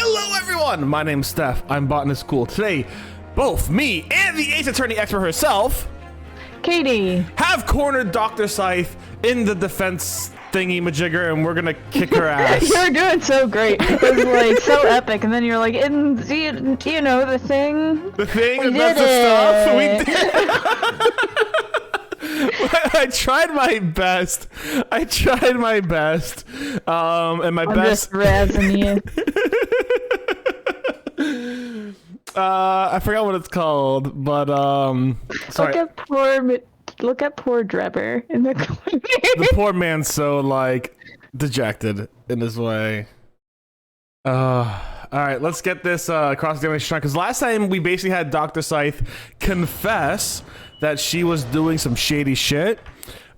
Hello everyone, my name's Steph, I'm Botanist Cool. Today, both me and the ace attorney expert herself, Katie, have cornered Dr. Scythe in the defense thingy-majigger, and we're gonna kick her ass. you're doing so great. It was like so epic, and then you're like, do you know the thing? The thing, We that's did the it. stuff we did. I tried my best. And my I'm best. just razzing you. I forgot what it's called, but sorry. Look at poor Drebber in the corner. The poor man's so like dejected in his way. All right, let's get this cross-examination started, because last time we basically had Dr. Scythe confess that she was doing some shady shit,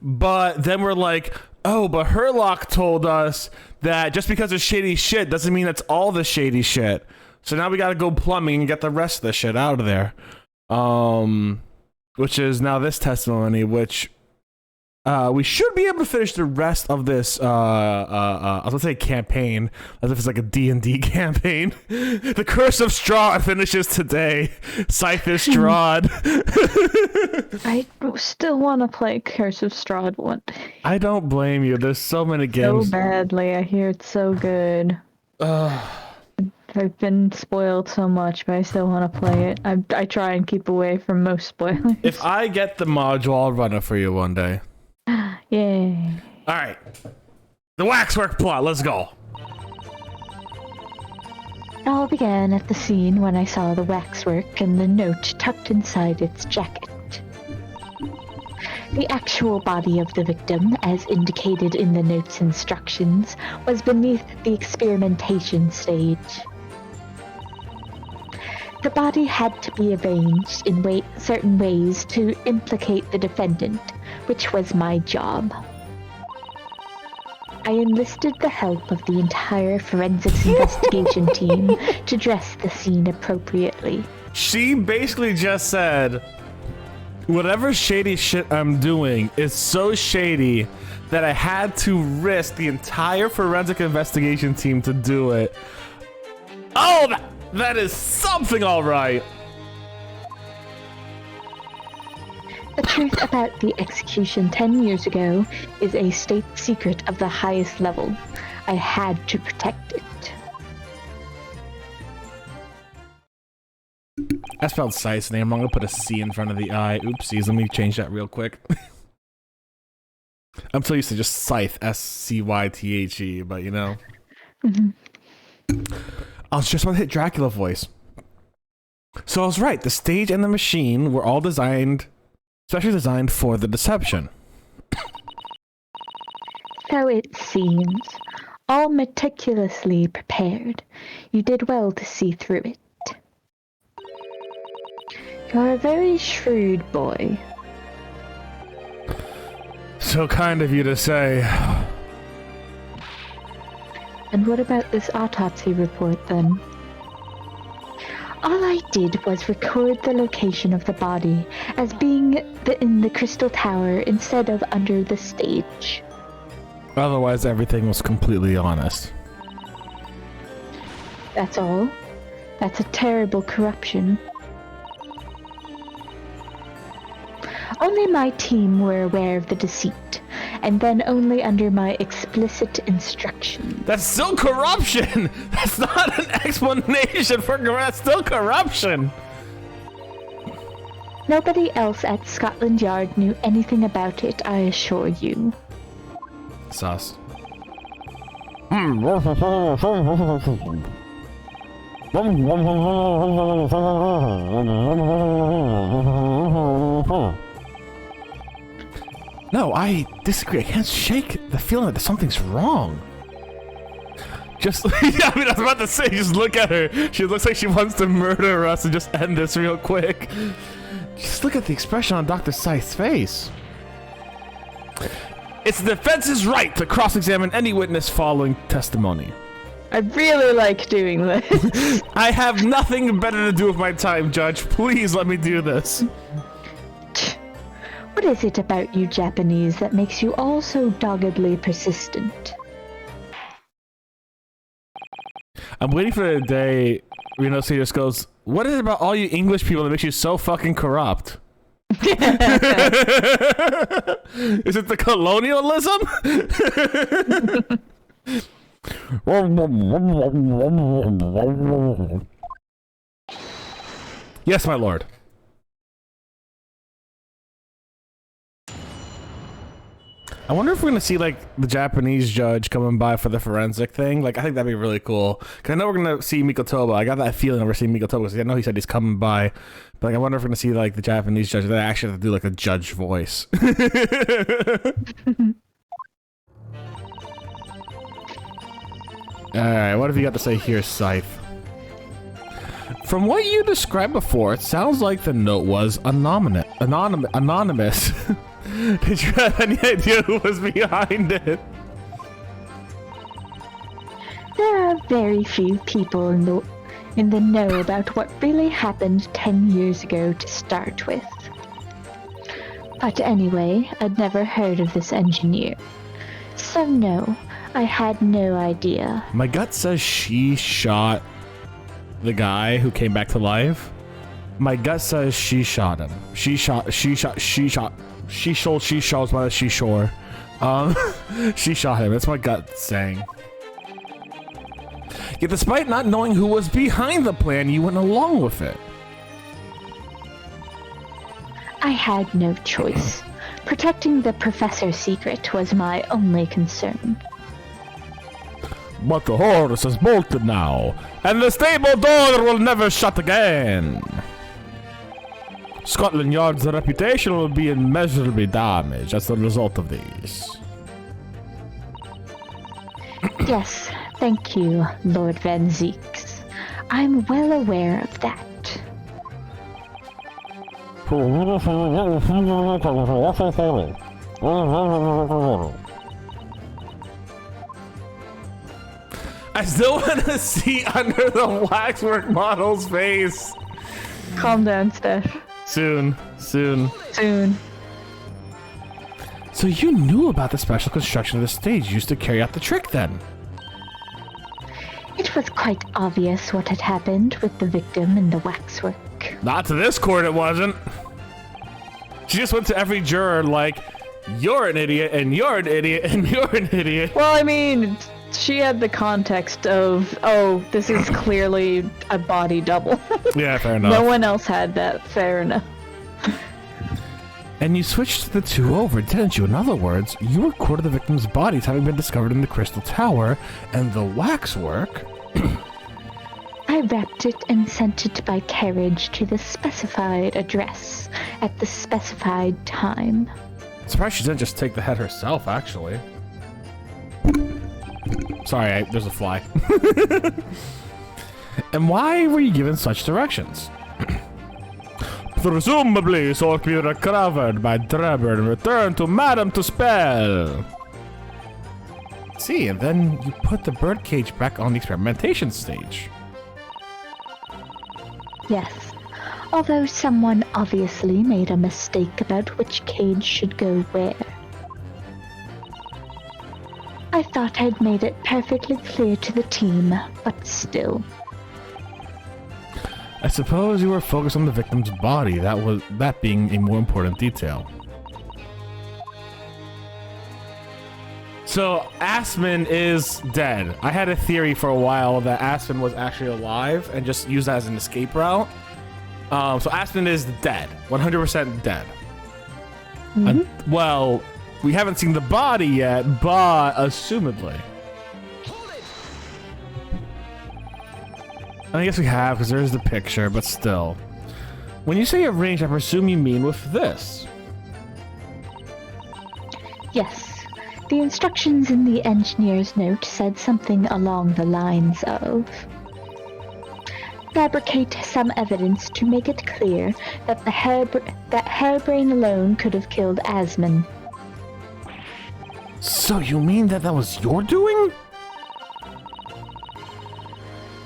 but then we're like, oh, but Herlock told us that just because it's shady shit doesn't mean that's all the shady shit. So now we gotta go plumbing and get the rest of the shit out of there. Which is now this testimony, which we should be able to finish the rest of this, I was gonna say campaign, as if it's like a D&D campaign. The Curse of Strahd finishes today. Scythe is Strahd. I still want to play Curse of Strahd one day. I don't blame you. There's so many games. So badly. I hear it's so good. I've been spoiled so much, but I still want to play it. I try and keep away from most spoilers. If I get the module, I'll run it for you one day. Yay. Alright. The waxwork plot, let's go. It all began at the scene when I saw the waxwork and the note tucked inside its jacket. The actual body of the victim, as indicated in the note's instructions, was beneath the experimentation stage. The body had to be arranged in certain ways to implicate the defendant, which was my job. I enlisted the help of the entire forensics investigation team to dress the scene appropriately. She basically just said, whatever shady shit I'm doing is so shady that I had to risk the entire forensic investigation team to do it. Oh, that is something, all right. The truth about the execution 10 years ago is a state secret of the highest level. I had to protect it. I spelled Scythe's name. I'm gonna put a C in front of the I. Oopsies, let me change that real quick. I'm so used to just Scythe, S-C-Y-T-H-E, but you know. I was just about to hit Dracula voice. So I was right, the stage and the machine were all designed, especially designed for the deception. So it seems. All meticulously prepared. You did well to see through it. You're a very shrewd boy. So kind of you to say. And what about this autopsy report, then? All I did was record the location of the body as being in the Crystal Tower instead of under the stage. Otherwise, everything was completely honest. That's all. That's a terrible corruption. Only my team were aware of the deceit, and then only under my explicit instructions. That's still corruption! That's not an explanation for that's still corruption! Nobody else at Scotland Yard knew anything about it, I assure you. Sus. No, I disagree. I can't shake the feeling that something's wrong. Just, yeah, I mean, I was about to say, just look at her. She looks like she wants to murder us and just end this real quick. Just look at the expression on Dr. Scythe's face. It's the defense's right to cross-examine any witness following testimony. I really like doing this. I have nothing better to do with my time, Judge. Please let me do this. What is it about you Japanese that makes you all so doggedly persistent? I'm waiting for the day Reno C just goes, what is it about all you English people that makes you so fucking corrupt? Is it the colonialism? Yes, my lord. I wonder if we're gonna see like the Japanese judge coming by for the forensic thing. Like, I think that'd be really cool. Cause I know we're gonna see Mikotoba. I got that feeling we're seeing Mikotoba because I know he said he's coming by. But like, I wonder if we're gonna see like the Japanese judge. They actually have to do like a judge voice. All right, what have you got to say here, Scythe? From what you described before, it sounds like the note was anonymous. Did you have any idea who was behind it? There are very few people in the know about what really happened 10 years ago to start with. But anyway, I'd never heard of this engineer. So no, I had no idea. My gut says she shot the guy who came back to life. My gut says she shot him. She shot by the seashore. She shot him. That's my gut saying. Yet despite not knowing who was behind the plan, you went along with it. I had no choice. Protecting the professor's secret was my only concern. But the horse is bolted now, and the stable door will never shut again. Scotland Yard's reputation will be immeasurably damaged as a result of these. Yes, thank you, Lord Van Zeeks. I'm well aware of that. I still want to see under the waxwork model's face. Calm down, Steph. Soon. Soon. So you knew about the special construction of the stage used to carry out the trick then? It was quite obvious what had happened with the victim and the waxwork. Not to this court, it wasn't. She just went to every juror like, you're an idiot, and you're an idiot, and you're an idiot. Well, I mean, she had the context of, oh, this is clearly a body double. Yeah, fair enough. No one else had that. Fair enough. And you switched the two over, didn't you? In other words, you recorded the victim's bodies having been discovered in the Crystal Tower, and the waxwork... I wrapped it and sent it by carriage to the specified address at the specified time. Surprised she didn't just take the head herself, actually. Sorry, there's a fly. And why were you given such directions? Presumably, so it can be recovered by Drebber and returned to Madame to spell. See, and then you put the birdcage back on the experimentation stage. Yes, although someone obviously made a mistake about which cage should go where. I thought I'd made it perfectly clear to the team, but still. I suppose you were focused on the victim's body, that being a more important detail. So, Aspen is dead. I had a theory for a while that Aspen was actually alive and just used that as an escape route. So Aspen is dead. 100% dead. Mm-hmm. Well, we haven't seen the body yet, but assumedly. I guess we have, because there's the picture, but still. When you say arranged, I presume you mean with this. Yes. The instructions in the engineer's note said something along the lines of fabricate some evidence to make it clear that that Hairbrain alone could have killed Asman. So you mean that was your doing?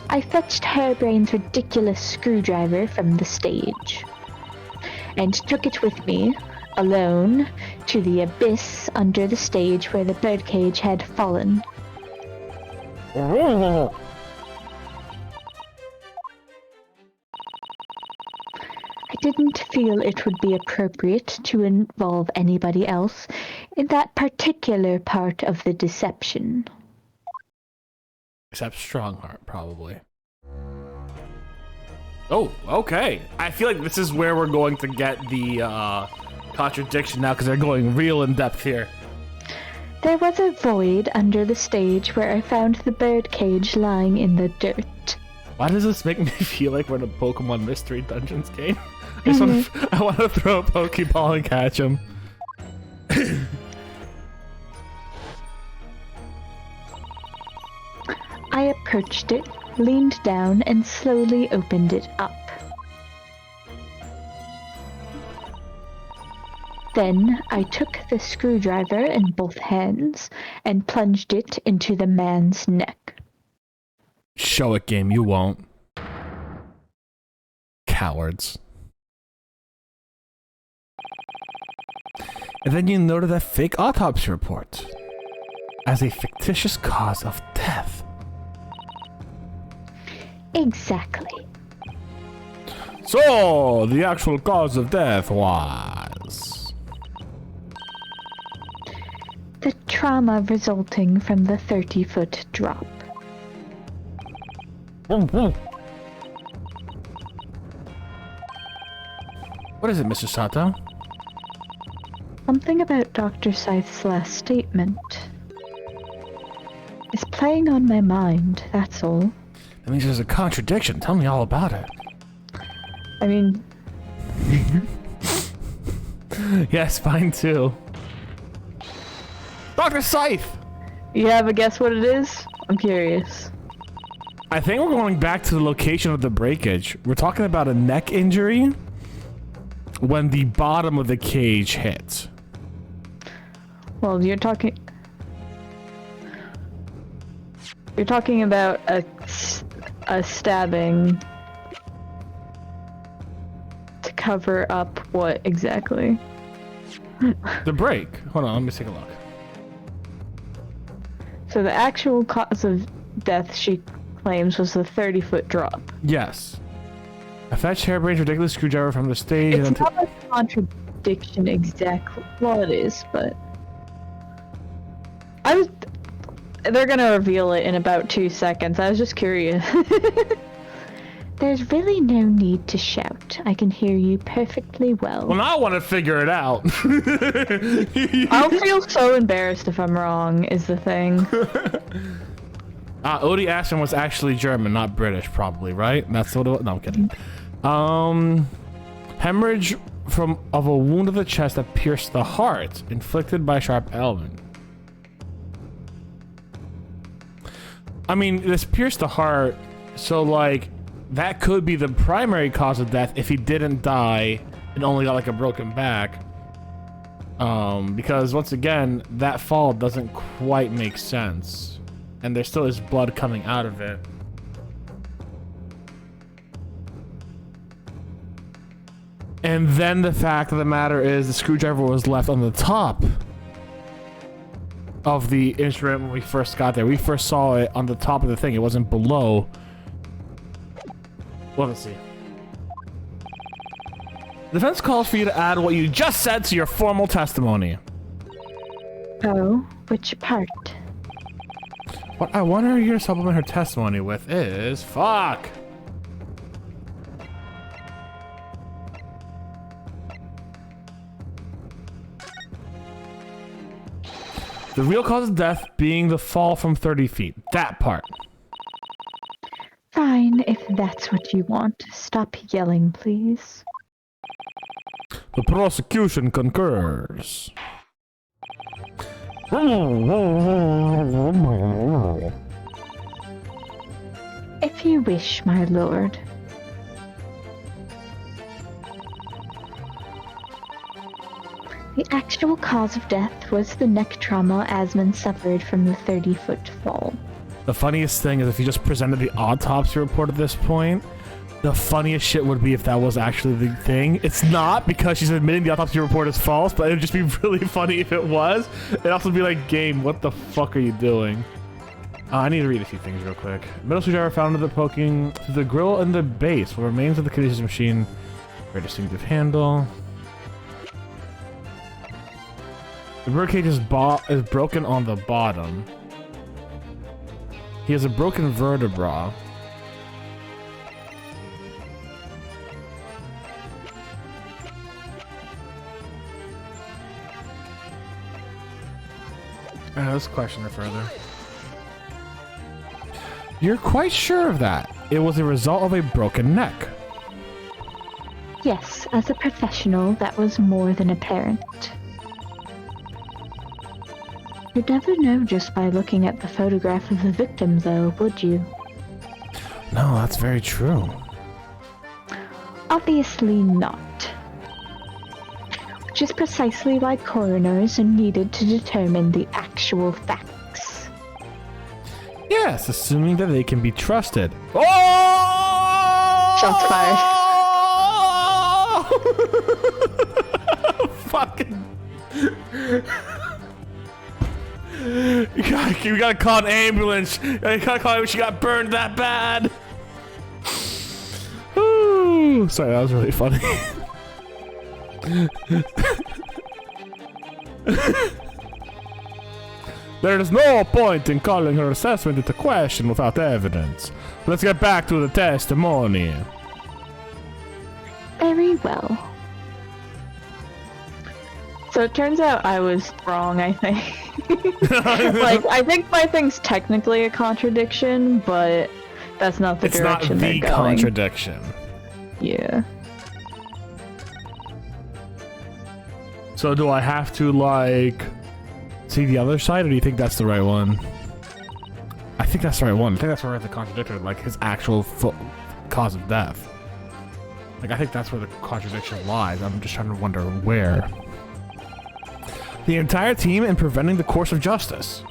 I fetched Hairbrain's ridiculous screwdriver from the stage and took it with me, alone, to the abyss under the stage where the birdcage had fallen. didn't feel it would be appropriate to involve anybody else in that particular part of the deception. Except Strongheart, probably. Oh, okay. I feel like this is where we're going to get the contradiction now, because they're going real in depth here. There was a void under the stage where I found the birdcage lying in the dirt. Why does this make me feel like we're in a Pokemon Mystery Dungeons game? I want to throw a Pokeball and catch him. I approached it, leaned down, and slowly opened it up. Then I took the screwdriver in both hands and plunged it into the man's neck. Show it, game. You won't. Cowards. And then you noted that fake autopsy report as a fictitious cause of death. Exactly. So, the actual cause of death was... the trauma resulting from the 30-foot drop. What is it, Mr. Sato? Something about Dr. Scythe's last statement is playing on my mind, that's all. That means there's a contradiction. Tell me all about it. I mean... Yes, mine too. Dr. Scythe! You have a guess what it is? I'm curious. I think we're going back to the location of the breakage. We're talking about a neck injury when the bottom of the cage hit. Well, you're talking about a stabbing to cover up what exactly? The break. Hold on, let me take a look. So the actual cause of death, she claims, was the 30-foot drop. Yes. I fetched Hairbrain's ridiculous screwdriver from the stage It's and not a contradiction exactly. Well, it is, but they're gonna reveal it in about 2 seconds. I was just curious. There's really no need to shout. I can hear you perfectly well. Well, now I want to figure it out. I'll feel so embarrassed if I'm wrong, is the thing. Odie Ashton was actually German, not British, probably, right? That's what it was. No, I'm kidding. Hemorrhage of a wound to the chest that pierced the heart, inflicted by a sharp element. I mean, this pierced the heart, so like, that could be the primary cause of death if he didn't die and only got like a broken back. Because once again, that fall doesn't quite make sense. And there still is blood coming out of it. And then the fact of the matter is the screwdriver was left on the top of the instrument when we first got there. We first saw it on the top of the thing. It wasn't below. Well, let's see. Defense calls for you to add what you just said to your formal testimony. Oh, which part? What I want her here to supplement her testimony with is... Fuck! The real cause of death being the fall from 30 feet. That part. Fine, if that's what you want. Stop yelling, please. The prosecution concurs. If you wish, my lord. The actual cause of death was the neck trauma Asmund suffered from the 30-foot fall. The funniest thing is if you just presented the autopsy report at this point, the funniest shit would be if that was actually the thing. It's not, because she's admitting the autopsy report is false, but it would just be really funny if it was. It'd also be like, game, what the fuck are you doing? I need to read a few things real quick. Metal screwdriver found in the poking through the grill and the base. What remains of the conditioning machine Very distinctive handle. The birdcage is broken on the bottom. He has a broken vertebra. Let's question it further. You're quite sure of that? It was a result of a broken neck. Yes, as a professional, that was more than apparent. You'd never know just by looking at the photograph of the victim, though, would you? No, that's very true. Obviously not. Which is precisely why coroners are needed to determine the actual facts. Yes, assuming that they can be trusted. Oh! Shots fired. Fucking. You gotta call an ambulance. You gotta call it. She got burned that bad. Ooh, sorry, that was really funny. There is no point in calling her assessment into question without evidence. Let's get back to the testimony. Very well. So it turns out I was wrong, I think. Like, I think my thing's technically a contradiction, but that's not the direction they're going. It's not the contradiction. Yeah. So do I have to, like, see the other side, or do you think that's the right one? I think that's the right one. I think that's where the contradiction, like, his actual cause of death. Like, I think that's where the contradiction lies. I'm just trying to wonder where. The entire team in preventing the course of justice.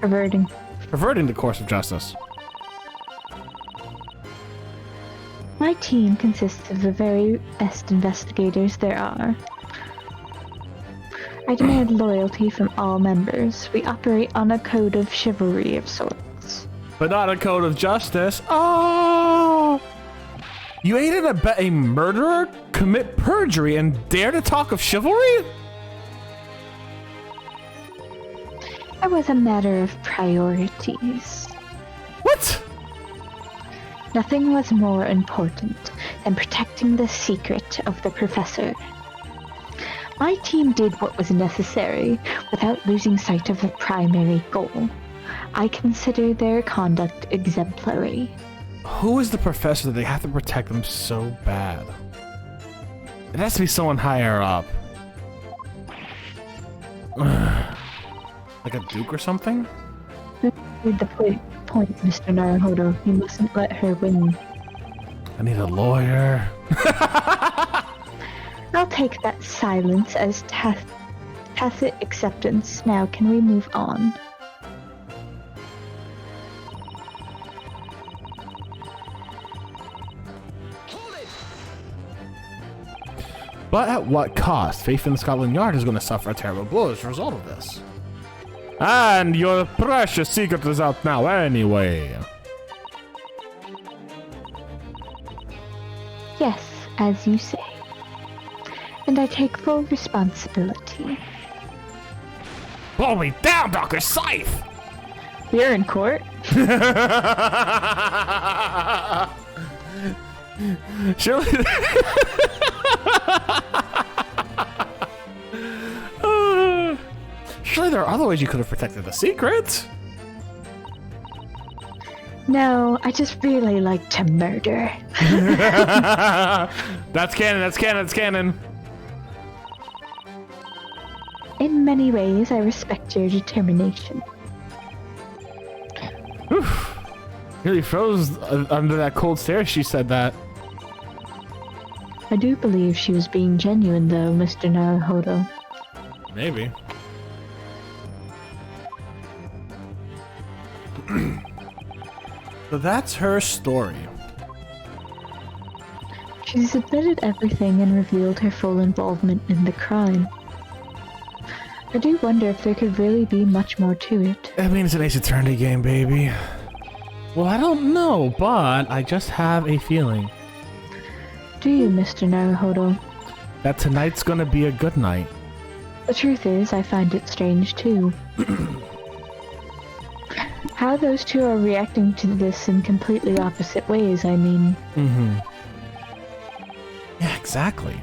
Perverting the course of justice. My team consists of the very best investigators there are. I demand loyalty from all members. We operate on a code of chivalry of sorts. But not a code of justice. Oh! You aided and abet a murderer commit perjury and dare to talk of chivalry? It was a matter of priorities. What? Nothing was more important than protecting the secret of the professor. My team did what was necessary without losing sight of the primary goal. I consider their conduct exemplary. Who is the professor that they have to protect them so bad? It has to be someone higher up. Like a duke or something? With the point, Mr. Naruhodo. You mustn't let her win. I need a lawyer. I'll take that silence as tacit acceptance. Now, can we move on? But at what cost? Faith in Scotland Yard is going to suffer a terrible blow as a result of this. And your precious secret is out now anyway. Yes, as you say. And I take full responsibility. Blow me down, Dr. Scythe! You're in court. Surely... Surely there are other ways you could have protected the secret. No, I just really like to murder. That's canon, that's canon, that's canon. In many ways, I respect your determination. Oof. Really froze under that cold stare she said that. I do believe she was being genuine, though, Mr. Naruhodo. Maybe. So that's her story. She's admitted everything and revealed her full involvement in the crime. I do wonder if there could really be much more to it. I mean, it's an Ace Attorney game, baby. Well, I don't know, but I just have a feeling. Do you, Mr. Naruhodo? That tonight's gonna be a good night. The truth is, I find it strange too. How those two are reacting to this in completely opposite ways, I mean. Yeah, exactly.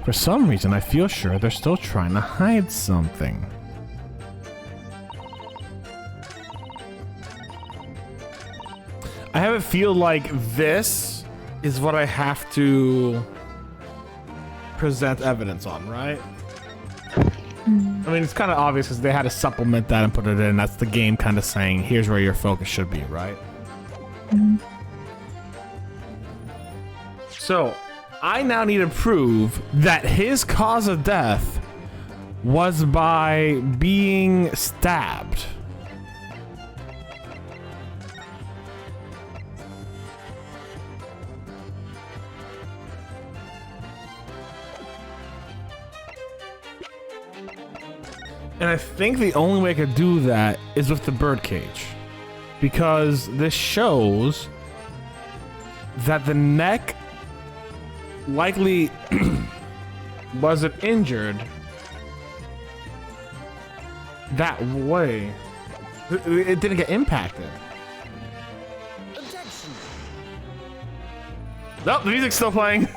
For some reason, I feel sure they're still trying to hide something. I have a feel like this is what I have to present evidence on, right? I mean, it's kind of obvious because they had to supplement that and put it in. That's the game kind of saying, here's where your focus should be, right? So, I now need to prove that his cause of death was by being stabbed. And I think the only way I could do that is with the birdcage. Because this shows that the neck likely wasn't injured that way. It didn't get impacted. Nope, the music's still playing.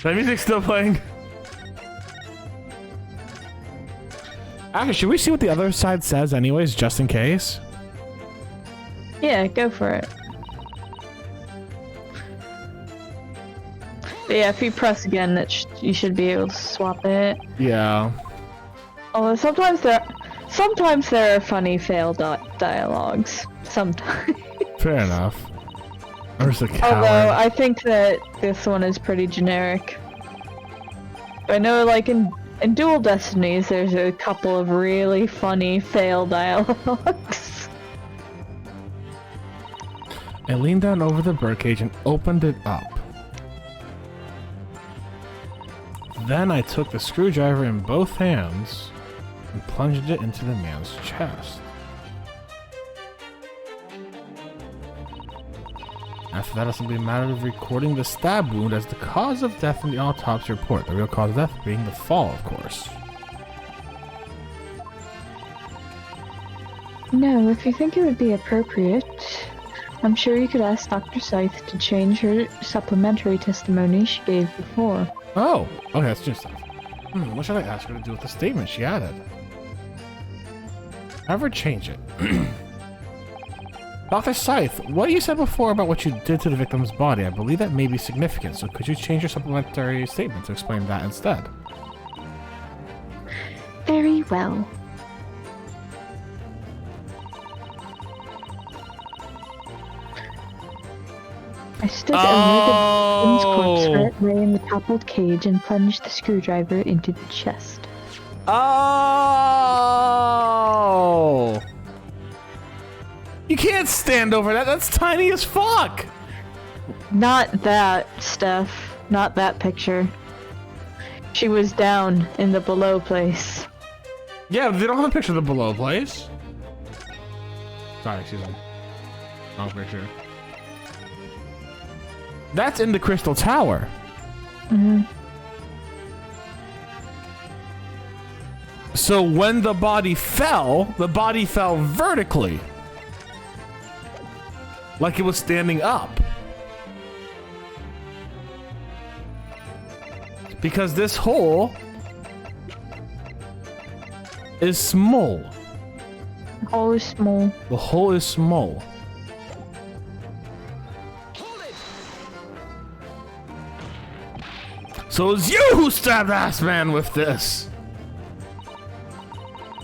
The music's still playing. Actually, should we see what the other side says anyways, just in case? Yeah, go for it. But yeah, if you press again, you should be able to swap it. Yeah. Although sometimes there are funny fail dialogues. Sometimes. Fair enough. Where's the coward? Although I think that this one is pretty generic. I know, like in Dual Destinies, there's a couple of really funny fail dialogues. I leaned down over the birdcage and opened it up. Then I took the screwdriver in both hands and plunged it into the man's chest. After that, it's simply a matter of recording the stab wound as the cause of death in the autopsy report. The real cause of death being the fall, of course. No, if you think it would be appropriate, I'm sure you could ask Dr. Scythe to change her supplementary testimony she gave before. Oh, okay, that's just stuff. What should I ask her to do with the statement she added? Have her change it. Dr. Scythe, what you said before about what you did to the victim's body, I believe that may be significant, so could you change your supplementary statement to explain that instead? Very well. I stood over the victim's corpse where it lay in the toppled cage and plunged the screwdriver into the chest. Oh! You can't stand over that. That's tiny as fuck. Not that, Steph. Not that picture. She was down in the below place. Yeah, they don't have a picture of the below place. Sorry, excuse me. Wrong picture. That's in the Crystal Tower. So when the body fell vertically. Like it was standing up. Because this hole is small. The hole is small. The hole is small. So it's you who stabbed Ass Man with this.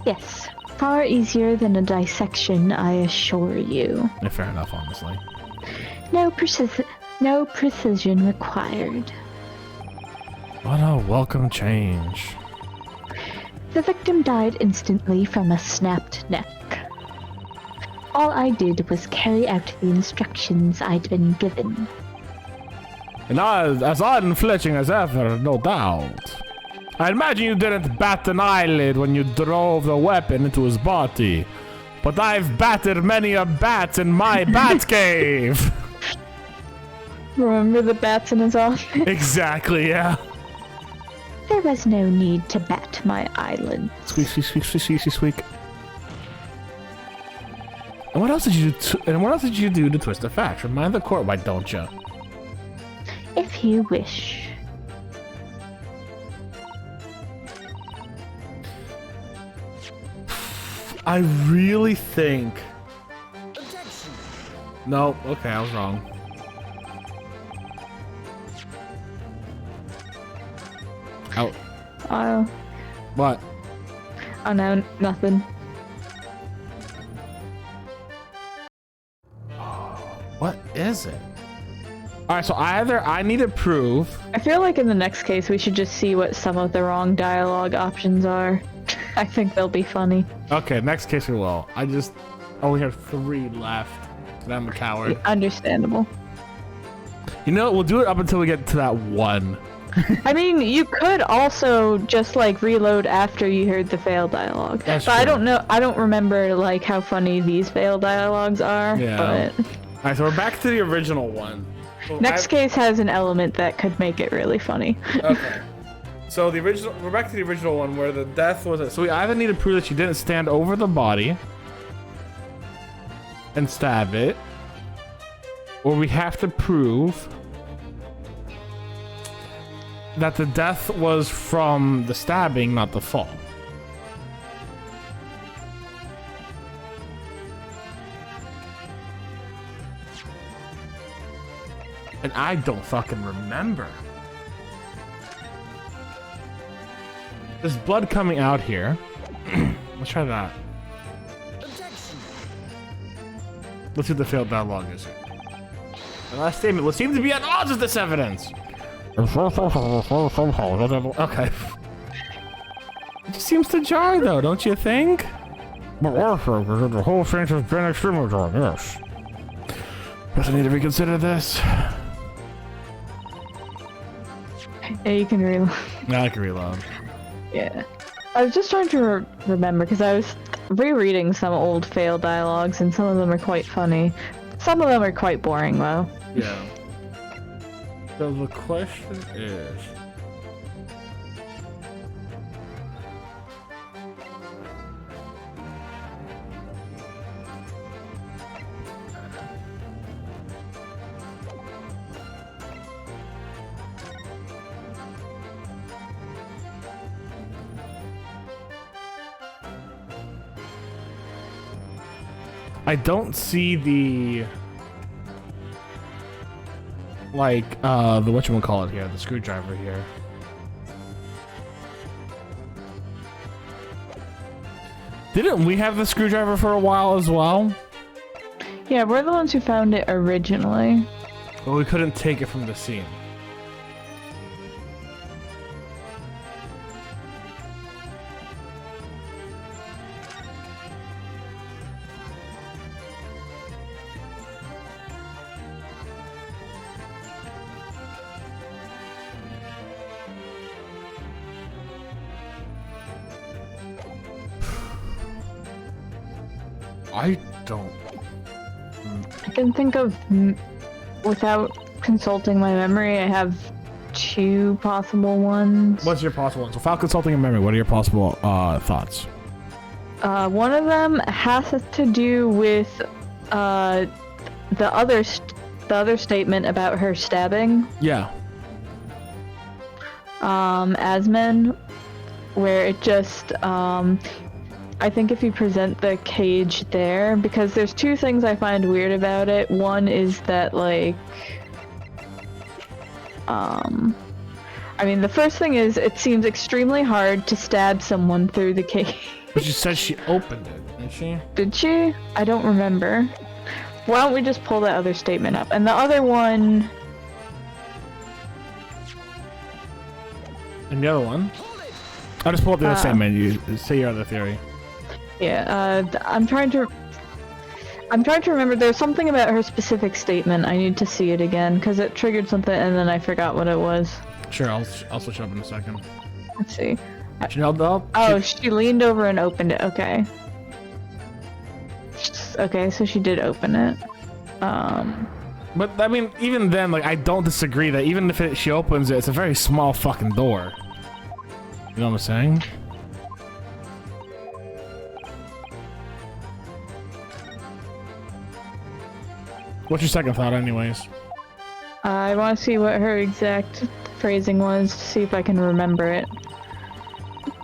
Yes, far easier than a dissection, I assure you. Yeah, fair enough, honestly. No precision required. What a welcome change. The victim died instantly from a snapped neck. All I did was carry out the instructions I'd been given. And as unflinching as ever, no doubt. I imagine you didn't bat an eyelid when you drove the weapon into his body. But I've batted many a bat in my bat cave. Remember the bats in his office? Exactly, yeah. There was no need to bat my eyelids. Squeak, squeak, squeak, squeak, squeak, squeak, squeak. And what else did you do to twist the facts? Remind the court, why don't you? If you wish. I really think. No, okay, I was wrong. Oh. Oh. What? Oh no, nothing. What is it? Alright, so I need to prove. I feel like in the next case we should just see what some of the wrong dialogue options are. I think they'll be funny. Okay, next case we will. I just only have 3 left. And I'm a coward. Understandable. You know, we'll do it up until we get to that one. I mean, you could also just like reload after you heard the fail dialogue. That's but true. I don't know. I don't remember like how funny these fail dialogues are. Yeah. But Alright, so we're back to the original one. So next case has an element that could make it really funny. Okay. So we're back to the original one where the death was. So we either need to prove that she didn't stand over the body and stab it, or we have to prove that the death was from the stabbing, not the fall. And I don't fucking remember. There's blood coming out here. Let's try that. Let's see what the failed dialogue is here. The last statement will seem to be at odds with this evidence. Okay. It just seems to jar, though, don't you think? The whole thing has been extremely jarring, yes. Guess I need to reconsider this. Yeah, you can reload. Now I can reload. Yeah. I was just trying to remember because I was rereading some old fail dialogues and some of them are quite funny. Some of them are quite boring though. Yeah. So the question is... I don't see the like the whatchamacallit here, the screwdriver here. Didn't we have the screwdriver for a while as well? Yeah, we're the ones who found it originally. But we couldn't take it from the scene. I don't. I can think of, without consulting my memory, I have 2 possible ones. What's your possible one? So, without consulting your memory, what are your possible thoughts? One of them has to do with the other statement about her stabbing. Yeah. Asmin, where it just I think if you present the cage there, because there's 2 things I find weird about it. One is that like I mean, the first thing is it seems extremely hard to stab someone through the cage. But she said she opened it, didn't she? Did she? I don't remember. Why don't we just pull that other statement up? And the other one... And the other one? I'll just pull up the other statement. You say your other theory. Yeah, I'm trying to remember. There's something about her specific statement. I need to see it again, because it triggered something and then I forgot what it was. Sure, I'll switch it up in a second. Let's see. She held up? Oh, she leaned over and opened it. Okay. Okay, so she did open it. But I mean, even then, like, I don't disagree that even if she opens it, it's a very small fucking door. You know what I'm saying? What's your second thought, anyways? I want to see what her exact phrasing was to see if I can remember it.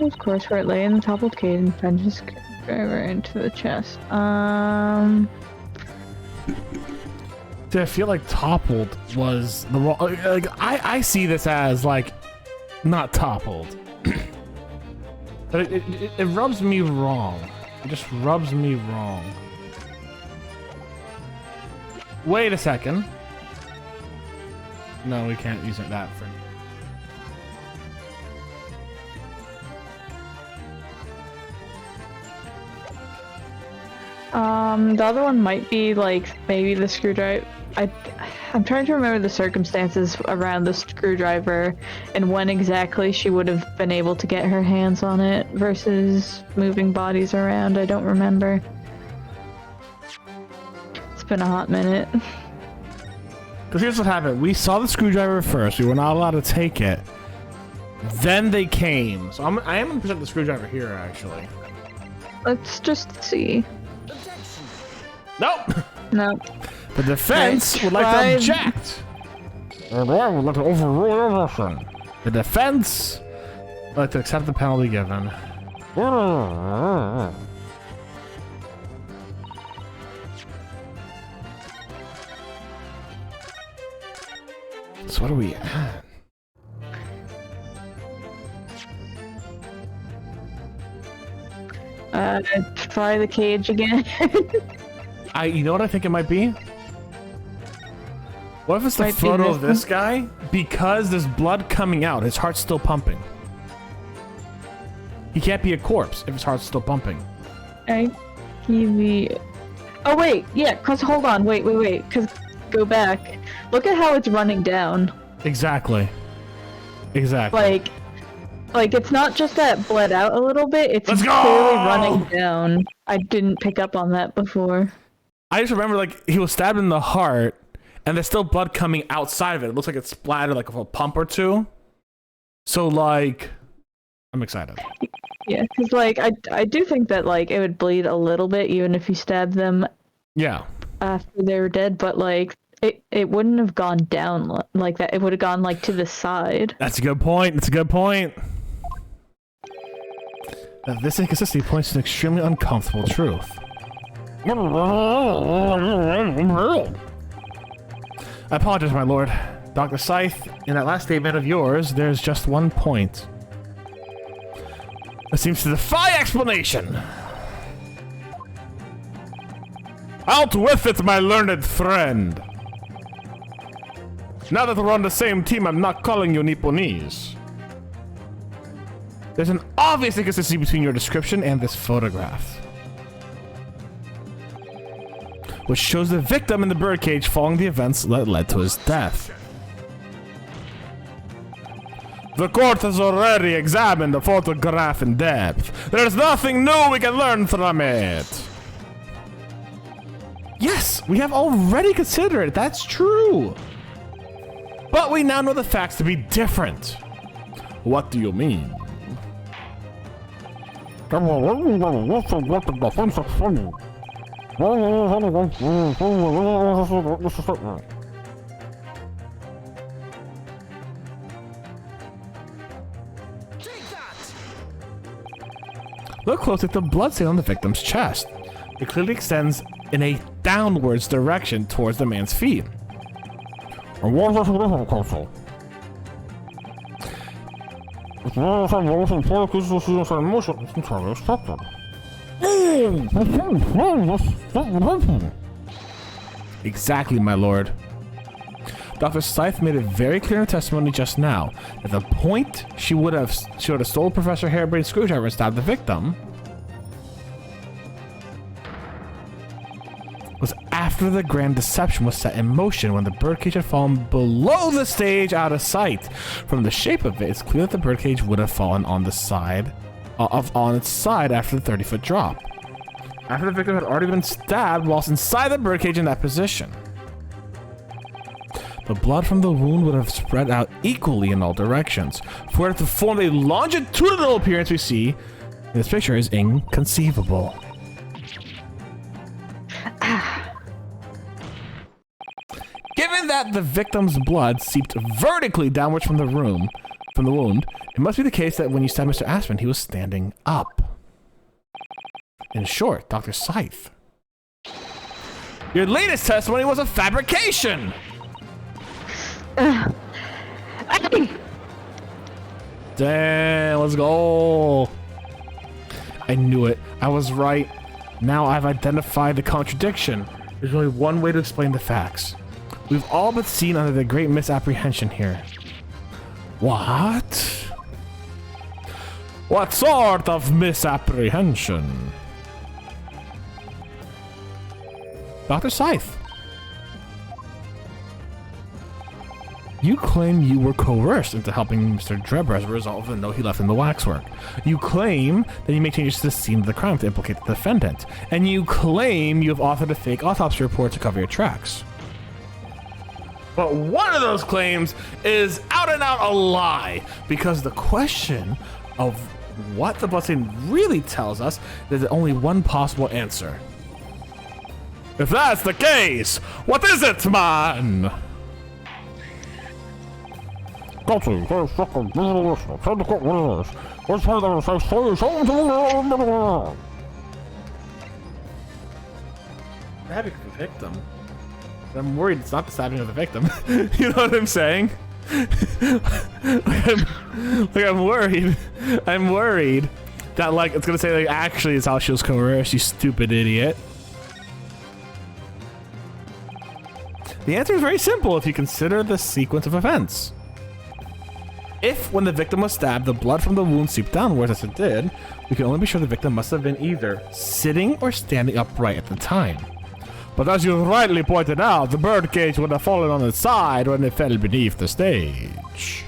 Of course, where it lay in the toppled cage and plunged his driver into the chest. Dude, I feel like toppled was the wrong. Like, I see this as like not toppled, but it rubs me wrong. It just rubs me wrong. Wait a second. No, we can't use that for. The other one might be like maybe the screwdriver. I'm trying to remember the circumstances around the screwdriver and when exactly she would have been able to get her hands on it versus moving bodies around. I don't remember. It's been a hot minute. Because here's what happened. We saw the screwdriver first. We were not allowed to take it. Then they came. So I am going to present the screwdriver here, actually. Let's just see. Nope. No. The defense would like to object. And I would like to overrule everything. The defense would like to accept the penalty given. So what are we at? Try the cage again. You know what I think it might be? What if it's the photo of this guy? Because there's blood coming out, his heart's still pumping. He can't be a corpse if his heart's still pumping. TV. Oh wait, yeah, cause hold on, wait, cause go back. Look at how it's running down. Exactly. Exactly. Like it's not just that it bled out a little bit, it's clearly running down. I didn't pick up on that before. I just remember like he was stabbed in the heart and there's still blood coming outside of it. It looks like it's splattered like a pump or two. So like, I'm excited. Yeah, because like I do think that like it would bleed a little bit even if you stabbed them. Yeah. After they were dead, but like it wouldn't have gone down like that. It would have gone like to the side. That's a good point. That's a good point. Now, this inconsistency points to an extremely uncomfortable truth. I apologize, my lord. Dr. Scythe, in that last statement of yours, there's just one point that seems to defy explanation. Out with it, my learned friend. Now that we're on the same team, I'm not calling you Nipponese. There's an obvious inconsistency between your description and this photograph, which shows the victim in the birdcage following the events that led to his death. The court has already examined the photograph in depth. There's nothing new we can learn from it. Yes, we have already considered it. That's true. But we now know the facts to be different. What do you mean? I look closely at the blood stain on the victim's chest. It clearly extends in a downwards direction towards the man's feet. Exactly, my lord. Dr. Scythe made it very clear in her testimony just now that the point she would have stolen Professor Harebrain's screwdriver and stabbed the victim was after the grand deception was set in motion when the birdcage had fallen below the stage out of sight. From the shape of it, it's clear that the birdcage would have fallen on the side on its side after the 30-foot drop. After the victim had already been stabbed whilst inside the birdcage in that position. the blood from the wound would have spread out equally in all directions. For it to form a longitudinal appearance we see in this picture is inconceivable. Given that the victim's blood seeped vertically downwards from the wound, it must be the case that when you stabbed Mr. Aspen, he was standing up. In short, Dr. Scythe, your latest testimony was a fabrication! Damn, let's go! I knew it. I was right. Now I've identified the contradiction. There's only one way to explain the facts. We've all but seen under the great misapprehension here. What? What sort of misapprehension? Dr. Scythe, you claim you were coerced into helping Mr. Drebber as a result of the note he left in the waxwork. You claim that you made changes to the scene of the crime to implicate the defendant. And you claim you have authored a fake autopsy report to cover your tracks. But one of those claims is out and out a lie, because the question of what the bloodstain really tells us is only one possible answer. If that's the case, what is it, man? Stabbing the victim? I'm worried it's not the stabbing of the victim. You know what I'm saying? I'm worried. I'm worried that, like, it's gonna say, like, actually it's how she was coerced, you stupid idiot. The answer is very simple if you consider the sequence of events. If, when the victim was stabbed, the blood from the wound seeped downwards as it did, we can only be sure the victim must have been either sitting or standing upright at the time. But as you rightly pointed out, the birdcage would have fallen on its side when it fell beneath the stage.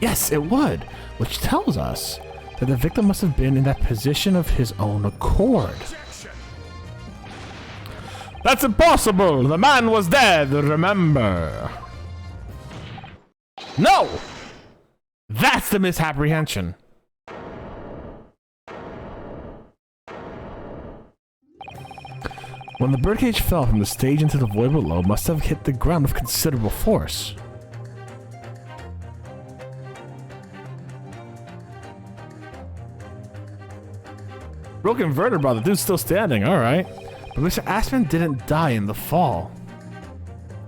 Yes, it would, which tells us that the victim must have been in that position of his own accord. That's impossible! The man was dead, remember? No! That's the misapprehension. When the birdcage fell from the stage into the void below, it must have hit the ground with considerable force. Broken vertebra, the dude's still standing, alright. But Mr. Aspen didn't die in the fall.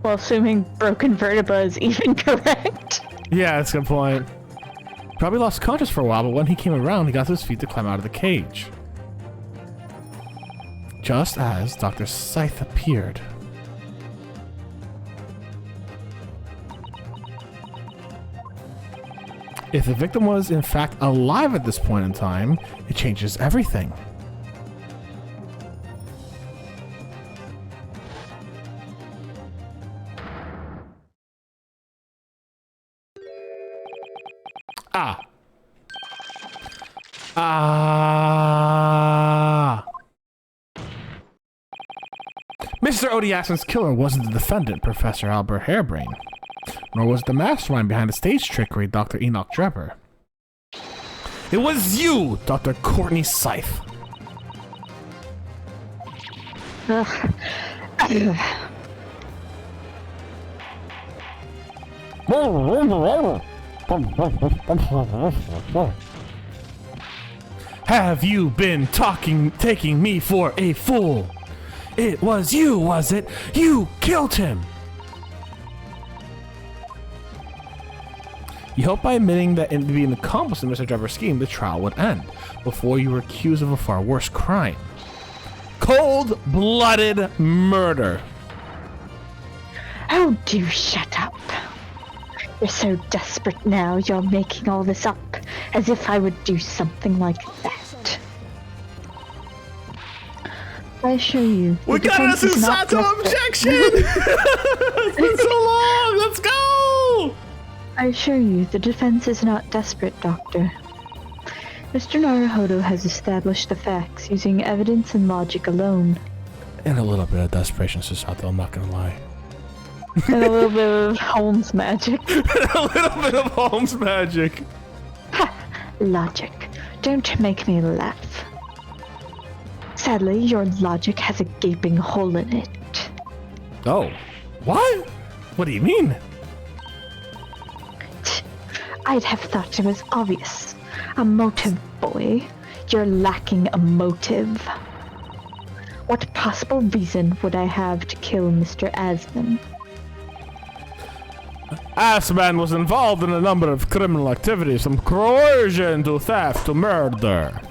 Well, assuming broken vertebra is even correct. Yeah, that's a good point. Probably lost conscious for a while, but when he came around, he got to his feet to climb out of the cage. Just as Dr. Scythe appeared. If the victim was in fact alive at this point in time, it changes everything. Mr. Odiason's killer wasn't the defendant, Professor Albert Harebrain, nor was the mastermind behind the stage trickery, Dr. Enoch Drebber. It was you, Dr. Courtney Scythe. Have you been taking me for a fool? It was you, was it? You killed him! You hope by admitting that to be an accomplice in Mr. Drebber's scheme, the trial would end, before you were accused of a far worse crime. Cold-blooded murder. Oh, do shut up. You're so desperate now, you're making all this up, as if I would do something like that. I assure you. We got a sensato objection! It's been so long! Let's go! I assure you, the defense is not desperate, Doctor. Mr. Naruhodo has established the facts using evidence and logic alone. And a little bit of desperation, Sensato, I'm not gonna lie. And a little bit of Holmes magic. A little bit of Holmes magic. Logic. Don't make me laugh. Sadly, your logic has a gaping hole in it. Oh. What? What do you mean? I'd have thought it was obvious. A motive, boy. You're lacking a motive. What possible reason would I have to kill Mr. Asman? Assman was involved in a number of criminal activities, from coercion to theft to murder.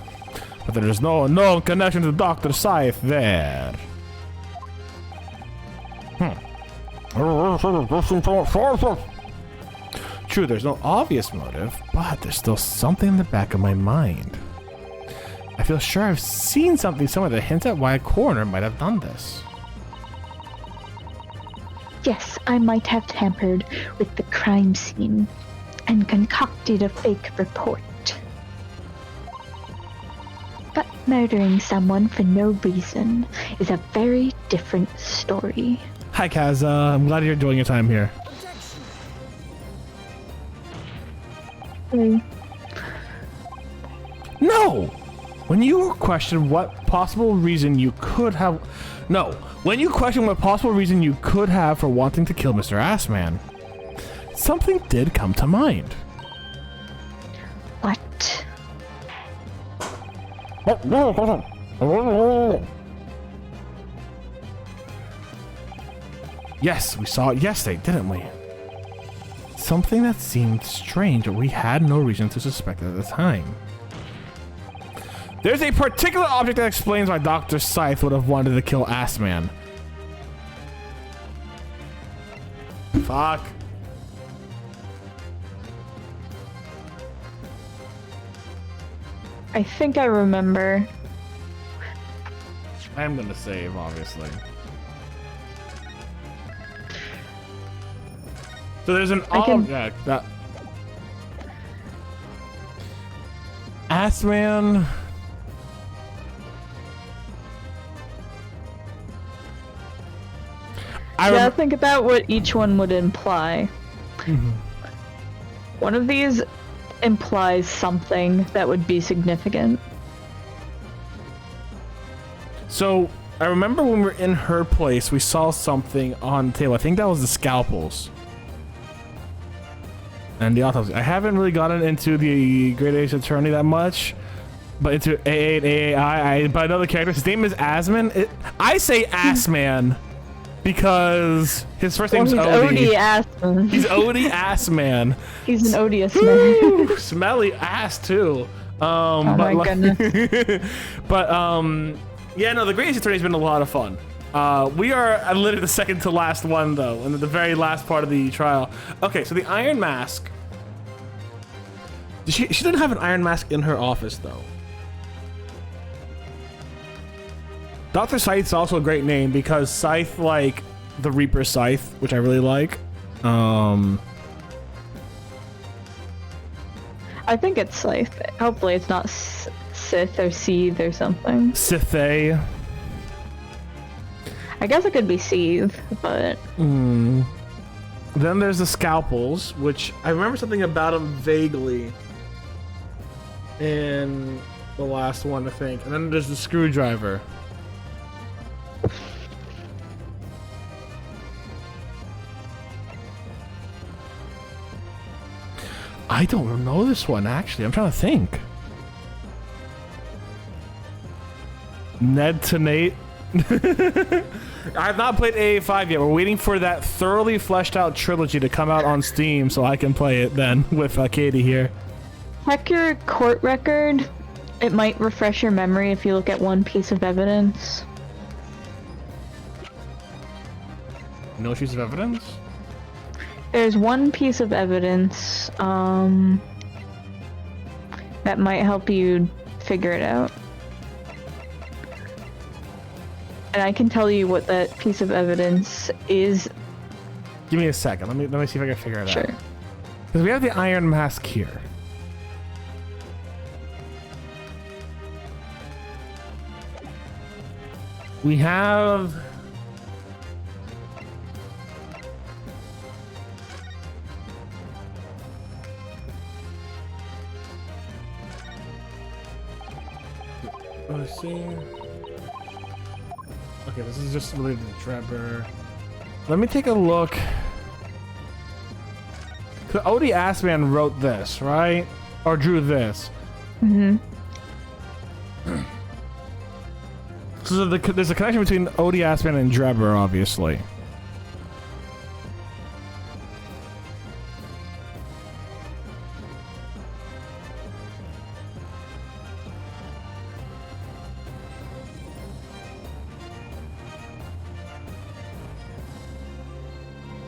But there is no known connection to Dr. Scythe there. True, there's no obvious motive, but there's still something in the back of my mind. I feel sure I've seen something somewhere that hints at why a coroner might have done this. Yes, I might have tampered with the crime scene and concocted a fake report. But murdering someone for no reason is a very different story. Hi, Kaz. I'm glad you're enjoying your time here. No! When you question what possible reason you could have... No. When you question what possible reason you could have for wanting to kill Mr. Assman, something did come to mind. What? Yes, we saw it yesterday, didn't we? Something that seemed strange, but we had no reason to suspect it at the time. There's a particular object that explains why Dr. Scythe would have wanted to kill Assman. Fuck. I think I remember. I am gonna save, obviously. So there's an object that... Assman... Yeah, think about what each one would imply. Mm-hmm. One of these implies something that would be significant. So, I remember when we were in her place, we saw something on the table. I think that was the scalpels. And the autopsy. I haven't really gotten into the Great Ace Attorney that much. But into AA and AAI, but I know the character. His name is Asman. I say Assman. Because his first name's Odie. Assman. He's Odie Assman. He's an odious man. Smelly ass too. Oh my goodness. Yeah, no, the Great Ace Attorney's been a lot of fun. We are literally the second to last one though, and the very last part of the trial. Okay, so the Iron Mask. She didn't have an Iron Mask in her office though. Dr. Scythe's also a great name because Scythe, like the Reaper Scythe, which I really like. I think it's Scythe. Hopefully it's not Sith or Seethe or something. Sithe. I guess it could be Seethe, but... Then there's the Scalpels, which I remember something about them vaguely in the last one, I think. And then there's the Screwdriver. I don't know this one, actually. I'm trying to think. Ned to Nate. I have not played AA5 yet. We're waiting for that thoroughly fleshed out trilogy to come out on Steam so I can play it then with Katie here. Check your court record. It might refresh your memory if you look at one piece of evidence. No piece of evidence? There's one piece of evidence that might help you figure it out. And I can tell you what that piece of evidence is. Give me a second. Let me see if I can figure it out. Sure. Because we have the Iron Mask here. We have... Let's see. Okay, this is just related to Trevor. Let me take a look. Odie Assman wrote this, right? Or drew this. Mm-hmm. So there's a connection between Odie Assman and Trevor, obviously.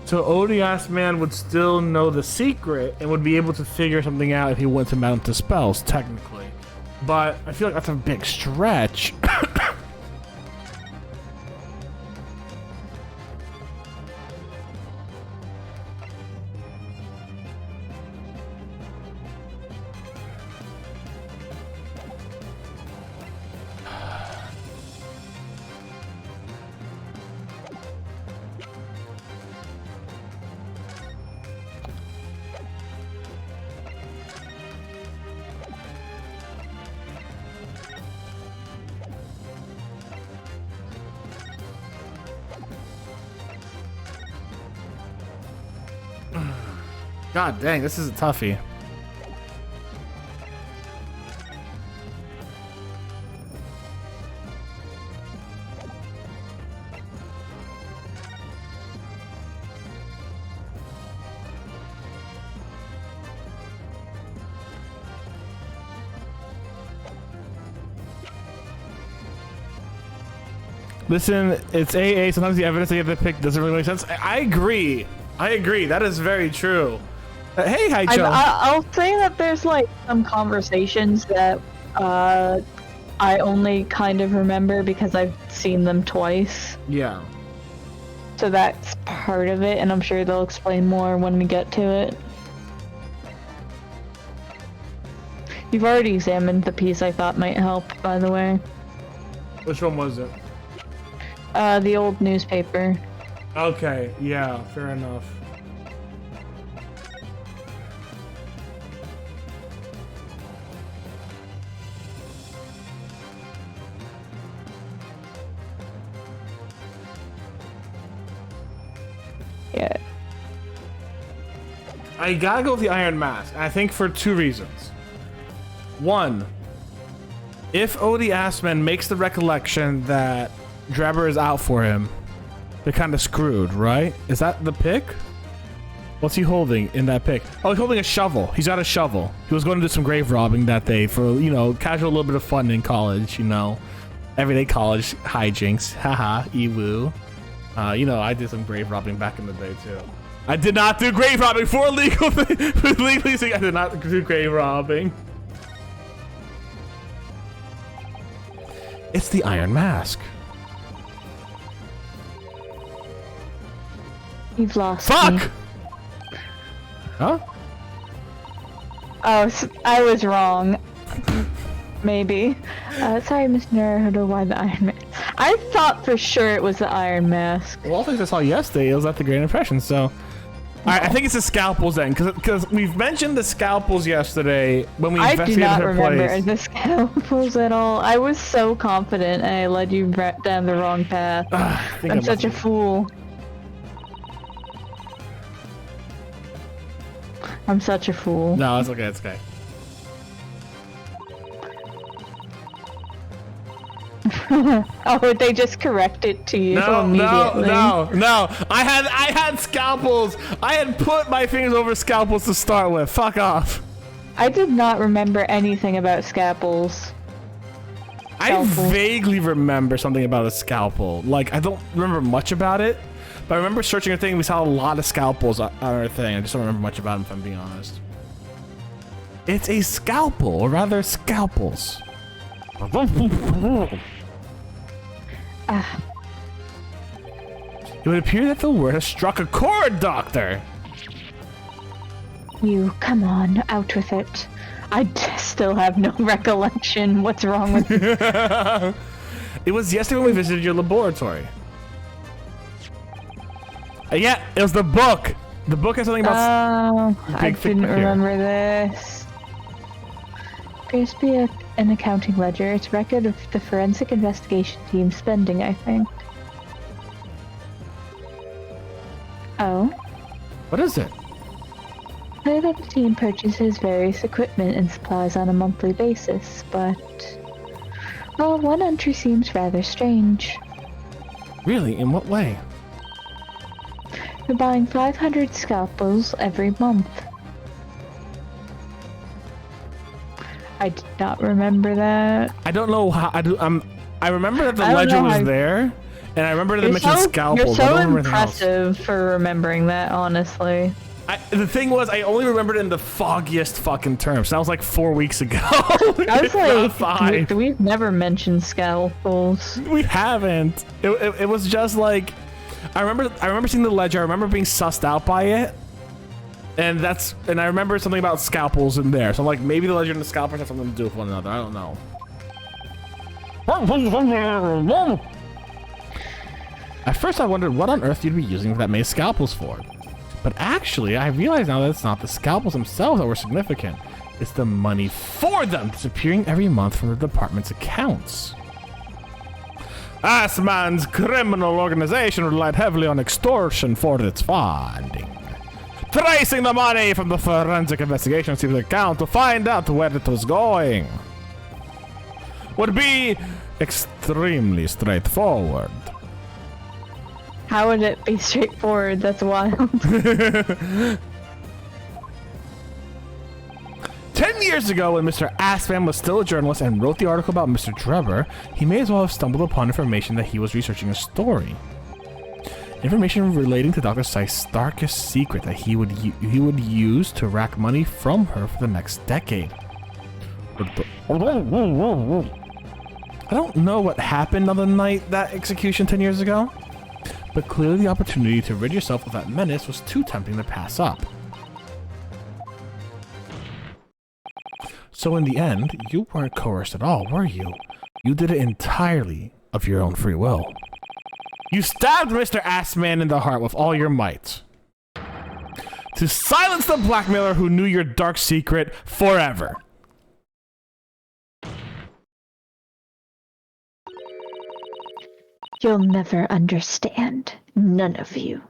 So Odie Man would still know the secret and would be able to figure something out if he went to mount the spells, technically. But I feel like that's a big stretch. God dang, this is a toughie. Listen, it's AA. Sometimes the evidence they get to pick doesn't really make sense. I agree. I agree. That is very true. Hey, hi, Joe. I'll say that there's like some conversations that I only kind of remember because I've seen them twice. Yeah. So that's part of it, and I'm sure they'll explain more when we get to it. You've already examined the piece I thought might help, by the way. Which one was it? The old newspaper. Okay, yeah, fair enough. Yeah. I gotta go with the Iron Mask. I think for two reasons. One, if Odie Assman makes the recollection that Drebber is out for him, they're kind of screwed, right? Is that the pick? What's he holding in that pick? Oh, he's holding a shovel. He's got a shovel. He was going to do some grave robbing that day for, you know, casual little bit of fun in college, you know. Everyday college hijinks. Haha, ewu. You know, I did some grave robbing back in the day, too. I did not do grave robbing for illegal thing. For legally saying I did not do grave robbing. It's the Iron Mask. You've lost Fuck! me. Huh? Oh, I was wrong. Maybe. Sorry, Miss Nerd, I don't know why the Iron Mask. I thought for sure it was the Iron Mask. Well, all things I saw yesterday, it was at the Great Impression, so... Alright, I think it's the scalpels then, because we've mentioned the scalpels yesterday when we investigated her place. I do not remember the scalpels at all. I was so confident and I led you down the wrong path. I'm such a fool. I'm such a fool. No, it's okay, it's okay. Oh, they just correct it to you immediately. No. I had scalpels. I had put my fingers over scalpels to start with. Fuck off. I did not remember anything about scalpels. I vaguely remember something about a scalpel. Like, I don't remember much about it, but I remember searching a thing and we saw a lot of scalpels on our thing. I just don't remember much about them, if I'm being honest. It's a scalpel, or rather scalpels. It would appear that the word has struck a chord, Doctor! You, come on, out with it. I still have no recollection. What's wrong with you? It was yesterday when we visited your laboratory. Yeah, it was the book! The book has something about... I didn't remember this. appears to be an accounting ledger. It's a record of the forensic investigation team's spending, I think. Oh? What is it? Clear that the team purchases various equipment and supplies on a monthly basis, but... well, one entry seems rather strange. Really? In what way? You're buying 500 scalpels every month. I did not remember that. I don't know how. I remember that the ledger was there, and I remember they mentioned scalpels. You're so impressive for remembering that, honestly. The thing was, I only remembered it in the foggiest fucking terms. That was like 4 weeks ago. I was like, 5. We've never mentioned scalpels. We haven't. It was just like, I remember seeing the ledger. I remember being sussed out by it, and I remember something about scalpels in there. So I'm like, maybe the ledger and the scalpels have something to do with one another. I don't know. At first, I wondered what on earth you'd be using that made scalpels for. But actually, I realize now that it's not the scalpels themselves that were significant. It's the money for them disappearing every month from the department's accounts. Assman's criminal organization relied heavily on extortion for its funding. Tracing the money from the forensic investigation team's account to find out where it was going would be extremely straightforward. How would it be straightforward? That's wild. 10 years ago, when Mr. Assman was still a journalist and wrote the article about Mr. Drebber, he may as well have stumbled upon information that he was researching a story. Information relating to Dr. Scythe's darkest secret that he would use to rack money from her for the next decade. I don't know what happened on the night that execution 10 years ago, but clearly the opportunity to rid yourself of that menace was too tempting to pass up. So in the end, you weren't coerced at all, were you? You did it entirely of your own free will. You stabbed Mr. Assman in the heart with all your might. To silence the blackmailer who knew your dark secret forever. You'll never understand. None of you.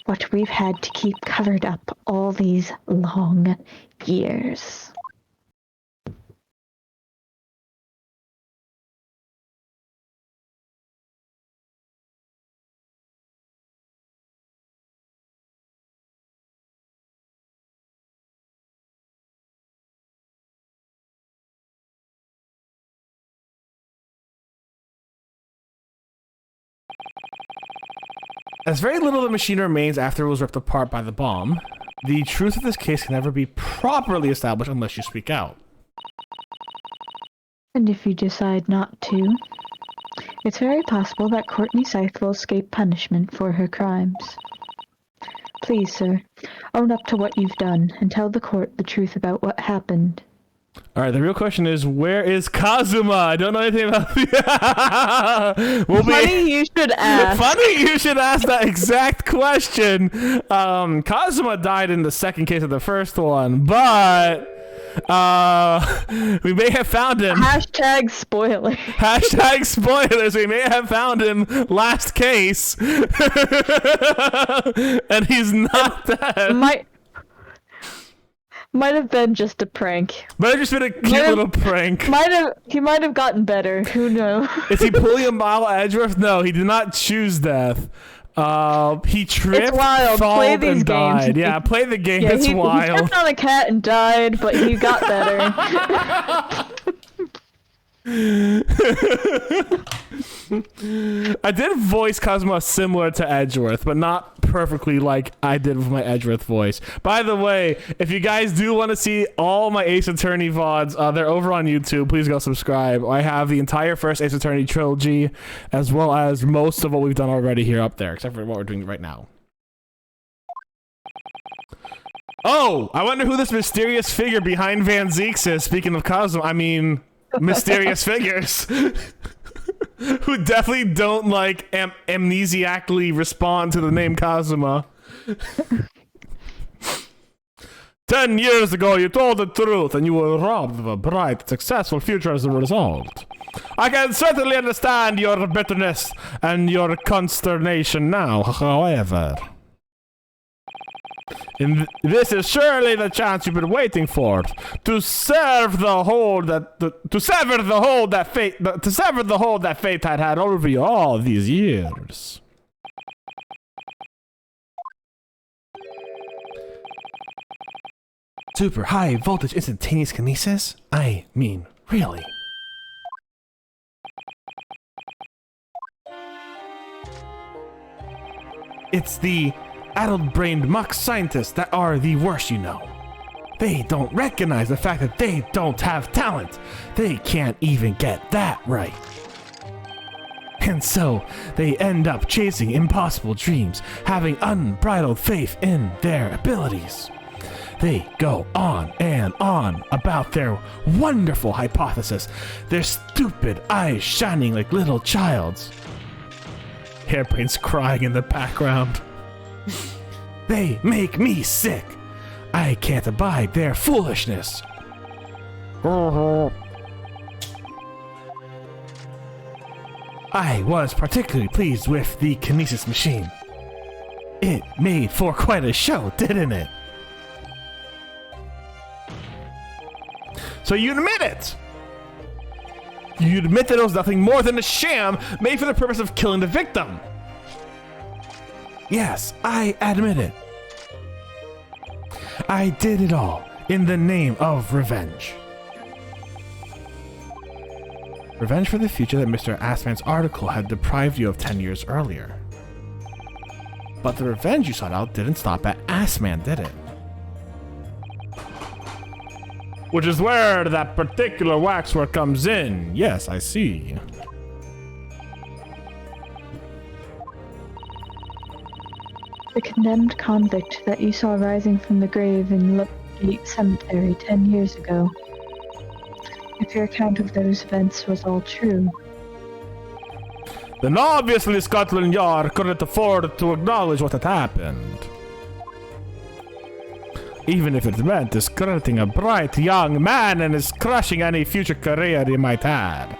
What we've had to keep covered up all these long years. As very little of the machine remains after it was ripped apart by the bomb, the truth of this case can never be properly established unless you speak out. And if you decide not to, it's very possible that Courtney Scythe will escape punishment for her crimes. Please, sir, own up to what you've done and tell the court the truth about what happened. Alright, the real question is, where is Kazuma? I don't know anything about Funny you should ask. Funny you should ask that exact question. Kazuma died in the second case of the first one, but we may have found him. Hashtag spoiler. Hashtag spoilers. We may have found him last case. And he's not dead. Might have been just a prank. Might have just been a cute little prank. He might have gotten better. Who knows? Is he pulling a Mile Edgeworth? No, he did not choose death. He tripped, It's wild. fell, Play these and games. died. Yeah, play the game. Yeah, it's he wild. tripped on a cat and died, but he got better. I did voice Cosmo similar to Edgeworth, but not perfectly like I did with my Edgeworth voice. By the way, if you guys do want to see all my Ace Attorney VODs, they're over on YouTube. Please go subscribe. I have the entire first Ace Attorney trilogy, as well as most of what we've done already here up there, except for what we're doing right now. Oh, I wonder who this mysterious figure behind Van Zeeks is. Speaking of Cosmo, I mean, mysterious figures. Who definitely don't like amnesiacally respond to the name Kazuma. 10 years ago, you told the truth, and you were robbed of a bright, successful future as a result. I can certainly understand your bitterness and your consternation now, however. This is surely the chance you've been waiting for, to sever the hold that fate had over you all these years. Super high voltage instantaneous kinesis? I mean, really? It's the addled-brained muck scientists that are the worst, you know. They don't recognize the fact that they don't have talent. They can't even get that right. And so, they end up chasing impossible dreams, having unbridled faith in their abilities. They go on and on about their wonderful hypothesis, their stupid eyes shining like little child's. Hairbrain's crying in the background. They make me sick. I can't abide their foolishness. I was particularly pleased with the kinesis machine. It made for quite a show, didn't it? So you admit it! You admit that it was nothing more than a sham made for the purpose of killing the victim. Yes, I admit it. I did it all in the name of revenge. Revenge for the future that Mr. Assman's article had deprived you of 10 years earlier. But the revenge you sought out didn't stop at Assman, did it? Which is where that particular waxwork comes in. Yes, I see. The condemned convict that you saw rising from the grave in Ludgate Cemetery 10 years ago. If your account of those events was all true. Then obviously Scotland Yard couldn't afford to acknowledge what had happened. Even if it meant discrediting a bright young man and is crushing any future career he might have.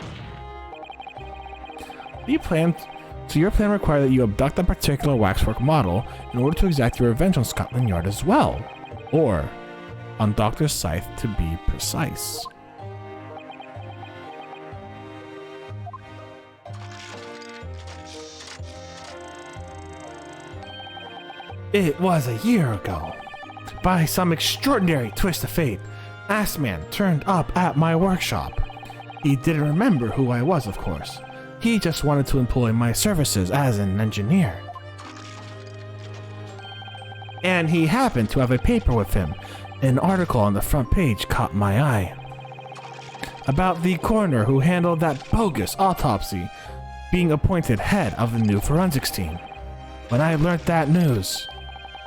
So your plan required that you abduct a particular waxwork model in order to exact your revenge on Scotland Yard as well. Or on Dr. Scythe to be precise. It was a year ago. By some extraordinary twist of fate, Assman turned up at my workshop. He didn't remember who I was, of course. He just wanted to employ my services as an engineer. And he happened to have a paper with him. An article on the front page caught my eye. About the coroner who handled that bogus autopsy being appointed head of the new forensics team. When I learned that news,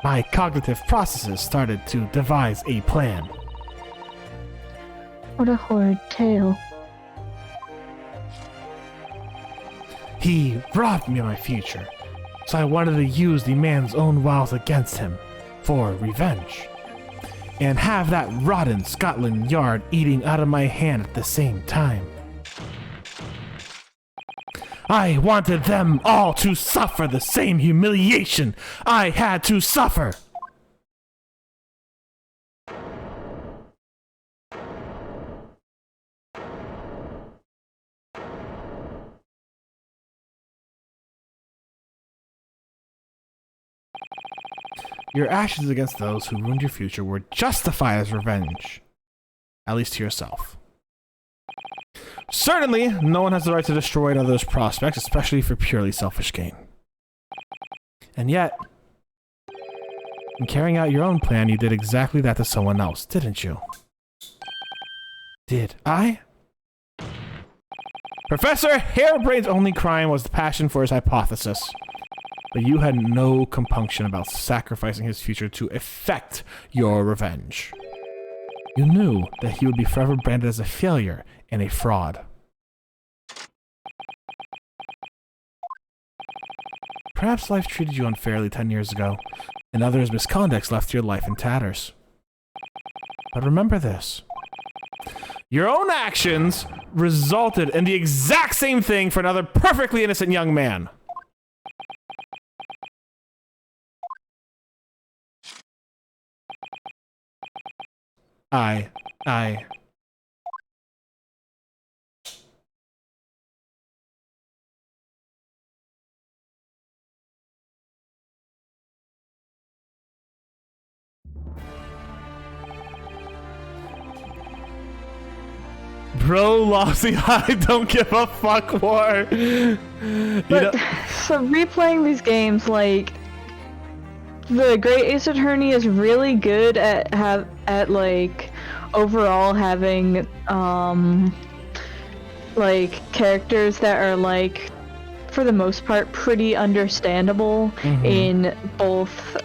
my cognitive processes started to devise a plan. What a horrid tale. He robbed me of my future, so I wanted to use the man's own wiles against him for revenge. And have that rotten Scotland Yard eating out of my hand at the same time. I wanted them all to suffer the same humiliation I had to suffer. Your actions against those who ruined your future were justified as revenge. At least to yourself. Certainly, no one has the right to destroy another's prospects, especially for purely selfish gain. And yet, in carrying out your own plan, you did exactly that to someone else, didn't you? Did I? Professor Harebrain's only crime was the passion for his hypothesis. But you had no compunction about sacrificing his future to effect your revenge. You knew that he would be forever branded as a failure and a fraud. Perhaps life treated you unfairly 10 years ago, and others' misconducts left your life in tatters. But remember this. Your own actions resulted in the exact same thing for another perfectly innocent young man. I. Bro, Lossy, I don't give a fuck war. But so replaying these games, like the Great Ace Attorney is really good at like overall having like characters that are like for the most part pretty understandable in both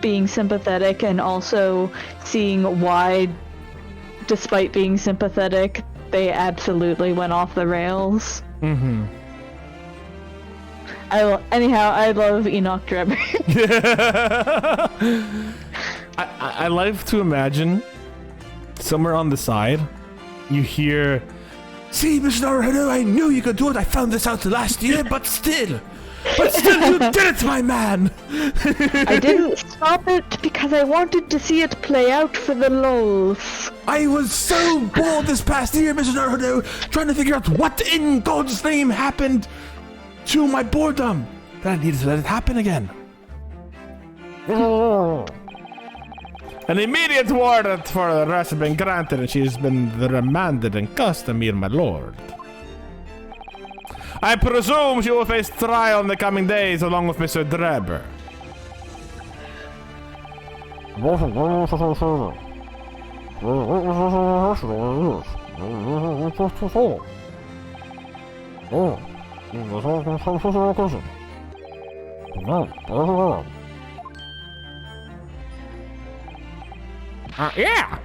being sympathetic and also seeing why, despite being sympathetic, they absolutely went off the rails. Anyhow, I love Enoch Drebber. I like to imagine somewhere on the side, you hear, "See, Mr. Naruto, I knew you could do it. I found this out last year, but still you did it, my man." I didn't stop it because I wanted to see it play out for the lulz. I was so bored this past year, Mr. Naruto, trying to figure out what in God's name happened to my boredom, that I needed to let it happen again. An immediate warrant for the arrest has been granted, and she has been remanded in custody, my lord. I presume she will face trial in the coming days along with Mr. Drebber. Yeah.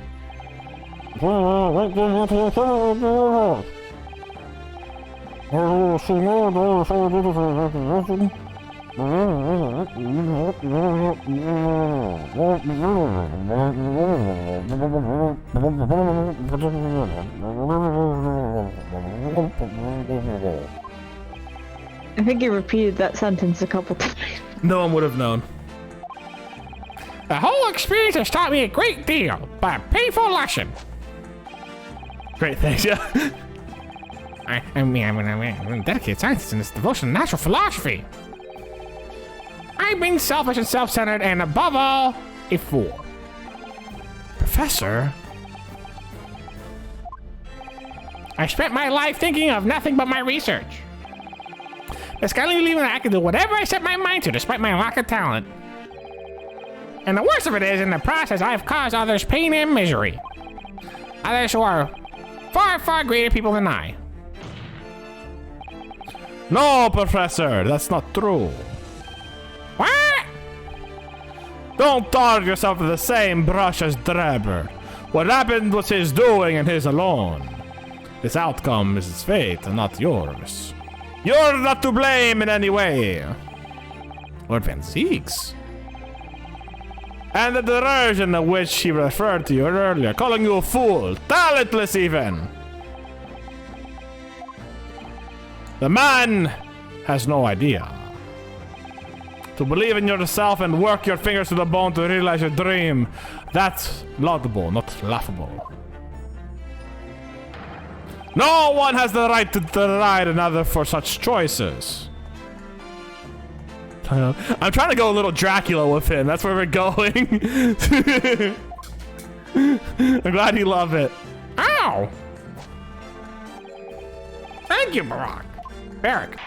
I think you repeated that sentence a couple times. No one would have known. The whole experience has taught me a great deal, but a painful lesson. Great, thanks, yeah. I'm a dedicated scientist in this devotion to natural philosophy. I'm being selfish and self-centered, and above all, a fool. Professor? I spent my life thinking of nothing but my research. It's kind of leaving that I can do whatever I set my mind to, despite my lack of talent. And the worst of it is, in the process, I have caused others pain and misery. Others who are far, far greater people than I. No, Professor, that's not true. What? Don't tar yourself with the same brush as Drebber. What happened was his doing and his alone. This outcome is his fate and not yours. You're not to blame in any way. Lord Van Zieks. And the derision of which he referred to you earlier, calling you a fool, talentless even. The man has no idea. To believe in yourself and work your fingers to the bone to realize your dream, that's laudable, not laughable. No one has the right to deride another for such choices. I'm trying to go a little Dracula with him. That's where we're going. I'm glad you love it. Ow! Thank you, Barack. Barrack.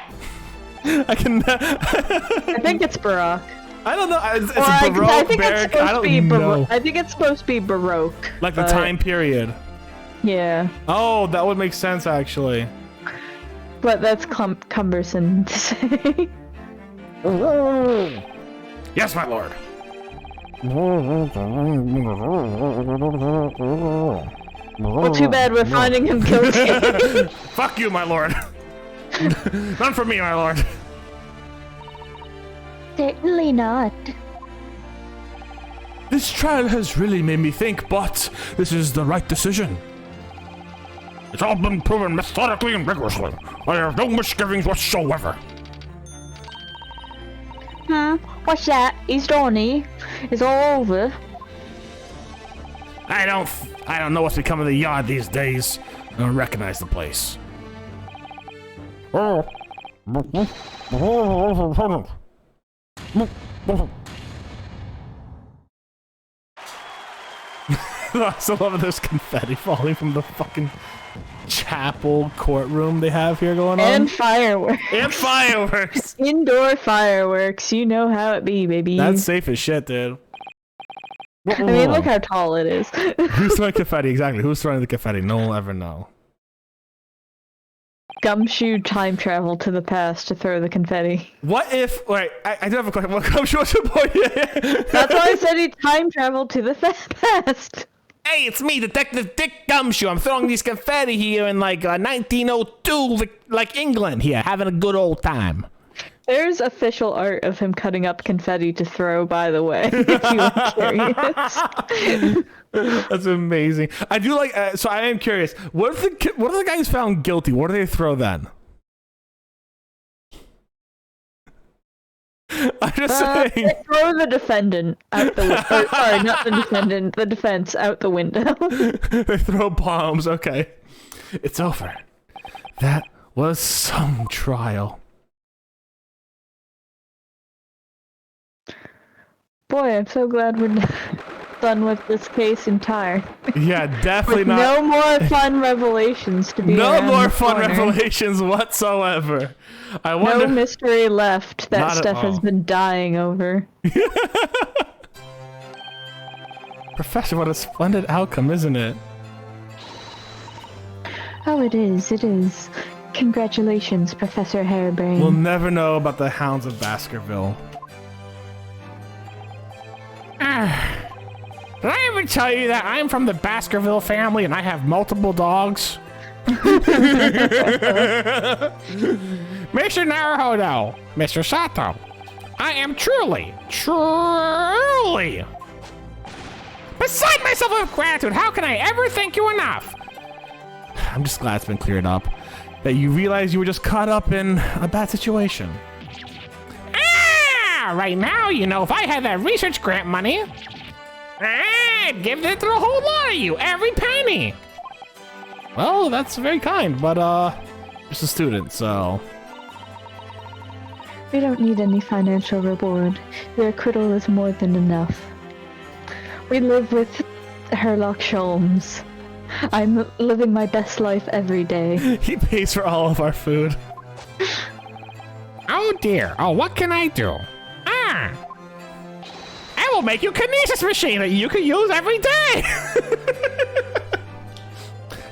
I can. I think it's Baroque. I don't know. It's Baroque, I think Barrack. it's supposed I don't to be know. I think it's supposed to be Baroque. Like the time period. Yeah. Oh, that would make sense actually. But that's cumbersome to say. Yes, my lord. Well, too bad we're finding him guilty. Fuck you, my lord. None for me, my lord. Certainly not. This trial has really made me think, but this is the right decision. It's all been proven methodically and rigorously. I have no misgivings whatsoever. What's that? He's done, It's all over. I don't know what's become of the yard these days. I don't recognize the place. I still love there's confetti falling from the fucking chapel courtroom they have here going on. And fireworks. And fireworks. Indoor fireworks. You know how it be, baby. That's safe as shit, dude. I mean, look how tall it is. Who's throwing confetti? Exactly. Who's throwing the confetti? No one will ever know. Gumshoe time travel to the past to throw the confetti. What if... Wait, I do have a question. What Gumshoe was your point? That's why I said he time traveled to the past. Hey, it's me, Detective Dick Gumshoe. I'm throwing these confetti here in, like, 1902, like, England here, having a good old time. There's official art of him cutting up confetti to throw, by the way, if you are curious. That's amazing. I do like... so I am curious. What if the guys found guilty? What do they throw then? I'm just saying. They throw the defendant out the sorry, not the defendant, the defense out the window. They throw bombs. Okay. It's over. That was some trial. Boy, I'm so glad we're done with this case entirely. Yeah, definitely With not. no more fun revelations to be No around more the fun corner. revelations whatsoever. I wonder. No mystery left that Not at Steph has all. been dying over. Professor, what a splendid outcome, isn't it? Oh, it is. Congratulations, Professor Harebrain. We'll never know about the Hounds of Baskerville. Did I ever tell you that I'm from the Baskerville family and I have multiple dogs? Mr. Naruhodo, Mr. Sato, I am truly beside myself with gratitude. How can I ever thank you enough? I'm just glad it's been cleared up. That you realize you were just caught up in a bad situation. Right now, you know, if I had that research grant money, I'd give it to the whole lot of you, every penny. Well, that's very kind, but, just a student, so... We don't need any financial reward. Your acquittal is more than enough. We live with Herlock Sholmes. I'm living my best life every day. He pays for all of our food. Oh dear, oh, what can I do? I will make you a kinesis machine that you can use every day!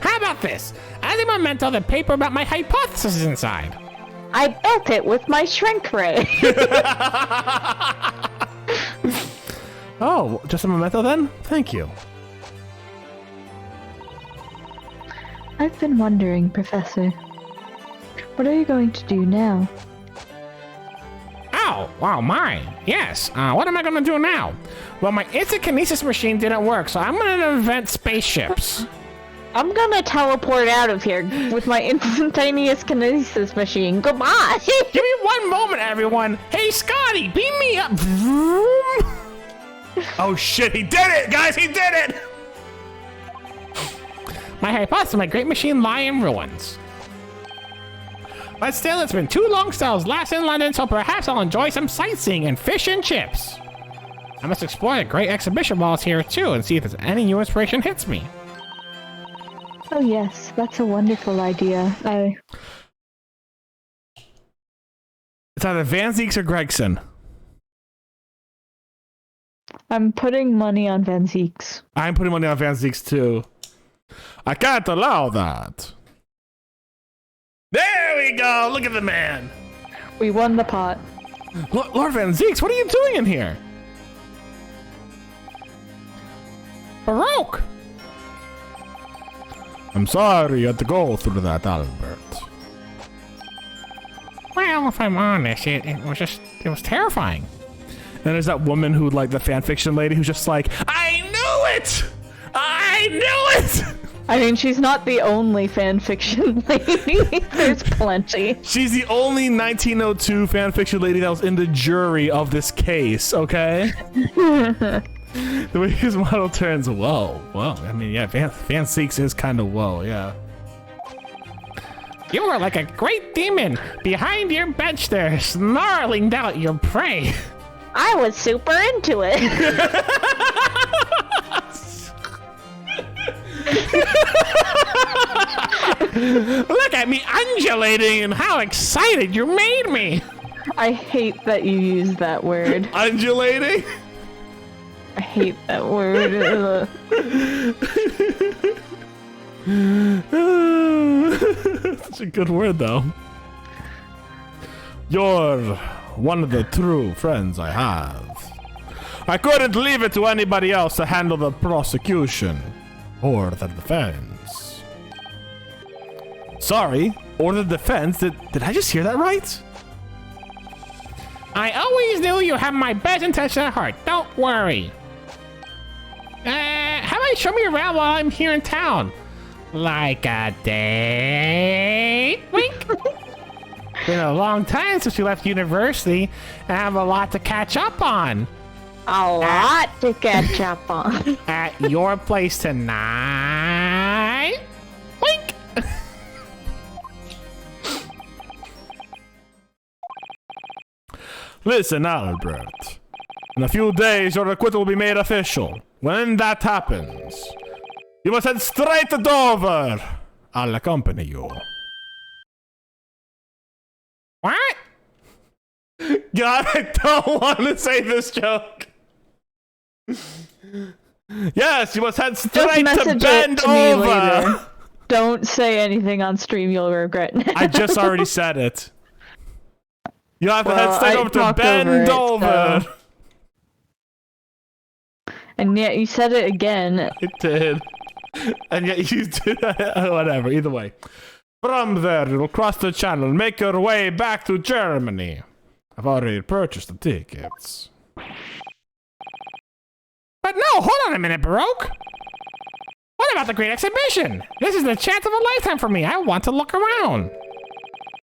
How about this? As a memento, the paper about my hypothesis is inside. I built it with my shrink ray. Oh, just a memento then? Thank you. I've been wondering, Professor. What are you going to do now? Oh, wow, mine. Yes. What am I going to do now? Well, my instant kinesis machine didn't work, so I'm going to invent spaceships. I'm gonna teleport out of here with my instantaneous kinesis machine. Goodbye. Give me one moment, everyone. Hey, Scotty, beam me up. Vroom. Oh, shit, he did it, guys. He did it. My hypothesis, my great machine lie in ruins. But still, it's been too long since I was last in London, so perhaps I'll enjoy some sightseeing and fish and chips. I must explore the great exhibition walls here, too, and see if there's any new inspiration hits me. Oh yes, that's a wonderful idea. It's either Van Zeeks or Gregson. I'm putting money on Van Zeeks. I'm putting money on Van Zeeks, too. I can't allow that. There we go. Look at the man. We won the pot. Lord Van Zeeks, what are you doing in here? Baroque. I'm sorry you had to go through that, Albert. Well, if I'm honest, it was terrifying. And there's that woman who, like, the fanfiction lady who's just like, I knew it! I knew it! I mean, she's not the only fanfiction lady. There's plenty. She's the only 1902 fanfiction lady that was in the jury of this case, okay? The way his model turns, whoa. I mean, yeah, Fan Seeks is kind of whoa, yeah. You are like a great demon behind your bench there, snarling down at your prey. I was super into it. Look at me undulating and how excited you made me. I hate that you use that word. Undulating? I hate that word. Such a good word, though. You're one of the true friends I have. I couldn't leave it to anybody else to handle the prosecution or the defense. Sorry, or the defense? Did I just hear that right? I always knew you have my best intention at heart. Don't worry. How about you show me around while I'm here in town? Like a date? Wink. Been a long time since we left university, and I have a lot to catch up on. A lot to catch up on. At your place tonight? Wink. Listen, Albert. In a few days, your acquittal will be made official. When that happens, you must head straight to Dover. I'll accompany you. What? God, I don't want to say this joke. Yes, you must head straight to Bend Over. Don't say anything on stream, you'll regret it. I just already said it. You have to head straight over to Bend Over. And yet you said it again. It did. And yet you did whatever, either way. From there, you'll cross the channel and make your way back to Germany. I've already purchased the tickets. But no, hold on a minute, Baroque. What about the Great Exhibition? This is the chance of a lifetime for me. I want to look around.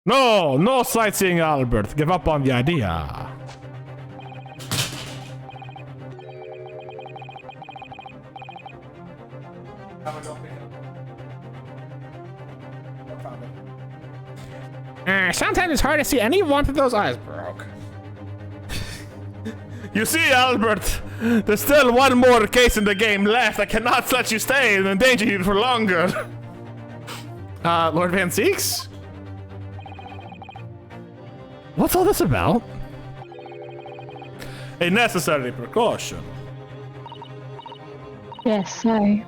No sightseeing, Albert. Give up on the idea. Sometimes it's hard to see any warmth of those eyes, Baroque. You see, Albert, there's still one more case in the game left. I cannot let you stay and endanger you for longer. Lord Van Seeks? What's all this about? A necessary precaution. Yes, I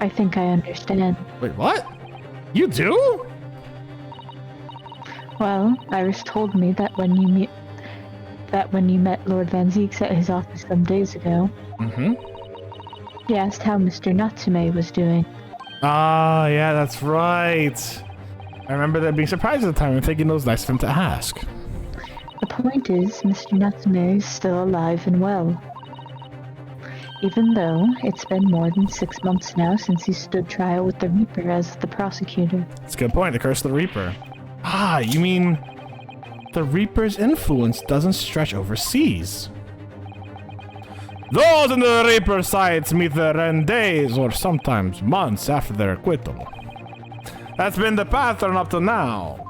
think I understand. Wait, what? You do? Well, Iris told me that when you met Lord Van Zeeks at his office some days ago, he asked how Mr. Natsume was doing. Ah, yeah, that's right. I remember that being surprised at the time and thinking it was nice of him to ask. The point is, Mr. Natsume is still alive and well. Even though it's been more than 6 months now since he stood trial with the Reaper as the prosecutor. That's a good point, the Curse of the Reaper. Ah, you mean the Reaper's influence doesn't stretch overseas? Those in the Reaper sites meet their end days or sometimes months after their acquittal. That's been the pattern up to now.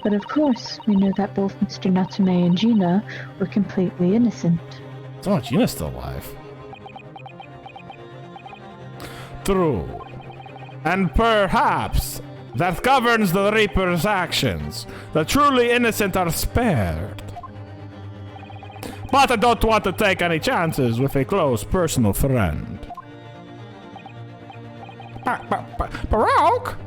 But of course, we know that both Mr. Natsume and Gina were completely innocent. Oh, Gina's still alive. True. And perhaps that governs the Reaper's actions. The truly innocent are spared. But I don't want to take any chances with a close personal friend. Baroque?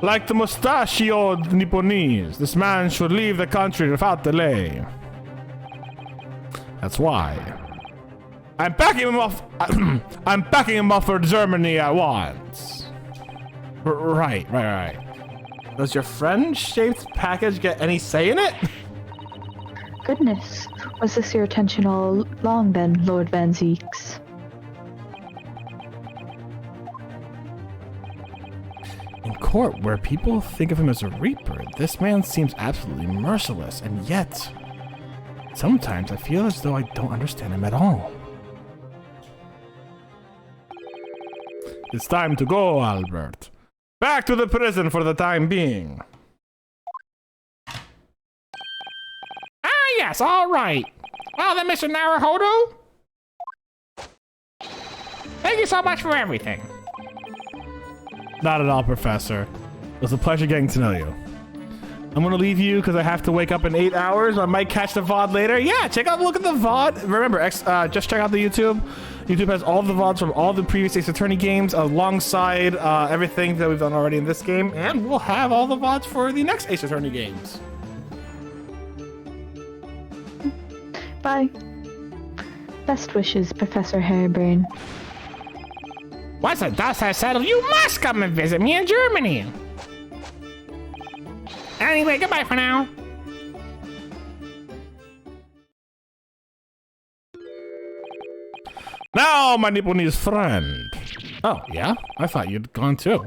Like the mustachioed Nipponese, this man should leave the country without delay. That's why. I'm packing him off. I'm packing him off for Germany at once. Right. Does your friend-shaped package get any say in it? Goodness, was this your intention all along then, Lord Van Zeeks? In court, where people think of him as a reaper, this man seems absolutely merciless, and yet, sometimes I feel as though I don't understand him at all. It's time to go, Albert. Back to the prison for the time being. Ah, yes, all right. Well then, Mr. Naruhodo, thank you so much for everything. Not at all, Professor. It was a pleasure getting to know you. I'm gonna leave you because I have to wake up in 8 hours. I might catch the VOD later. Yeah, look at the VOD. Remember, just check out the YouTube. YouTube has all the VODs from all the previous Ace Attorney games alongside everything that we've done already in this game. And we'll have all the VODs for the next Ace Attorney games. Bye. Best wishes, Professor Harebrain. Once the dust has settled, you must come and visit me in Germany. Anyway, goodbye for now. Now, my Nipponese friend. Oh, yeah? I thought you'd gone too.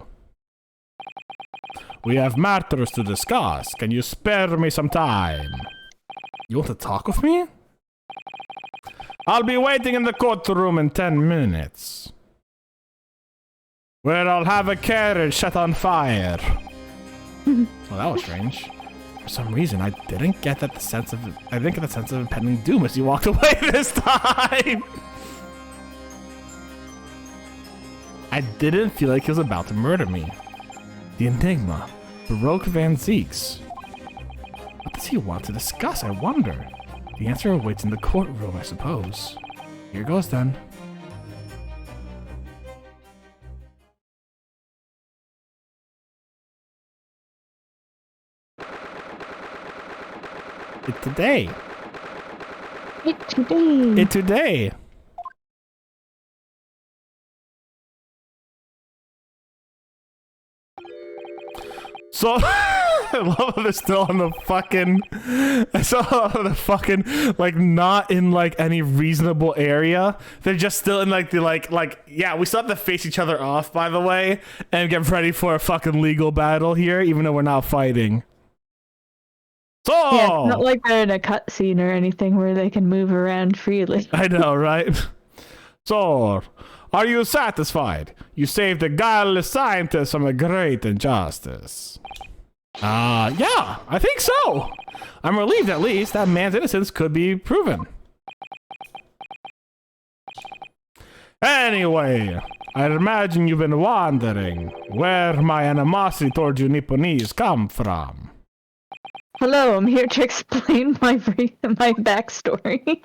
We have matters to discuss. Can you spare me some time? You want to talk with me? I'll be waiting in the courtroom in 10 minutes. Where I'll have a carriage set on fire. Well, that was strange. For some reason, I didn't get the sense of impending doom as you walked away this time. I didn't feel like he was about to murder me. The enigma, Baroque Van Zeeks. What does he want to discuss, I wonder? The answer awaits in the courtroom, I suppose. Here goes then. It today. It today. So I love how they're still on the fucking. I saw the fucking like not in like any reasonable area. They're just still in like the yeah. We still have to face each other off, by the way, and get ready for a fucking legal battle here, even though we're not fighting. So yeah, it's not like they're in a cutscene or anything where they can move around freely. I know, right? So, are you satisfied? You saved a guileless scientist from a great injustice. Yeah, I think so. I'm relieved at least that man's innocence could be proven. Anyway, I imagine you've been wondering where my animosity towards you Nipponese come from. Hello, I'm here to explain my backstory.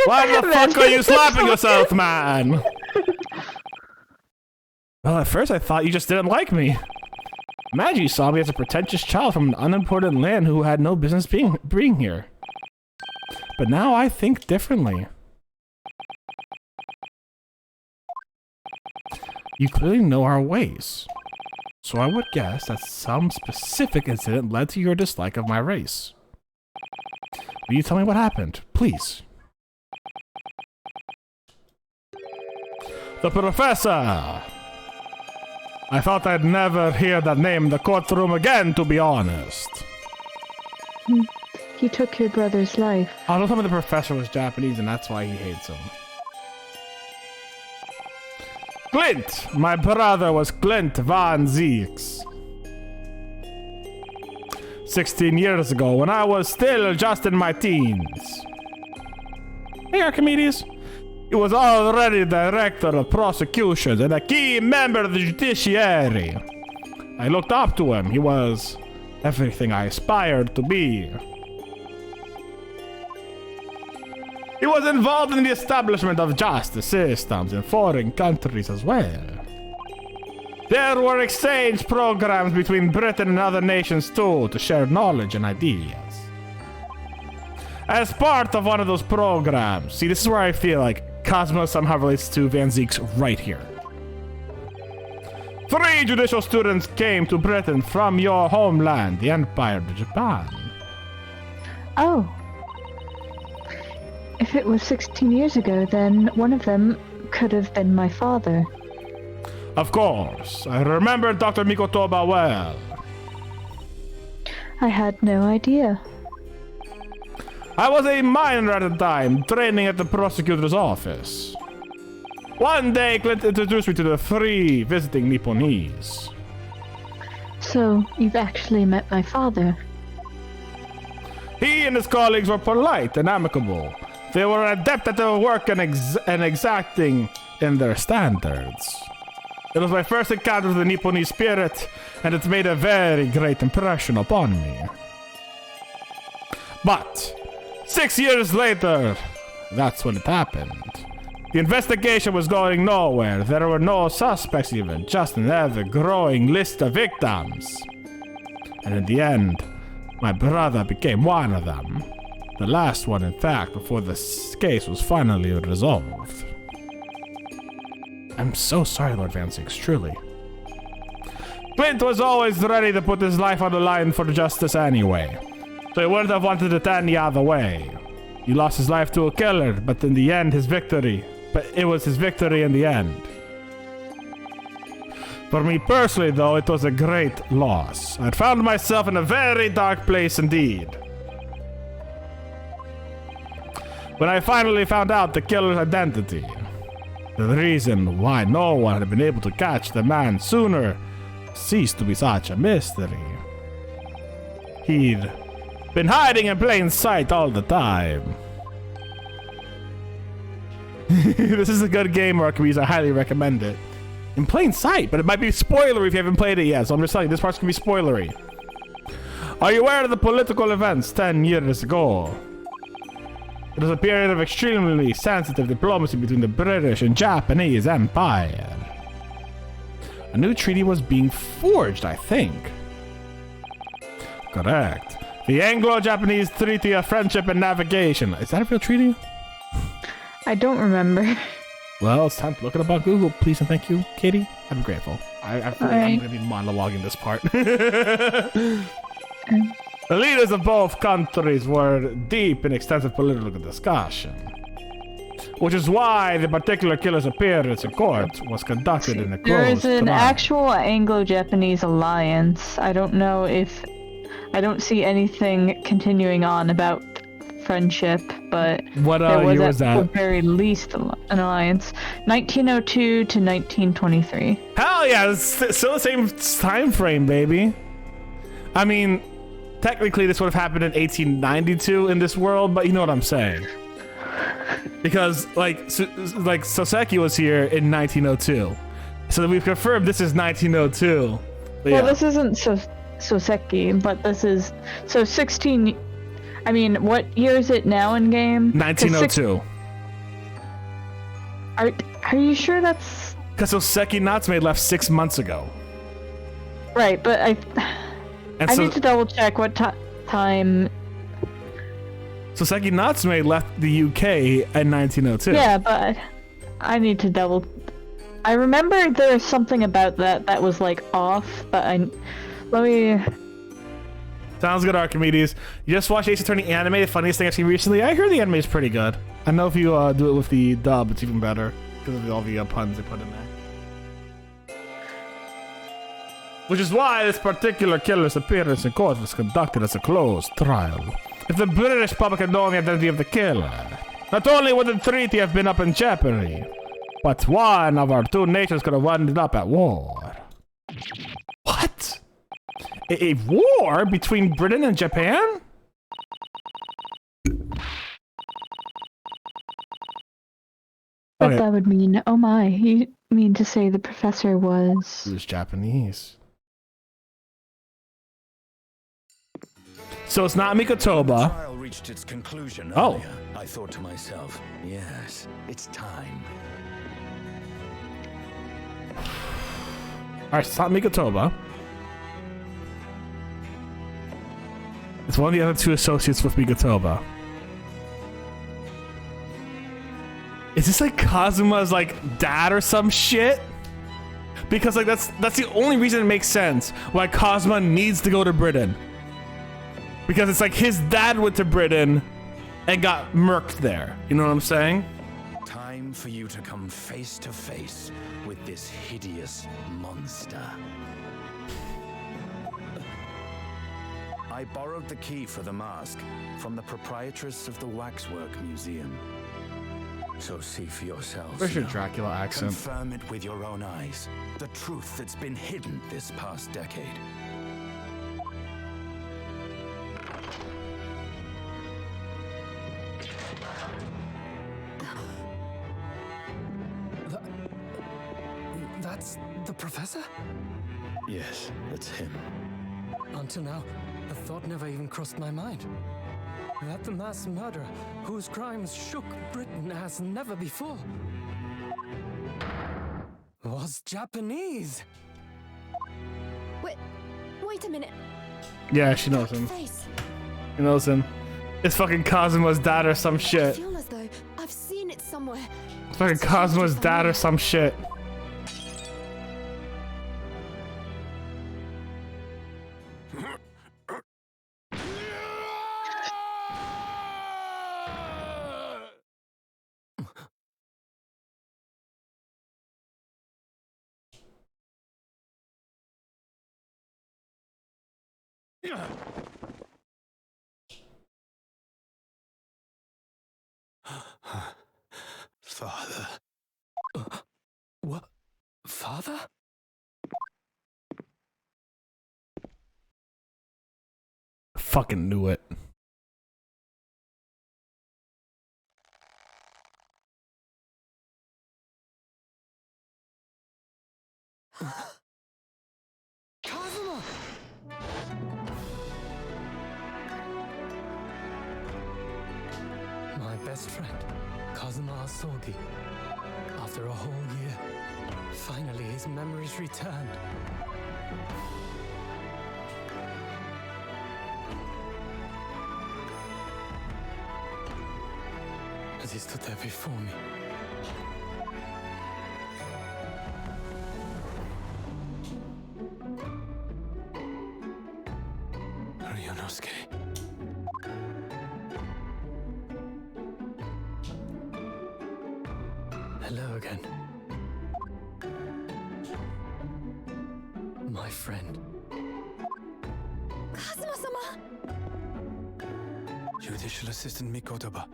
Why the fuck are you slapping yourself, man? Well, at first I thought you just didn't like me. Imagine you saw me as a pretentious child from an unimportant land who had no business being here. But now I think differently. You clearly know our ways. So I would guess that some specific incident led to your dislike of my race. Will you tell me what happened, please? The Professor! I thought I'd never hear that name in the courtroom again, to be honest. He took your brother's life. Oh, don't tell me the Professor was Japanese and that's why he hates him. Clint! My brother was Clint Van Zeeks. 16 years ago, when I was still just in my teens. Hey, Archimedes. He was already director of prosecutions and a key member of the judiciary. I looked up to him. He was everything I aspired to be. He was involved in the establishment of justice systems in foreign countries as well. There were exchange programs between Britain and other nations too to share knowledge and ideas. As part of one of those programs, see, this is where I feel like Cosmo somehow relates to Van Zeeks right here. 3 judicial students came to Britain from your homeland, the Empire of Japan. Oh. If it was 16 years ago, then one of them could have been my father. Of course. I remember Dr. Mikotoba well. I had no idea. I was a minor at the time, training at the prosecutor's office. One day, Clint introduced me to the 3 visiting Nipponese. So, you've actually met my father? He and his colleagues were polite and amicable. They were adept at their work and exacting in their standards. It was my first encounter with the Nipponese spirit, and it made a very great impression upon me. But 6 years later, that's when it happened. The investigation was going nowhere. There were no suspects even, just an ever-growing list of victims. And in the end, my brother became one of them. The last one, in fact, before this case was finally resolved. I'm so sorry, Lord Vansix, truly. Clint was always ready to put his life on the line for justice anyway, so he wouldn't have wanted it any other way. He lost his life to a killer, but in the end, it was his victory in the end. For me personally, though, it was a great loss. I'd found myself in a very dark place indeed. When I finally found out the killer's identity, the reason why no one had been able to catch the man sooner ceased to be such a mystery. He'd been hiding in plain sight all the time. This is a good game, Archimedes. I highly recommend it. In plain sight, but it might be spoilery if you haven't played it yet, so I'm just telling you, this part's gonna be spoilery. Are you aware of the political events 10 years ago? It was a period of extremely sensitive diplomacy between the British and Japanese Empire. A new treaty was being forged, I think. Correct. The Anglo-Japanese Treaty of Friendship and Navigation. Is that a real treaty? I don't remember. Well, it's time to look it up on Google, please and thank you, Katie. I'm grateful. I'm going to be monologuing this part. The leaders of both countries were deep in extensive political discussion, which is why the particular killer's appearance in court was conducted in a closed There is an trial. actual Anglo-Japanese alliance. I don't know if... I don't see anything continuing on about friendship, but What there was year was at the that? very least an alliance. 1902 to 1923. Hell yeah, it's still the same time frame, baby. I mean, technically this would have happened in 1892 in this world, but you know what I'm saying. Because, like Soseki was here in 1902. So that we've confirmed this is 1902. But Well, yeah. this isn't Soseki, but this is... So 16... I mean, what year is it now in game? 1902. Are you sure that's... Because Soseki Natsume left 6 months ago. Right, but And I so need to double check what time... Soseki Natsume left the UK in 1902. Yeah, but I need to double... I remember there was something about that was like off, but let me... Sounds good, Archimedes. You just watched Ace Attorney anime, the funniest thing I've seen recently. I heard the anime is pretty good. I know if you do it with the dub, it's even better. Because of all the puns they put in there. Which is why this particular killer's appearance in court was conducted as a closed trial. If the British public had known the identity of the killer, not only would the treaty have been up in jeopardy, but one of our two nations could have ended up at war. What? A war between Britain and Japan? What Okay. that would mean? Oh my, you mean to say the professor was... It was Japanese. So it's not Mikotoba. Trial reached its conclusion Oh. earlier. I thought to myself, yes, it's time. Alright, it's not Mikotoba. It's one of the other two associates with Mikotoba. Is this like Kazuma's like dad or some shit? Because like that's the only reason it makes sense why Kazuma needs to go to Britain. Because it's like his dad went to Britain and got murked there. You know what I'm saying? Time for you to come face to face with this hideous monster. I borrowed the key for the mask from the proprietress of the Waxwork Museum. So see for yourselves. Where's your now. Dracula accent? Confirm it with your own eyes. The truth that's been hidden this past decade. That's the professor? Yes, that's him. Until now, the thought never even crossed my mind. That the mass murderer, whose crimes shook Britain as never before, was Japanese. Wait a minute. Yeah, she knows him. Face. She knows him. It's fucking Cosmo's dad or some I shit. feel as though I've seen it somewhere. It's fucking Cosmo's dad or some shit. Father. What? Father? Fucking knew it. Kazuma! My best friend, Kazuma Asogi. After a whole year, finally his memories returned. As he stood there before me, Ryunosuke. Hello again. My friend. Kazuma-sama! Judicial Assistant Mikotoba.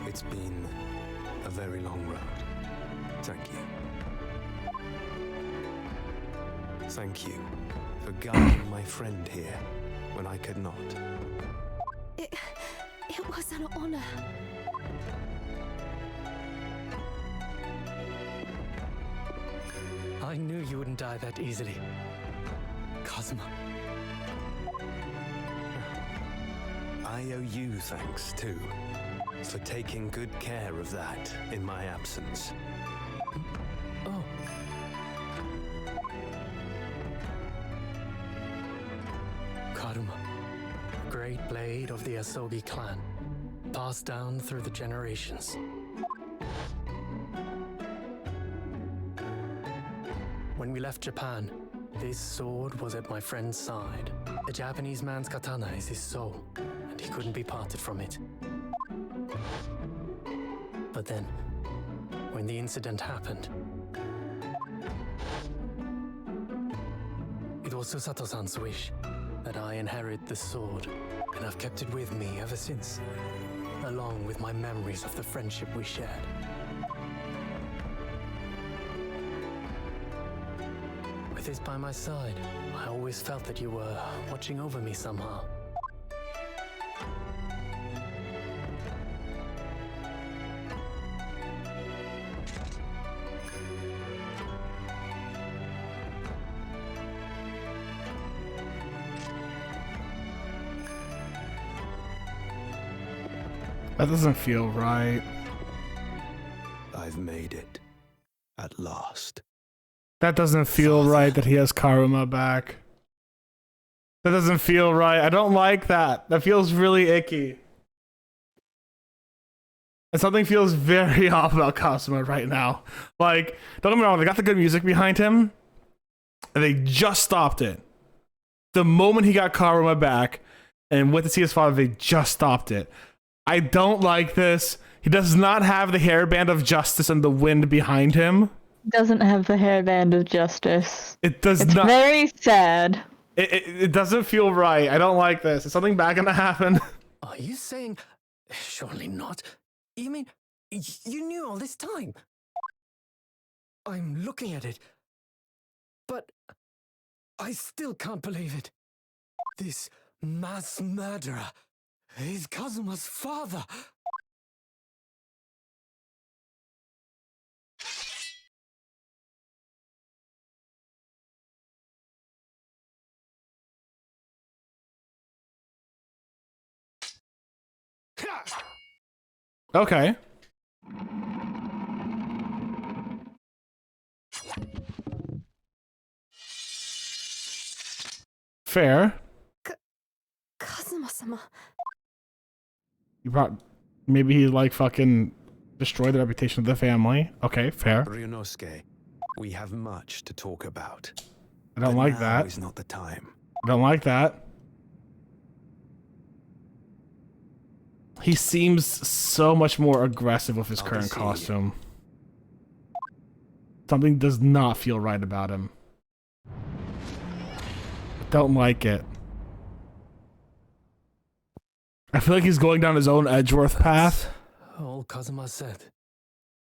It's been a very long road. Thank you. Thank you for guiding my friend here when I could not. It was an honor. I knew you wouldn't die that easily. Kazuma. I owe you thanks too, for taking good care of that in my absence. Oh. Karuma, great blade of the Asogi clan, passed down through the generations. When we left Japan, this sword was at my friend's side. A Japanese man's katana is his soul, and he couldn't be parted from it. But then, when the incident happened, it was Susato-san's wish that I inherit the sword, and I've kept it with me ever since, along with my memories of the friendship we shared. With this by my side, I always felt that you were watching over me somehow. That doesn't feel right. I've made it. At last. That doesn't feel right that he has Karuma back. That doesn't feel right. I don't like that. That feels really icky. And something feels very off about Cosmo right now. Like, don't get me wrong, they got the good music behind him, and they just stopped it. The moment he got Karuma back and went to see his father, they just stopped it. I don't like this. He does not have the hairband of justice and the wind behind him. Doesn't have the hairband of justice. It does It's not. very sad. It doesn't feel right. I don't like this. Is something bad gonna happen? Are you saying... Surely not. You mean you knew all this time? I'm looking at it, but I still can't believe it. This mass murderer is Kazuma's father. Okay. Fair. Kazuma-sama. You brought. Maybe he like fucking destroyed the reputation of the family. Okay, fair. Ryunosuke, we have much to talk about. I don't like now that. is not the time. I don't like that. He seems so much more aggressive with his I'll be current seeing you. costume. Something does not feel right about him. I don't like it. I feel like he's going down his own Edgeworth path. All Kazuma said.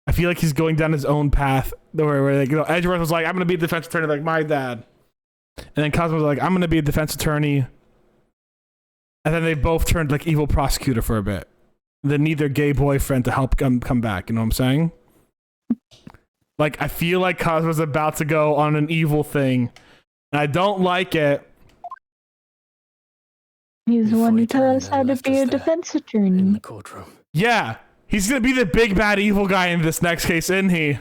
I feel like he's going down his own path where like, you know, Edgeworth was like, I'm gonna be a defense attorney like my dad. And then Cosmo was like, I'm gonna be a defense attorney. And then they both turned like evil prosecutor for a bit. They need their gay boyfriend to help come back, you know what I'm saying? Like, I feel like Cosmo's about to go on an evil thing. And I don't like it. He's the one who Before he taught us turned how and to left be us a there, defense in attorney. the courtroom. Yeah, he's gonna be the big bad evil guy in this next case, isn't he?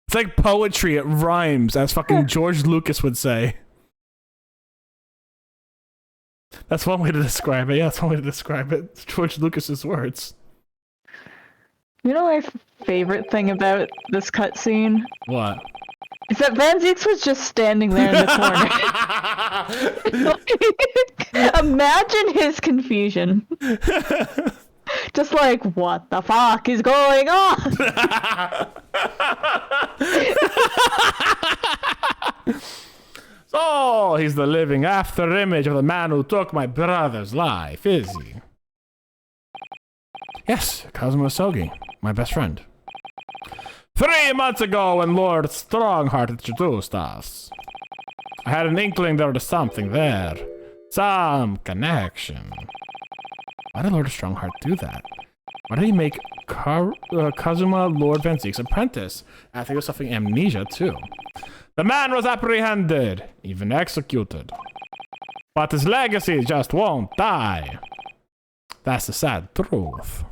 It's like poetry, it rhymes, as fucking George Lucas would say. That's one way to describe it. Yeah, that's one way to describe it. It's George Lucas's words. You know my favorite thing about this cutscene? What? Is that Van Zieks was just standing there in the corner. Imagine his confusion. Just like, what the fuck is going on? So, he's the living after image of the man who took my brother's life, is he? Yes, Kazuma Sogi, my best friend. 3 months ago when Lord Strongheart introduced us, I had an inkling there was something there. Some connection. Why did Lord Strongheart do that? Why did he make Kazuma Lord Van Ziek's apprentice after he was suffering amnesia too? The man was apprehended, even executed. But his legacy just won't die. That's the sad truth.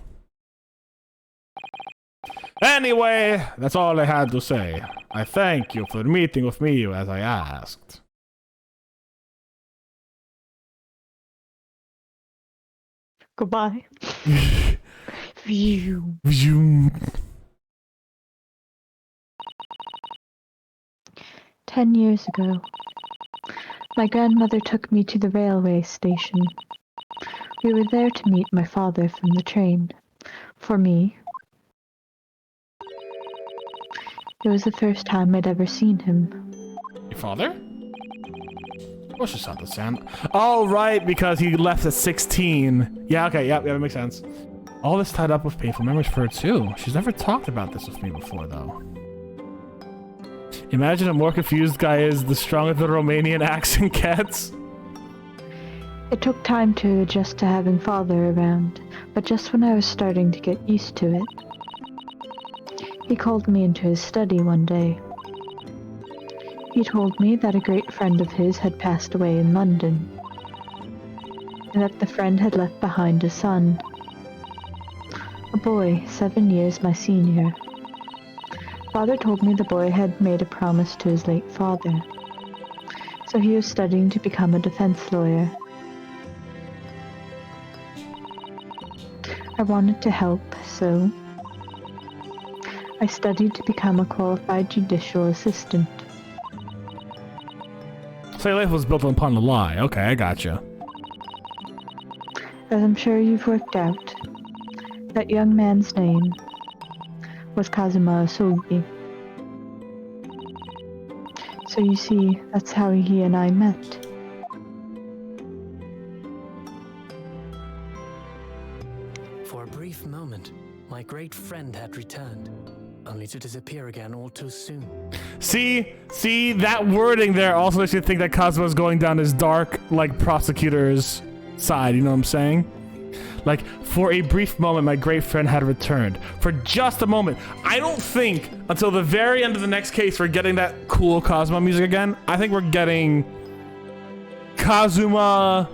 Anyway, that's all I had to say. I thank you for meeting with me as I asked. Goodbye. Phew. Vroom. 10 years ago, my grandmother took me to the railway station. We were there to meet my father from the train. For me, it was the first time I'd ever seen him. Your father? Of course you saw the Sand. Oh, right, because he left at 16. Yeah, okay, yeah, that makes sense. All this tied up with painful memories for her, too. She's never talked about this with me before, though. Imagine a more confused guy is, the stronger the Romanian accent gets. It took time to adjust to having father around, but just when I was starting to get used to it, he called me into his study one day. He told me that a great friend of his had passed away in London, and that the friend had left behind a son, a boy 7 years my senior. Father told me the boy had made a promise to his late father, so he was studying to become a defense lawyer. I wanted to help, so I studied to become a qualified judicial assistant. So your life was built upon a lie. Okay, I gotcha. As I'm sure you've worked out, that young man's name was Kazuma Asogi. So you see, that's how he and I met. For a brief moment, my great friend had returned, only to disappear again all too soon. See, that wording there also makes you think that Kazuma's going down his dark, like, prosecutor's side, you know what I'm saying? Like, for a brief moment, my great friend had returned. For just a moment. I don't think until the very end of the next case we're getting that cool Kazuma music again. I think we're getting Kazuma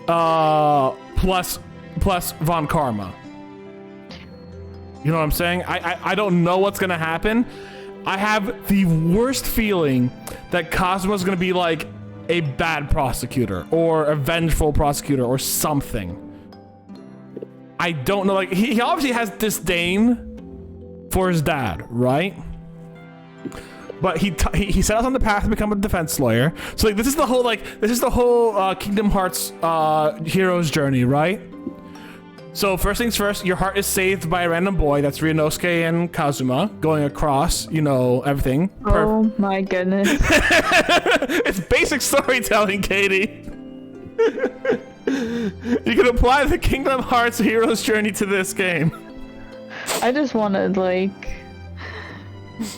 plus Von Karma. You know what I'm saying? I don't know what's gonna happen. I have the worst feeling that Kazuma's gonna be like a bad prosecutor or a vengeful prosecutor or something. I don't know, like, he obviously has disdain for his dad, right? But he set us on the path to become a defense lawyer. So, like, this is the whole Kingdom Hearts hero's journey, right? So, first things first, your heart is saved by a random boy. That's Ryunosuke and Kazuma going across, you know, everything. Oh my goodness. It's basic storytelling, Katie. You can apply the Kingdom Hearts hero's journey to this game. I just want to, like,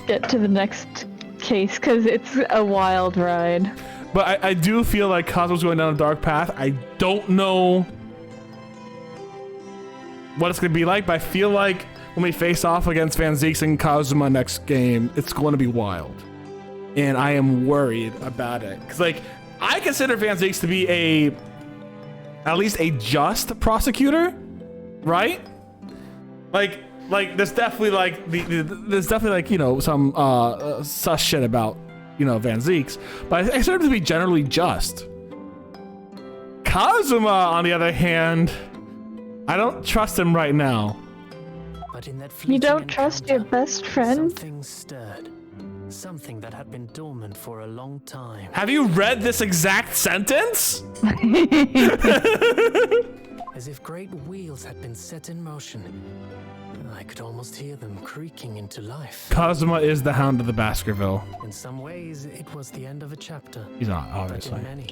get to the next case because it's a wild ride. But I do feel like Kazuma's going down a dark path. I don't know what it's going to be like, but I feel like when we face off against Van Zieks and Kazuma next game, it's going to be wild. And I am worried about it. Because, like, I consider Van Zieks to be at least a just prosecutor, right? Like there's definitely like there's definitely like, you know, some sus shit about, you know, Van Zieks, but I consider him to be generally just. Kazuma, on the other hand, I don't trust him right now. But in that You don't fleeting trust your encounter, best friend? Something stirred. Something that had been dormant for a long time. Have you read this exact sentence? As if great wheels had been set in motion. I could almost hear them creaking into life. Kazuma is the Hound of the Baskerville. In some ways, it was the end of a chapter. He's not, But obviously. in many,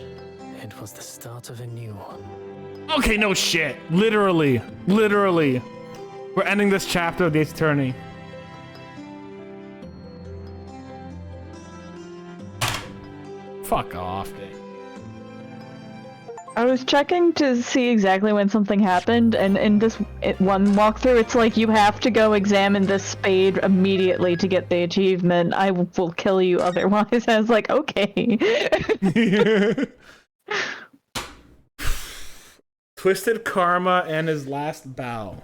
it was the start of a new one. Okay, no shit. Literally. We're ending this chapter of the Ace Attorney. Fuck off, dude. I was checking to see exactly when something happened, and in this one walkthrough, it's like you have to go examine this spade immediately to get the achievement. I will kill you otherwise. I was like, okay. Twisted Karma and his last bow.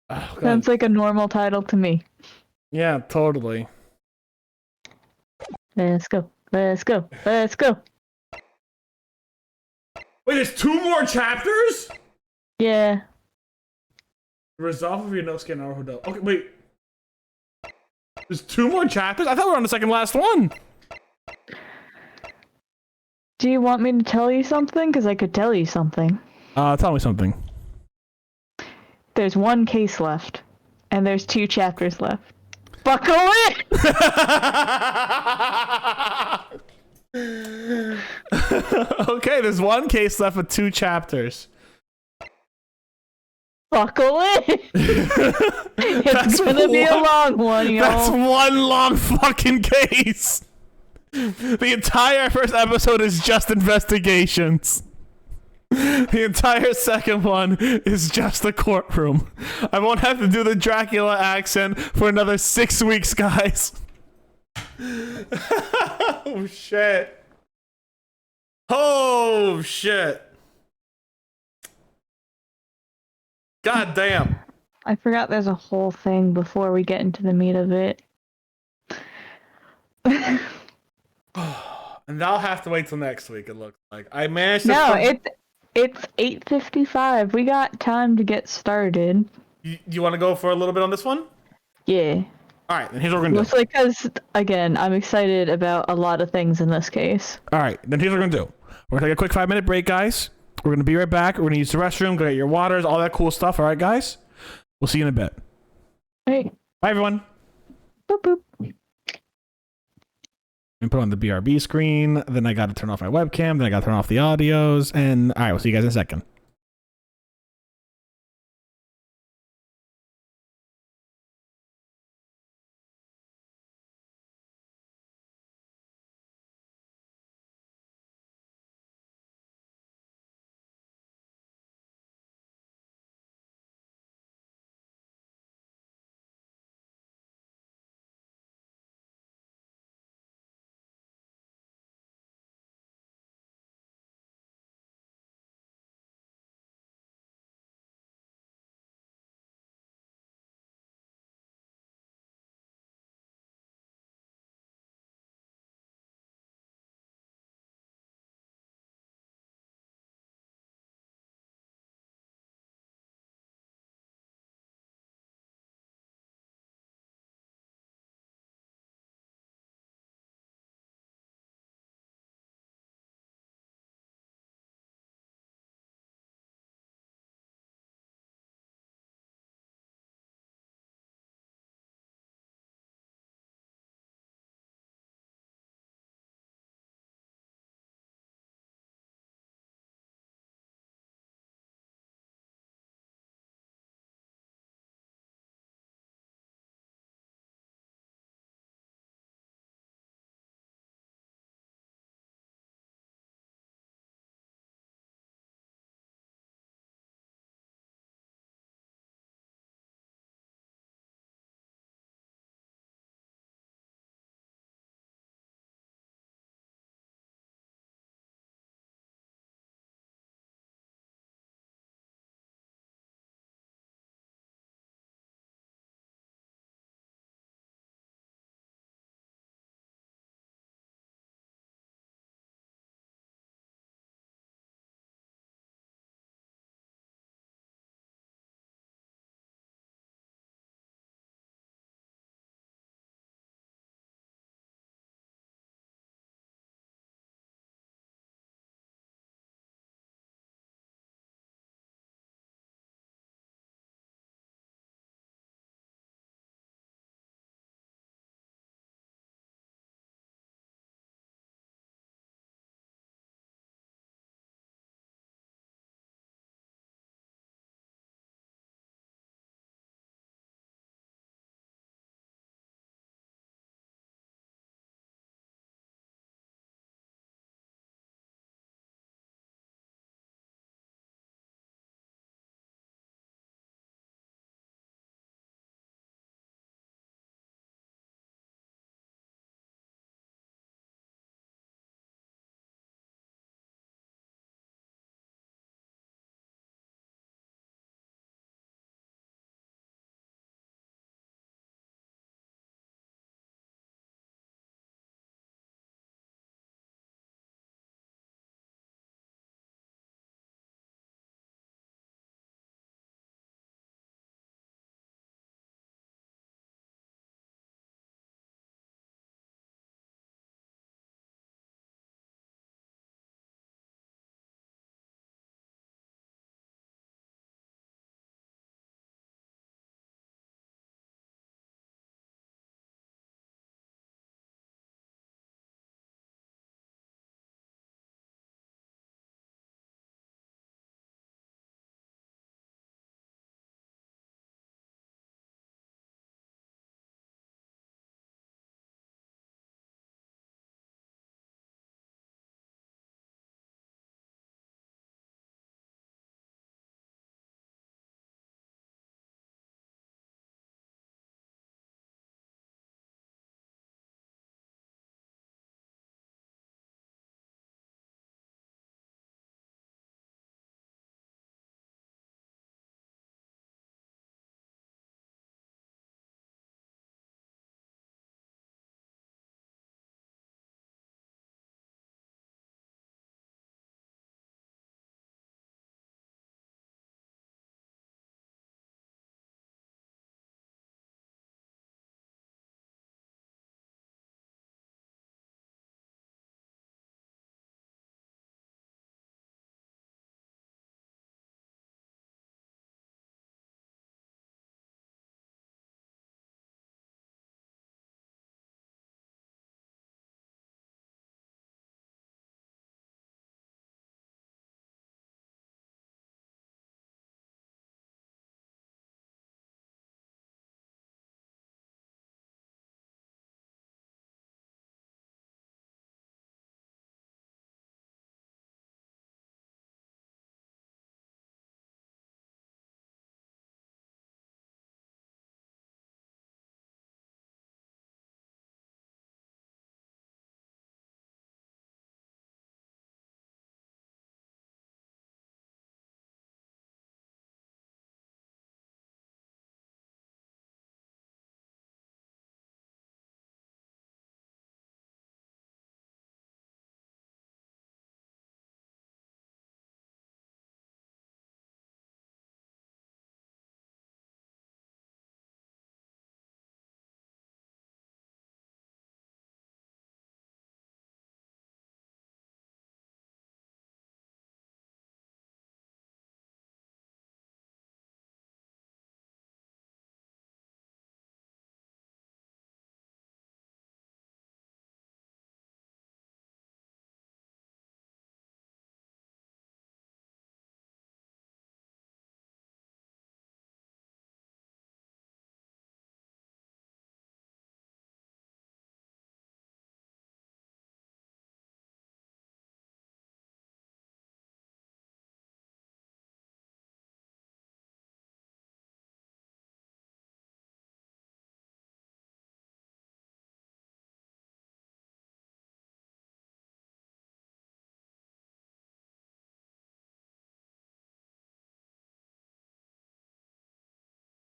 Oh, God. Sounds like a normal title to me. Yeah, totally. Let's go. Let's go. Let's go. Wait, there's 2 more chapters? Yeah. Resolve of Ryunosuke and Naruhodo. Okay, wait. There's 2 more chapters? I thought we were on the second last one. Do you want me to tell you something? Because I could tell you something. Tell me something. There's 1 case left, and there's 2 chapters left. Buckle in! Okay, there's 1 case left with 2 chapters. Buckle in! It's gonna be a long one, y'all. That's 1 long fucking case. The entire first episode is just investigations. The entire second one is just the courtroom. I won't have to do the Dracula accent for another 6 weeks, guys. Oh shit. Oh shit. God damn. I forgot there's a whole thing before we get into the meat of it. And I'll have to wait till next week. It looks like I managed to. No, it's 8:55. We got time to get started. You want to go for a little bit on this one? Yeah. All right, then here's what we're gonna do. Mostly because, again, I'm excited about a lot of things in this case. All right, then here's what we're gonna do. We're gonna take a quick 5-minute break, guys. We're gonna be right back. We're gonna use the restroom, go get your waters, all that cool stuff. All right, guys. We'll see you in a bit. Hey. Bye, everyone. Boop boop. And put on the BRB screen. Then I got to turn off my webcam. Then I got to turn off the audios. And all right, we'll see you guys in a second.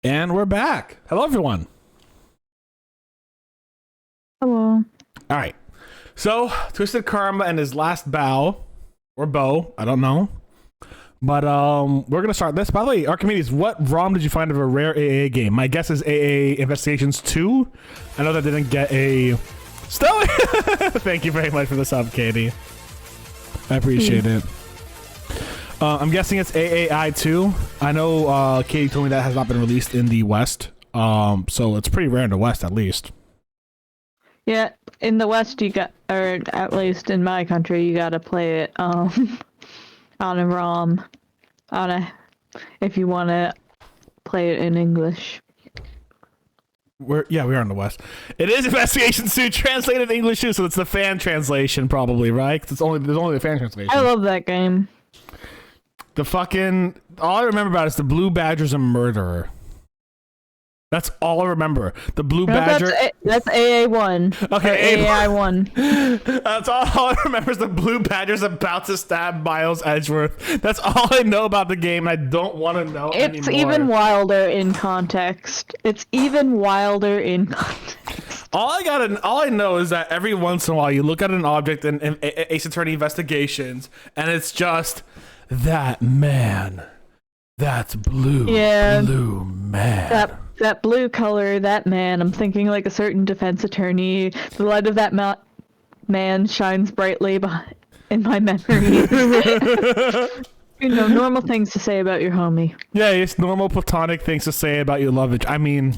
And we're back. Hello, everyone. Hello. All right. So, Twisted Karma and his last bow, or bow, I don't know. But we're going to start this. By the way, Archimedes, what ROM did you find of a rare AA game? My guess is AA Investigations 2. I know that didn't get a... Still, thank you very much for the sub, Katie. I appreciate it. I'm guessing it's AAI 2. I know Katie told me that has not been released in the West. So it's pretty rare in the West, at least. Yeah, in the West you got, or at least in my country, you gotta play it on a ROM, if you want to play it in English. We are in the West. It is Investigation Suit translated in English too, so it's the fan translation probably, right? 'Cause there's only the fan translation. I love that game. The fucking all I remember about it is the Blue Badger's a murderer. That's all I remember. The Blue Badger. That's AA1. Okay, AI1. That's all I remember is the Blue Badger's about to stab Miles Edgeworth. That's all I know about the game. I don't want to know anymore. It's even wilder in context. All I know is that every once in a while you look at an object in Ace Attorney Investigations, and it's just that man. That's blue. Yeah. Blue man. That blue color, that man. I'm thinking like a certain defense attorney. The light of that man shines brightly in my memory. You know, normal things to say about your homie. Yeah, it's normal platonic things to say about your lovage. I mean...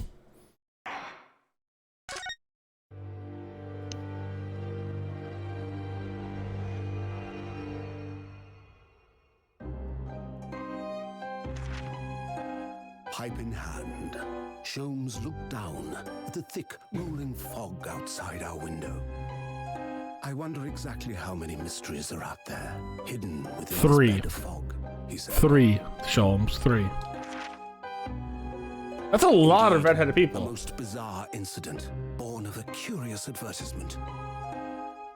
Pipe in hand, Sholmes looked down at the thick, rolling fog outside our window. I wonder exactly how many mysteries are out there, hidden within this bed of fog, he said. 3, Sholmes, 3. That's a lot of redheaded people. The most bizarre incident, born of a curious advertisement.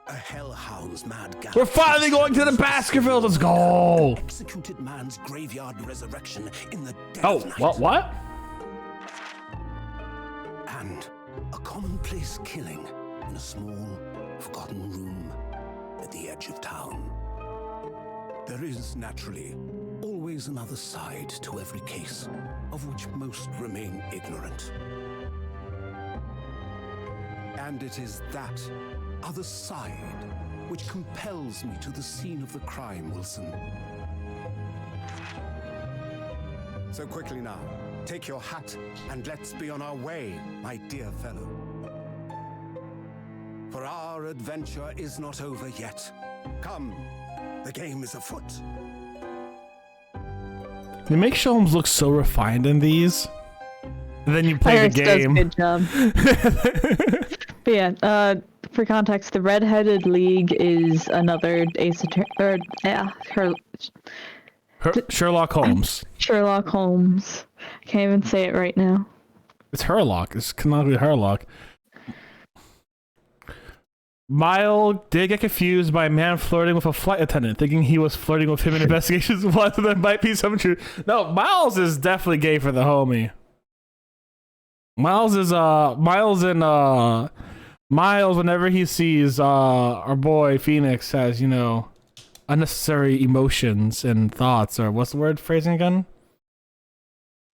A hellhound's mad gallop. We're finally going to the Baskerville. Let's go. Executed man's graveyard resurrection in the dead of night. What? And a commonplace killing in a small, forgotten room at the edge of town. There is, naturally, always another side to every case, of which most remain ignorant. And it is that other side which compels me to the scene of the crime, Wilson. So quickly now, take your hat and let's be on our way, my dear fellow. For our adventure is not over yet. Come, the game is afoot. You make Sholmes look so refined in these, and then you play the game. Does a good job. But yeah, for context, the Red-Headed League is another Ace Attorney, Sherlock Holmes. Sherlock Holmes. I can't even say it right now. It's Herlock. It's canonically Herlock. Mile did get confused by a man flirting with a flight attendant, thinking he was flirting with him in investigations. What there might be some truth. No, Miles is definitely gay for the homie. Miles is Miles, whenever he sees our boy Phoenix has, you know, unnecessary emotions and thoughts, or what's the word phrasing again?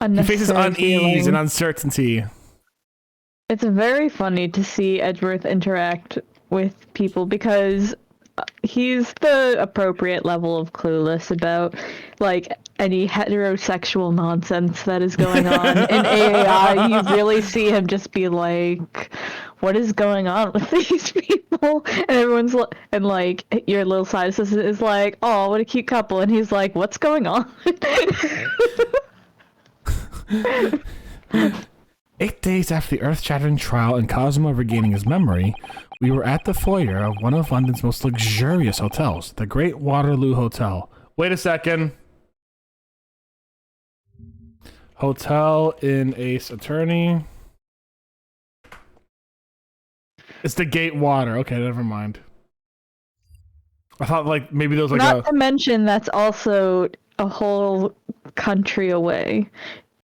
He faces unease and uncertainty. It's very funny to see Edgeworth interact with people because he's the appropriate level of clueless about like any heterosexual nonsense that is going on in AAI. You really see him just be like, what is going on with these people? And everyone's and like your little side assistant is like, oh, what a cute couple, and he's like, what's going on? 8 days after the earth-shattering trial and Cosmo regaining his memory, we were at the foyer of one of London's most luxurious hotels, the Great Waterloo Hotel. Wait a second. Hotel in Ace Attorney. It's the Gatewater. Okay, never mind. I thought like maybe there was like Not to mention that's also a whole country away.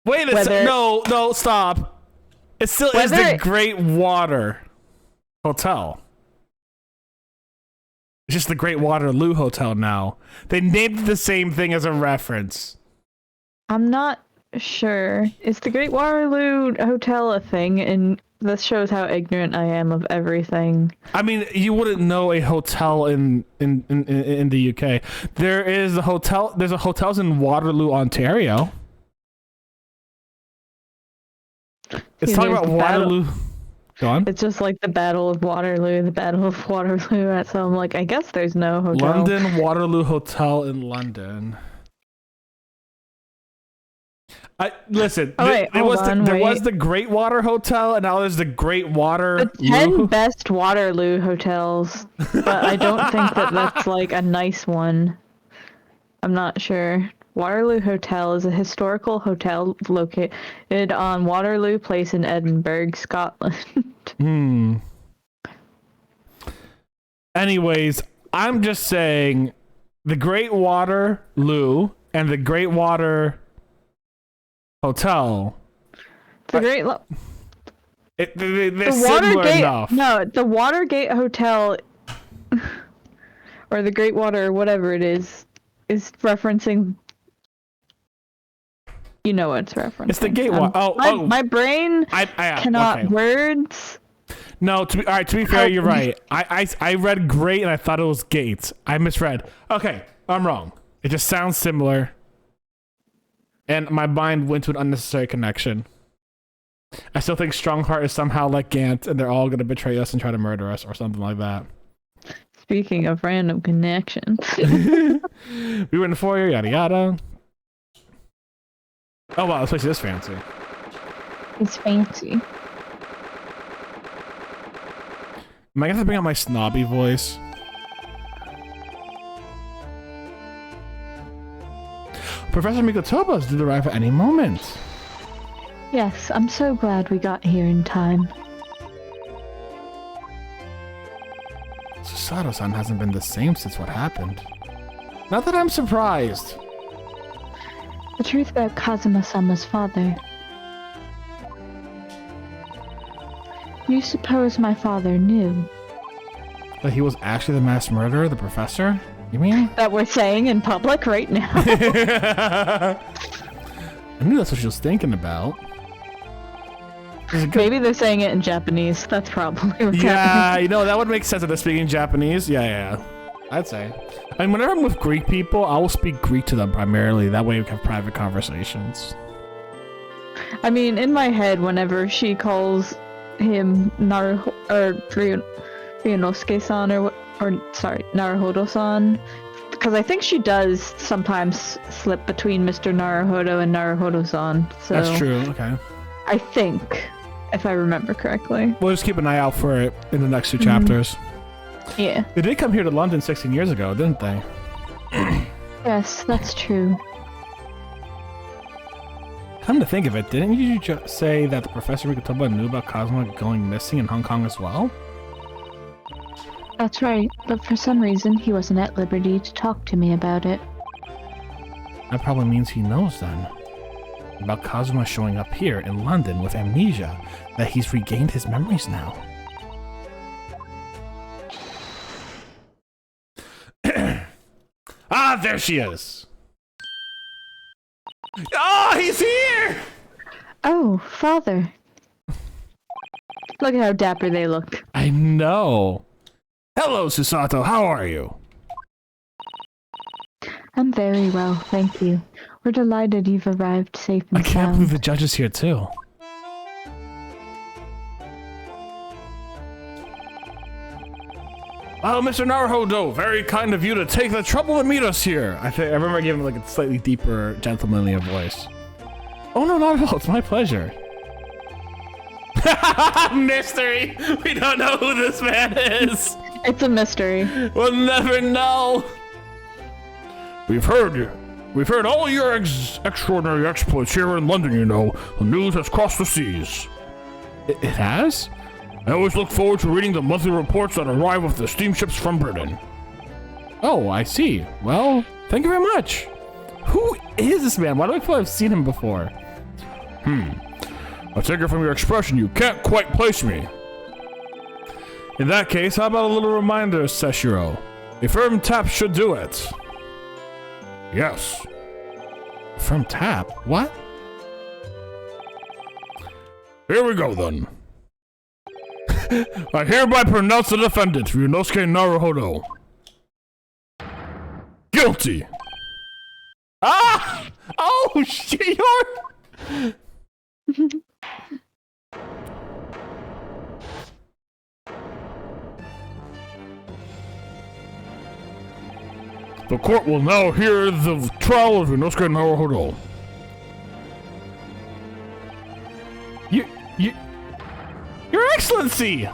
Wait a second. No, stop. It still is the Great Water Hotel. It's just the Great Waterloo Hotel now. They named it the same thing as a reference. I'm not sure. Is the Great Waterloo Hotel a thing? And this shows how ignorant I am of everything. I mean, you wouldn't know a hotel in the UK. There is a hotel. There's a hotels in Waterloo, Ontario. It's talking about Waterloo. Go on. It's just like the Battle of Waterloo, So I'm like, I guess there's no hotel. London Waterloo Hotel in London. Listen. There was the Great Water Hotel, and now there's the Great Water. The 10 best Waterloo hotels, but I don't think that's like a nice one. I'm not sure. Waterloo Hotel is a historical hotel located on Waterloo Place in Edinburgh, Scotland. Anyways, I'm just saying the Great Waterloo and the Great Water Hotel. They're similar Watergate, enough. No, the Watergate Hotel, or the Great Water, or whatever it is referencing. You know what it's referencing. It's the Gateway. My brain cannot words. No, to be fair, you're right. I read great and I thought it was gates. I misread. Okay, I'm wrong. It just sounds similar. And my mind went to an unnecessary connection. I still think Strongheart is somehow like Gant and they're all going to betray us and try to murder us or something like that. Speaking of random connections. We were in the foyer, yada yada. Oh wow, this place is fancy. It's fancy. Am I gonna have to bring out my snobby voice? Professor Mikotoba is due to arrive at any moment. Yes, I'm so glad we got here in time. Susato-san hasn't been the same since what happened. Not that I'm surprised. The truth about Kazuma-sama's father. You suppose my father knew? That he was actually the mass murderer, the professor? You mean? That we're saying in public right now. I knew that's what she was thinking about. Maybe they're saying it in Japanese. That's probably what's happening. You know, that would make sense if they're speaking Japanese. Yeah. I'd say. I mean, whenever I'm with Greek people, I will speak Greek to them primarily. That way we can have private conversations. I mean, in my head, whenever she calls him Ryunosuke-san or Naruhodo-san, because I think she does sometimes slip between Mr. Naruhodo and Naruhodo-san. So that's true. Okay. I think, if I remember correctly. We'll just keep an eye out for it in the next two chapters. Yeah. They did come here to London 16 years ago, didn't they? Yes, that's true. Come to think of it, didn't you just say that the Professor Mikotoba knew about Kazuma going missing in Hong Kong as well? That's right, but for some reason he wasn't at liberty to talk to me about it. That probably means he knows then. About Kazuma showing up here in London with amnesia, that he's regained his memories now. Ah, there she is! Oh, he's here! Oh, father. Look at how dapper they look. I know. Hello, Susato, how are you? I'm very well, thank you. We're delighted you've arrived safe and I can't sound. believe the judge is here too. Oh, Mr. Naruhodo, very kind of you to take the trouble to meet us here. I remember I gave him like a slightly deeper, gentlemanly voice. Oh no, not at all. It's my pleasure. Mystery. We don't know who this man is. It's a mystery. We'll never know. We've heard all your extraordinary exploits here in London, you know. The news has crossed the seas. It has? I always look forward to reading the monthly reports that arrive with the steamships from Britain. Oh, I see. Well, thank you very much. Who is this man? Why do I feel I've seen him before? I take it from your expression you can't quite place me. In that case, how about a little reminder, Seshiro? A firm tap should do it. Yes. Firm tap? What? Here we go, then. I hereby pronounce the defendant, Ryunosuke Naruhodo, guilty. Ah! Oh, shit, you're... The court will now hear the trial of Ryunosuke Naruhodo. Your Excellency!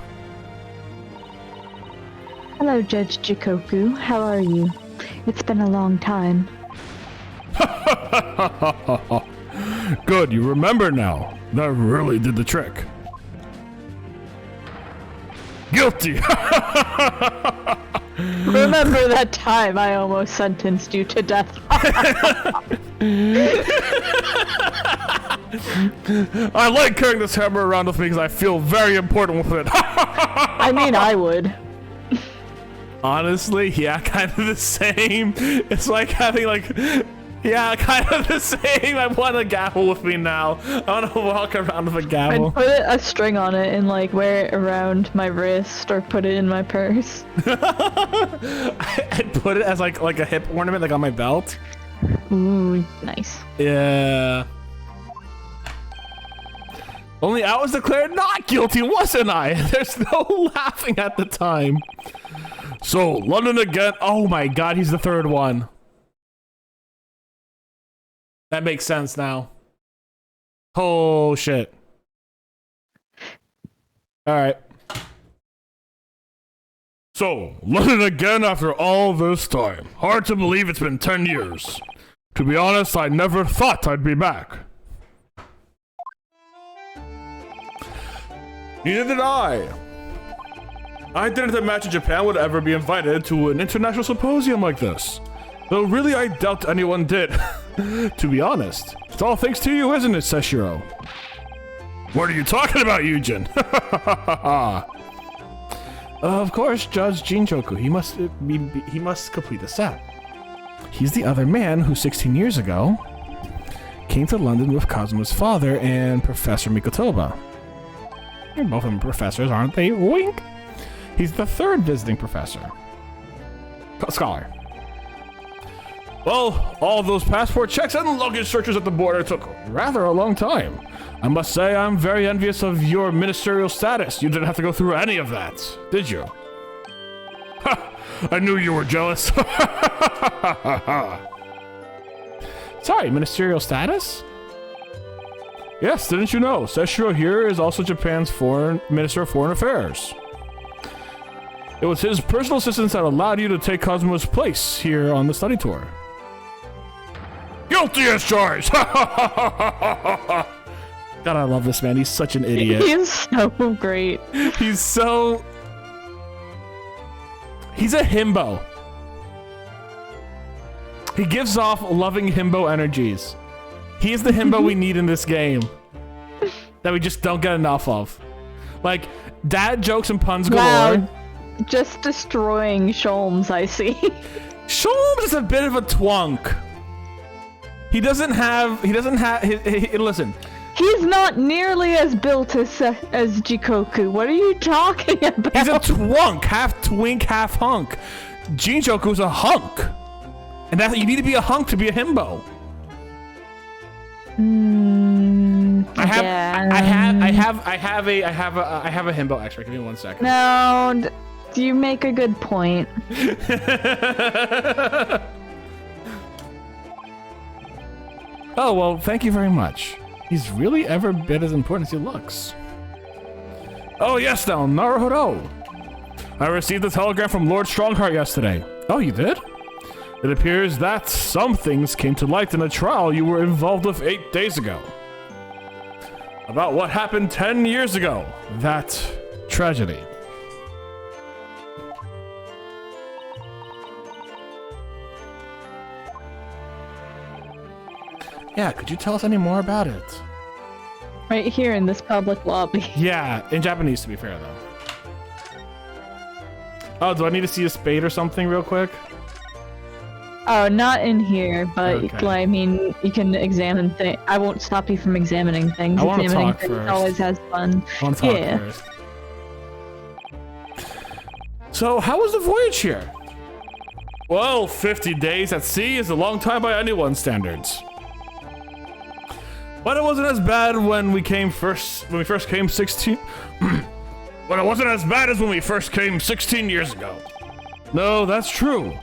Hello, Judge Jikoku. How are you? It's been a long time. Good, you remember now. That really did the trick. Guilty! Remember that time I almost sentenced you to death? I like carrying this hammer around with me because I feel very important with it. I mean, I would. Honestly, yeah, kind of the same. It's like having yeah, kind of the same. I want a gavel with me now. I want to walk around with a gavel. I'd put a string on it and like wear it around my wrist or put it in my purse. I'd put it as like a hip ornament, like on my belt. Ooh, nice. Yeah. Only I was declared not guilty, wasn't I? There's no laughing at the time. So, London again. Oh my god, he's the third one. That makes sense now. Oh shit. Alright. So, London again after all this time. Hard to believe it's been 10 years. To be honest, I never thought I'd be back. Neither did I. I didn't imagine Japan would ever be invited to an international symposium like this. Though really I doubt anyone did. To be honest. It's all thanks to you, isn't it, Seshiro? What are you talking about, Eugen? Of course, Judge Jinchoku. He must complete the set. He's the other man who 16 years ago came to London with Kazuma's father and Professor Mikotoba. They're both of them professors, aren't they? Wink! He's the third visiting professor. Scholar. Well, all those passport checks and luggage searches at the border took rather a long time. I must say I'm very envious of your ministerial status. You didn't have to go through any of that, did you? Ha! I knew you were jealous. Sorry, ministerial status? Yes, didn't you know? Seshiro here is also Japan's Minister of Foreign Affairs. It was his personal assistance that allowed you to take Kazuma's place here on the study tour. Guilty as charged! God, I love this man. He's such an idiot. He is so great. He's a himbo. He gives off loving himbo energies. He is the himbo we need in this game. That we just don't get enough of. Like, dad jokes and puns galore. Wow. Just destroying Sholmes, I see. Sholmes is a bit of a twunk. He doesn't have, listen. He's not nearly as built as Jikoku. What are you talking about? He's a twunk, half twink, half hunk. Jinchoku's a hunk. And that you need to be a hunk to be a himbo. I have a himbo extra. Give me 1 second. No, you make a good point. Oh, well, thank you very much. He's really every bit as important as he looks. Oh, yes, now, Naruhodo. I received a telegram from Lord Strongheart yesterday. Oh, you did? It appears that some things came to light in a trial you were involved with 8 days ago. About what happened 10 years ago. That tragedy. Yeah, could you tell us any more about it? Right here in this public lobby. Yeah, in Japanese, to be fair, though. Oh, do I need to see a spade or something real quick? Oh, not in here, but Okay. like, I mean, you can examine things. I won't stop you from examining things. I wanna Examining talk things first. always has fun. I want to talk Yeah. first. So, how was the voyage here? Well, 50 days at sea is a long time by anyone's standards. But it wasn't as bad when we first came 16. But it wasn't as bad as when we first came 16 years ago. No, that's true.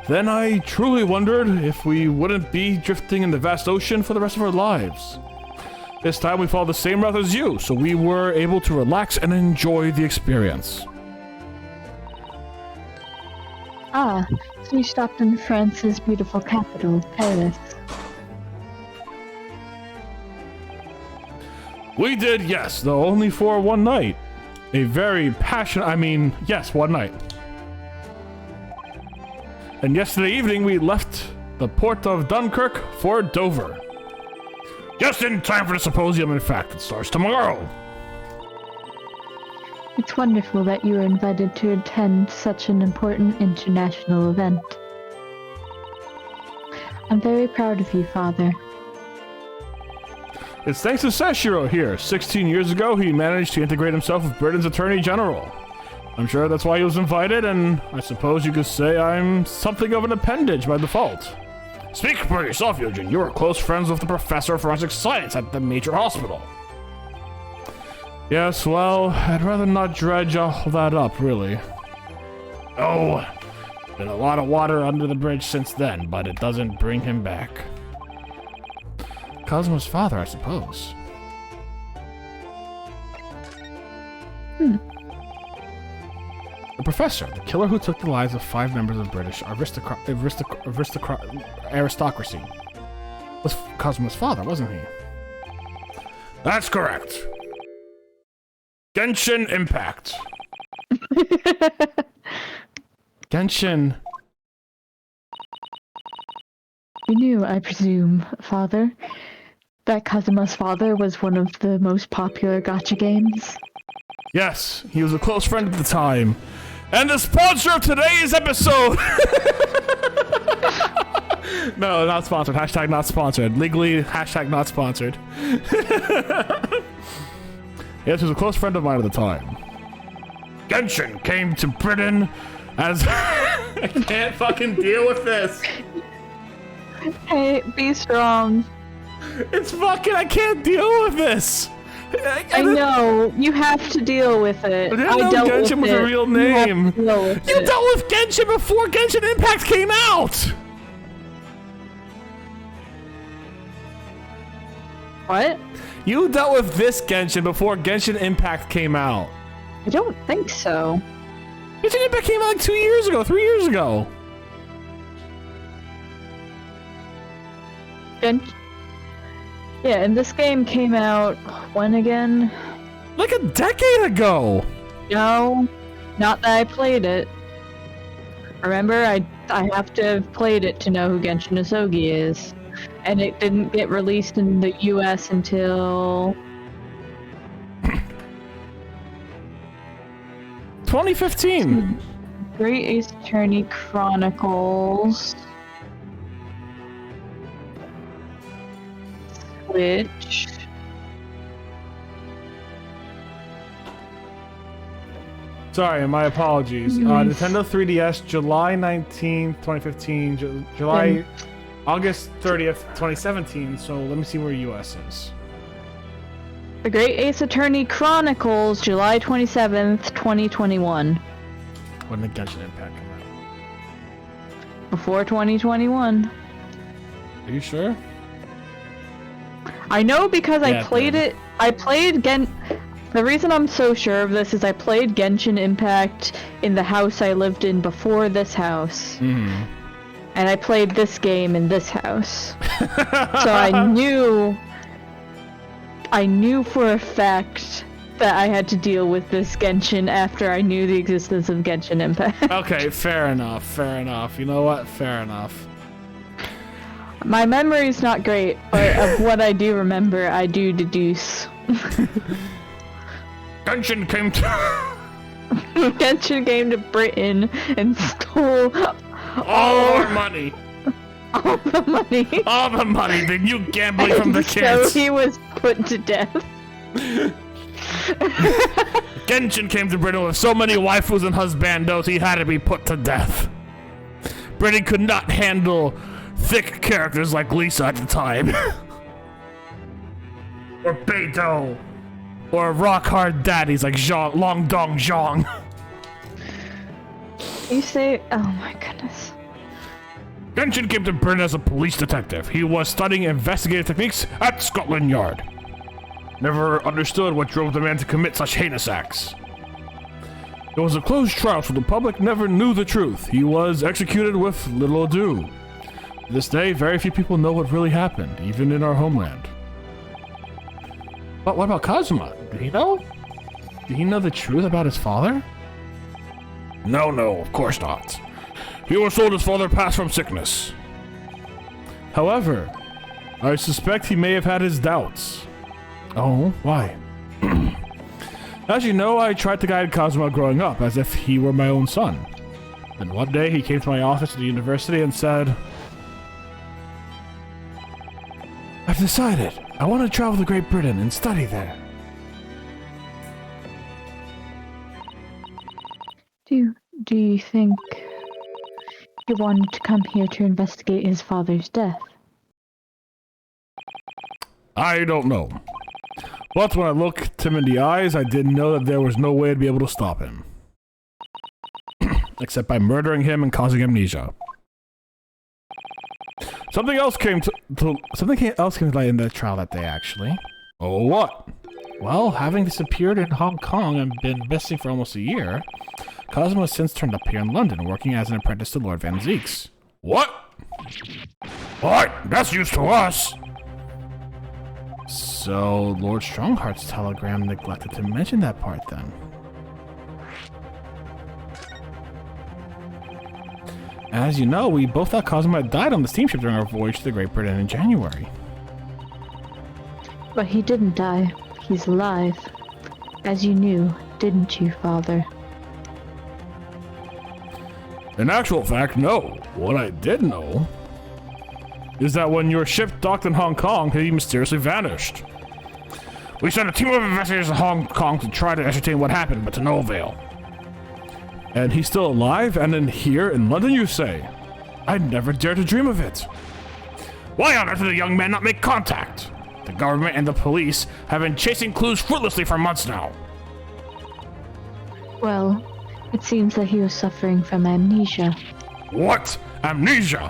Then I truly wondered if we wouldn't be drifting in the vast ocean for the rest of our lives. This time we followed the same route as you, so we were able to relax and enjoy the experience. Ah, so you stopped in France's beautiful capital, Paris. We did, yes, though only for one night. A very yes, one night. And yesterday evening we left the port of Dunkirk for Dover. Just in time for the symposium, in fact, it starts tomorrow. It's wonderful that you were invited to attend such an important international event. I'm very proud of you, Father. It's thanks to Sashiro here. 16 years ago, he managed to integrate himself with Britain's Attorney General. I'm sure that's why he was invited, and I suppose you could say I'm something of an appendage by default. Speak for yourself, Eugene. You were close friends with the professor of forensic science at the major hospital. Yes, well, I'd rather not dredge all that up, really. Oh, been a lot of water under the bridge since then, but it doesn't bring him back. Cosmo's father, I suppose. The professor, the killer who took the lives of 5 members of British aristocracy, was Cosmo's father, wasn't he? That's correct. Genshin Impact. Genshin. You knew, I presume, Father, that Kazuma's father was one of the most popular gacha games? Yes, he was a close friend at the time. And the sponsor of today's episode! No, not sponsored. Hashtag not sponsored. Legally, hashtag not sponsored. Yes, he was a close friend of mine at the time. Genshin came to Britain as... I can't fucking deal with this. Hey, be strong. It's fucking... I can't deal with this. I know. You have to deal with it. I didn't know Genshin was a real name. You dealt with Genshin before Genshin Impact came out! What? You dealt with this Genshin before Genshin Impact came out. I don't think so. Genshin Impact came out like 2 years ago, 3 years ago. Yeah, and this game came out when again? Like a decade ago. No, not that I played it. Remember, I have to have played it to know who Genshin Isogi is. And it didn't get released in the US until... 2015. Great Ace Attorney Chronicles. Switch. Sorry, my apologies. Nintendo 3DS, July 19th, 2015. August 30th, 2017. So let me see where US is. The Great Ace Attorney Chronicles, July 27th, 2021. When did Genshin Impact come out? Before 2021. Are you sure? I know because Yeah, I played it. I played The reason I'm so sure of this is I played Genshin Impact in the house I lived in before this house. Mm-hmm. And I played this game in this house. So I knew for a fact that I had to deal with this Genshin after I knew the existence of Genshin Impact. Okay, fair enough, fair enough. You know what? Fair enough. My memory's not great, but of what I do remember, I do deduce. Genshin came to... Genshin came to Britain and stole all our money. all the money. All the money, the new gambling from the kids. So he was put to death. Genshin came to Britain with so many waifus and husbandos, he had to be put to death. Britain could not handle thick characters like Lisa at the time. Or Beidou. Or rock-hard daddies like Long Dong Zhang. You say, oh my goodness. Genshin came to Britain as a police detective. He was studying investigative techniques at Scotland Yard. Never understood what drove the man to commit such heinous acts. It was a closed trial, so the public never knew the truth. He was executed with little ado. To this day, very few people know what really happened, even in our homeland. But what about Kazuma? Did he know? Did he know the truth about his father? No, of course not. He was told his father passed from sickness. However, I suspect he may have had his doubts. Oh, why? As you know, I tried to guide Kazuma growing up as if he were my own son. Then one day he came to my office at the university and said, I've decided I want to travel to Great Britain and study there. Do you think he wanted to come here to investigate his father's death? I don't know. But when I looked him in the eyes, I didn't know that there was no way I'd be able to stop him. Except by murdering him and causing amnesia. Something else came to light in the trial that day, actually. Oh, what? Well, having disappeared in Hong Kong and been missing for almost a year, Cosmo has since turned up here in London, working as an apprentice to Lord Van Zeeks. What? What? That's used to us! So, Lord Strongheart's telegram neglected to mention that part, then. As you know, we both thought Cosmo had died on the steamship during our voyage to the Great Britain in January. But he didn't die. He's alive. As you knew, didn't you, Father? In actual fact, no. What I did know is that when your ship docked in Hong Kong, he mysteriously vanished. We sent a team of investigators to Hong Kong to try to ascertain what happened, but to no avail. And he's still alive, and in here in London, you say? I never dared to dream of it. Why on earth did the young man not make contact? The government and the police have been chasing clues fruitlessly for months now. Well, it seems that he was suffering from amnesia. What? Amnesia?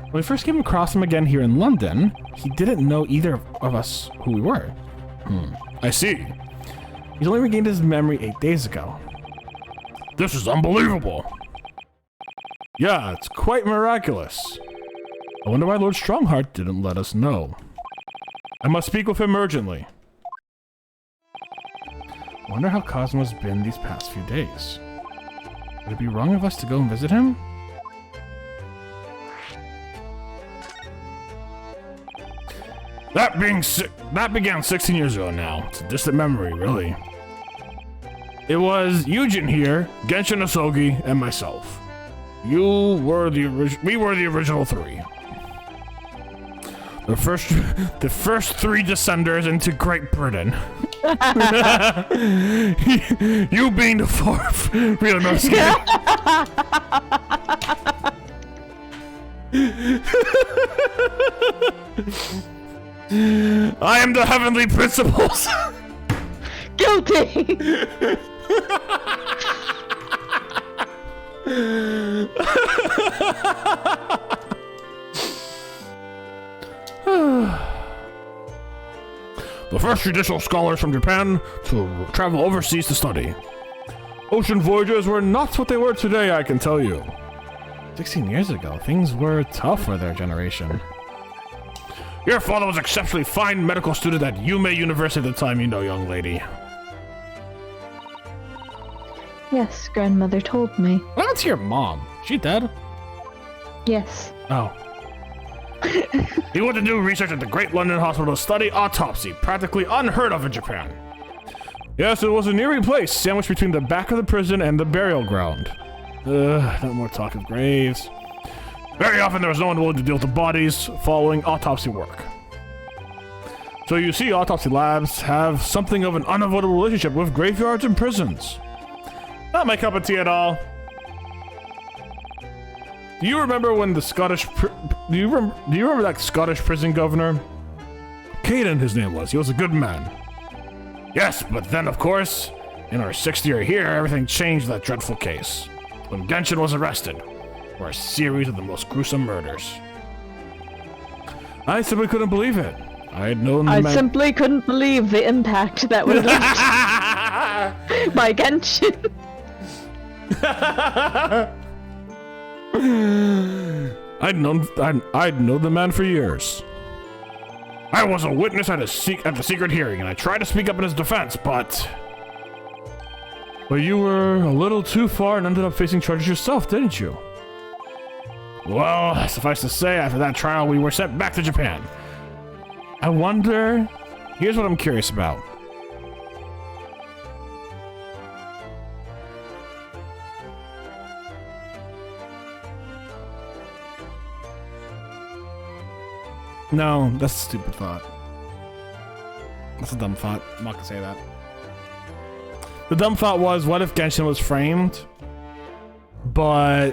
When we first came across him again here in London, he didn't know either of us who we were. I see. He's only regained his memory 8 days ago. This is unbelievable. Yeah, it's quite miraculous. I wonder why Lord Strongheart didn't let us know. I must speak with him urgently. I wonder how Cosmo's been these past few days. Would it be wrong of us to go and visit him? That began 16 years ago now. It's a distant memory, really. It was Eugen here, Genshin Asogi, and myself. We were the original three. The first three descenders into Great Britain. You being the fourth. Real no scared. I am the heavenly principles. Guilty! The first judicial scholars from Japan to travel overseas to study. Ocean voyages were not what they were today, I can tell you. 16 years ago, things were tough for their generation. Your father was an exceptionally fine medical student at Yume University at the time, you know, young lady. Yes, grandmother told me. What happened to your mom? She dead? Yes. Oh. He went to do research at the Great London Hospital to study autopsy, practically unheard of in Japan. Yes, it was an eerie place, sandwiched between the back of the prison and the burial ground. No more talk of graves. Very often there was no one willing to deal with the bodies following autopsy work. So you see, autopsy labs have something of an unavoidable relationship with graveyards and prisons. Not my cup of tea at all. Do you remember when the Scottish... Do you remember that Scottish prison governor? Caden, his name was. He was a good man. Yes, but then, of course, in our 6th year here, everything changed that dreadful case. When Genshin was arrested for a series of the most gruesome murders. I simply couldn't believe it. I had known I simply couldn't believe the impact that was left by Genshin. I'd known the man for years. I was a witness at the secret hearing, and I tried to speak up in his defense, but you were a little too far and ended up facing charges yourself, didn't you? Well, suffice to say, after that trial, we were sent back to Japan. I wonder... Here's what I'm curious about. No, that's a stupid thought. That's a dumb thought. I'm not gonna say that. The dumb thought was, what if Genshin was framed? But...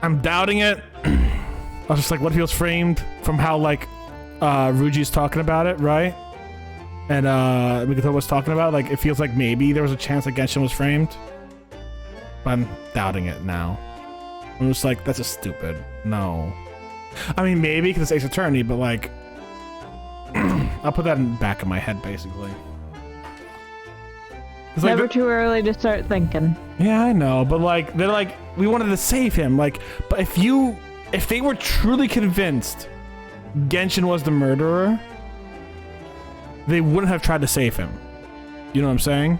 I'm doubting it. I was just like, what if he was framed from how, like, Ruji's talking about it, right? And, Mikoto was talking about, like, it feels like maybe there was a chance that Genshin was framed. But I'm doubting it now. I'm just like, that's just stupid. No. I mean, maybe because it's Ace Attorney, but, like, I'll put that in the back of my head, basically. It's Never like, too early to start thinking. yeah, I know, but, like, they're like, we wanted to save him, like, but if they were truly convinced Genshin was the murderer, they wouldn't have tried to save him. You know what I'm saying?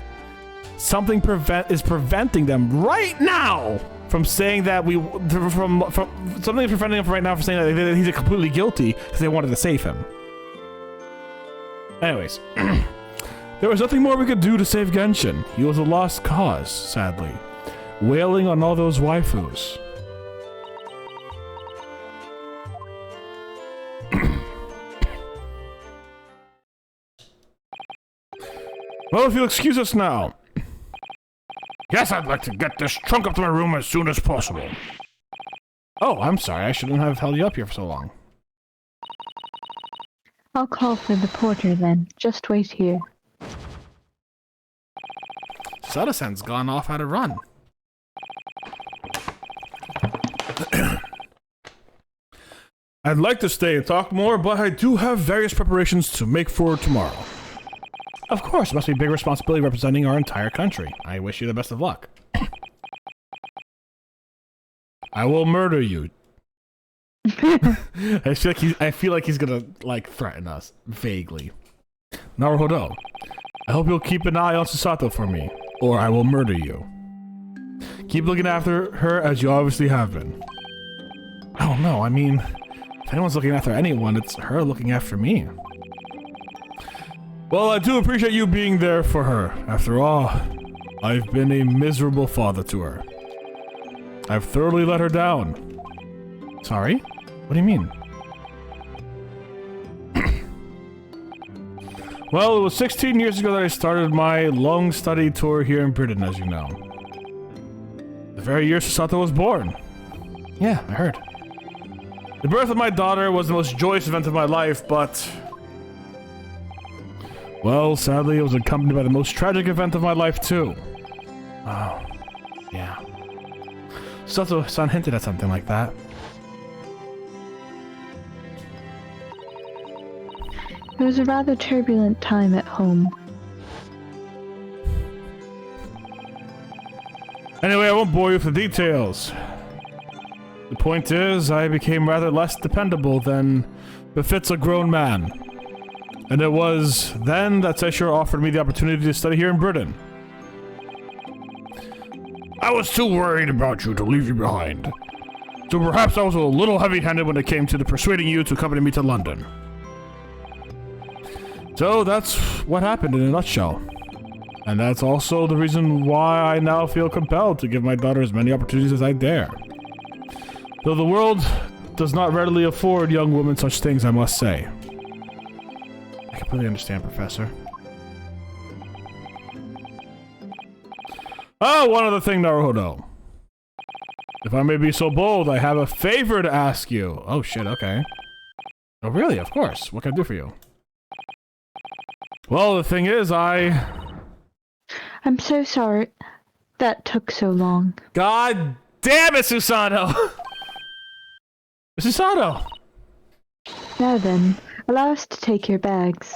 Something is preventing them right now from saying that something is preventing them right now from saying that he's completely guilty because they wanted to save him. Anyways, there was nothing more we could do to save Genshin. He was a lost cause, sadly, wailing on all those waifus. Well, if you'll excuse us now. Yes, I'd like to get this trunk up to my room as soon as possible. Oh, I'm sorry. I shouldn't have held you up here for so long. I'll call for the porter then. Just wait here. Sada-san's gone off at a run. I'd like to stay and talk more, but I do have various preparations to make for tomorrow. Of course, it must be a big responsibility representing our entire country. I wish you the best of luck. I will murder you. I feel like he's gonna, like, threaten us vaguely. Naruhodo, I hope you'll keep an eye on Susato for me, or I will murder you. Keep looking after her as you obviously have been. Oh no, I mean, if anyone's looking after anyone, it's her looking after me. Well, I do appreciate you being there for her. After all, I've been a miserable father to her. I've thoroughly let her down. Sorry? What do you mean? Well, it was 16 years ago that I started my long study tour here in Britain, as you know. The very year Susato was born. Yeah, I heard. The birth of my daughter was the most joyous event of my life, but... well, sadly, it was accompanied by the most tragic event of my life, too. Oh, yeah. Susato-san hinted at something like that. It was a rather turbulent time at home. Anyway, I won't bore you with the details. The point is, I became rather less dependable than befits a grown man. And it was then that Seishiro offered me the opportunity to study here in Britain. I was too worried about you to leave you behind. So perhaps I was a little heavy-handed when it came to the persuading you to accompany me to London. So that's what happened in a nutshell. And that's also the reason why I now feel compelled to give my daughter as many opportunities as I dare. Though the world does not readily afford young women such things, I must say. I completely understand, Professor. Oh, one other thing, Naruhodo. If I may be so bold, I have a favor to ask you. Oh shit, okay. Oh really? Of course. What can I do for you? Well, the thing is, I'm so sorry that took so long. God damn it, Susano! Susano! Now then, allow us to take your bags.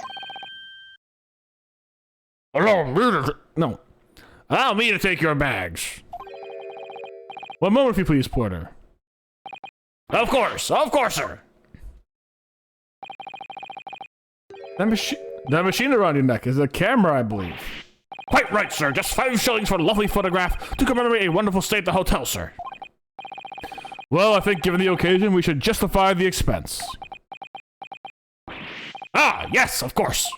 No. Allow me to take your bags. One moment, if you please, Porter. Of course, sir. That machine around your neck is a camera, I believe. Quite right, sir. Just 5 shillings for a lovely photograph to commemorate a wonderful stay at the hotel, sir. Well, I think given the occasion, we should justify the expense. Ah, yes, of course.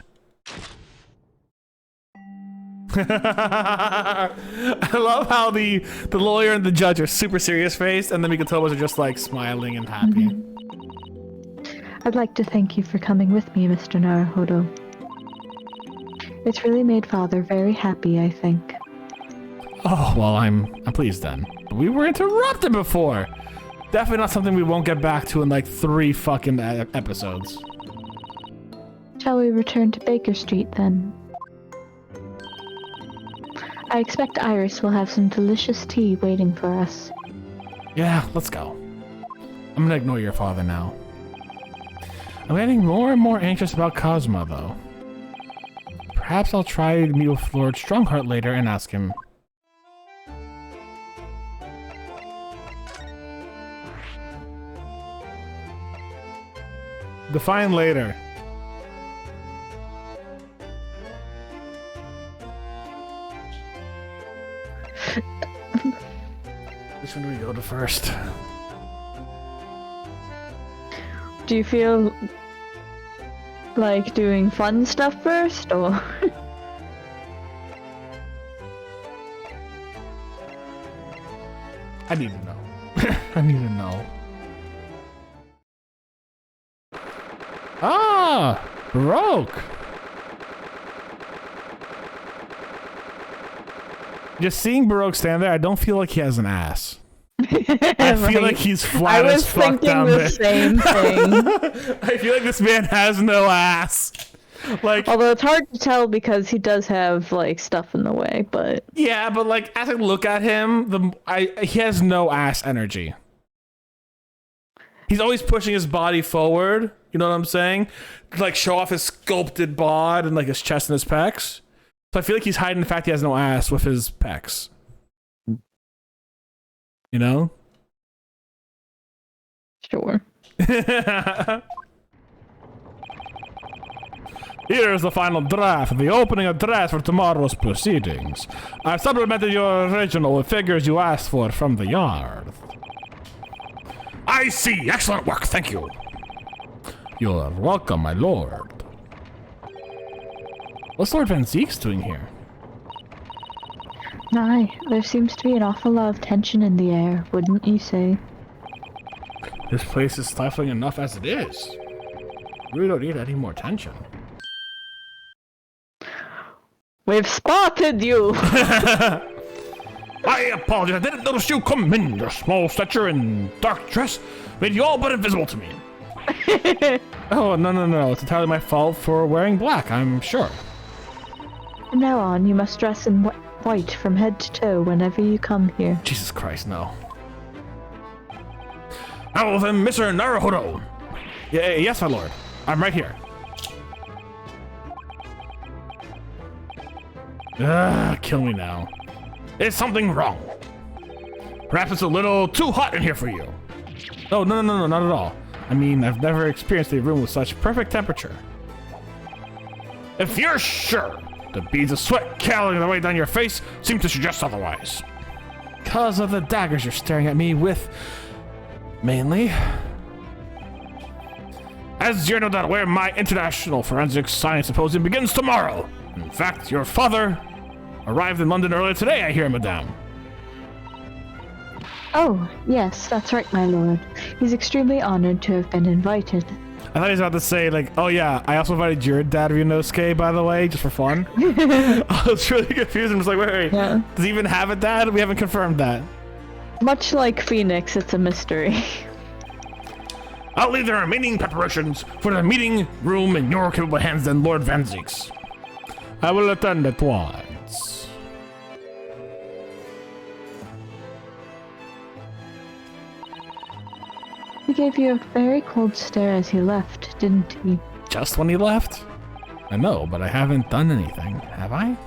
I love how the lawyer and the judge are super serious faced, and the Mikotobas are just like smiling and happy. I'd like to thank you for coming with me, Mr. Naruhodo. It's really made Father very happy, I think. Oh, well, I'm pleased then. We were interrupted before. Definitely not something we won't get back to in like 3 fucking episodes. Shall we return to Baker Street then? I expect Iris will have some delicious tea waiting for us. Yeah, let's go. I'm gonna ignore your father now. I'm getting more and more anxious about Cosmo, though. Perhaps I'll try to meet with Lord Strongheart later and ask him. Define later. Which one do we go to first? Do you feel like doing fun stuff first, or? I need to know. I need to know. Ah! Baroque! Just seeing Baroque stand there, I don't feel like he has an ass. I feel like he's flat as fuck down there. I was thinking the same thing. I feel like this man has no ass. Like, although it's hard to tell because he does have like stuff in the way, but yeah, but like as I look at him, he has no ass energy. He's always pushing his body forward. You know what I'm saying? To, like show off his sculpted bod and like his chest and his pecs. So I feel like he's hiding the fact he has no ass with his pecs. You know? Sure. Here is the final draft, the opening address for tomorrow's proceedings. I've supplemented your original with figures you asked for from the yard. I see. Excellent work. Thank you. You're welcome, my lord. What's Lord Van Zeek's doing here? Aye, there seems to be an awful lot of tension in the air, wouldn't you say? This place is stifling enough as it is. We don't need any more tension. We've spotted you! I apologize. I didn't notice you come in. Your small stature and dark dress made you all but invisible to me. Oh, no. It's entirely my fault for wearing black, I'm sure. From now on, you must dress in white from head to toe whenever you come here. Jesus Christ, no. Now then, Mr. Naruhodo. Yes, my lord. I'm right here. Kill me now. Is something wrong? Perhaps it's a little too hot in here for you. Oh, no, not at all. I mean, I've never experienced a room with such perfect temperature. If you're sure, the beads of sweat calibrating the way down your face seem to suggest otherwise. Because of the daggers you're staring at me with. Mainly. As you're no doubt aware, my International Forensic Science Symposium begins tomorrow. In fact, your father arrived in London earlier today, I hear, madame. Oh, yes, that's right, my lord. He's extremely honored to have been invited. I thought he was about to say, like, oh yeah, I also invited your dad, Ryunosuke, by the way, just for fun. I was really confused. I'm just like, wait. Yeah. Does he even have a dad? We haven't confirmed that. Much like Phoenix, it's a mystery. I'll leave the remaining preparations for the meeting room in your capable hands then, Lord Van Zieks. I will attend at once. He gave you a very cold stare as he left, didn't he? Just when he left? I know, but I haven't done anything, have I?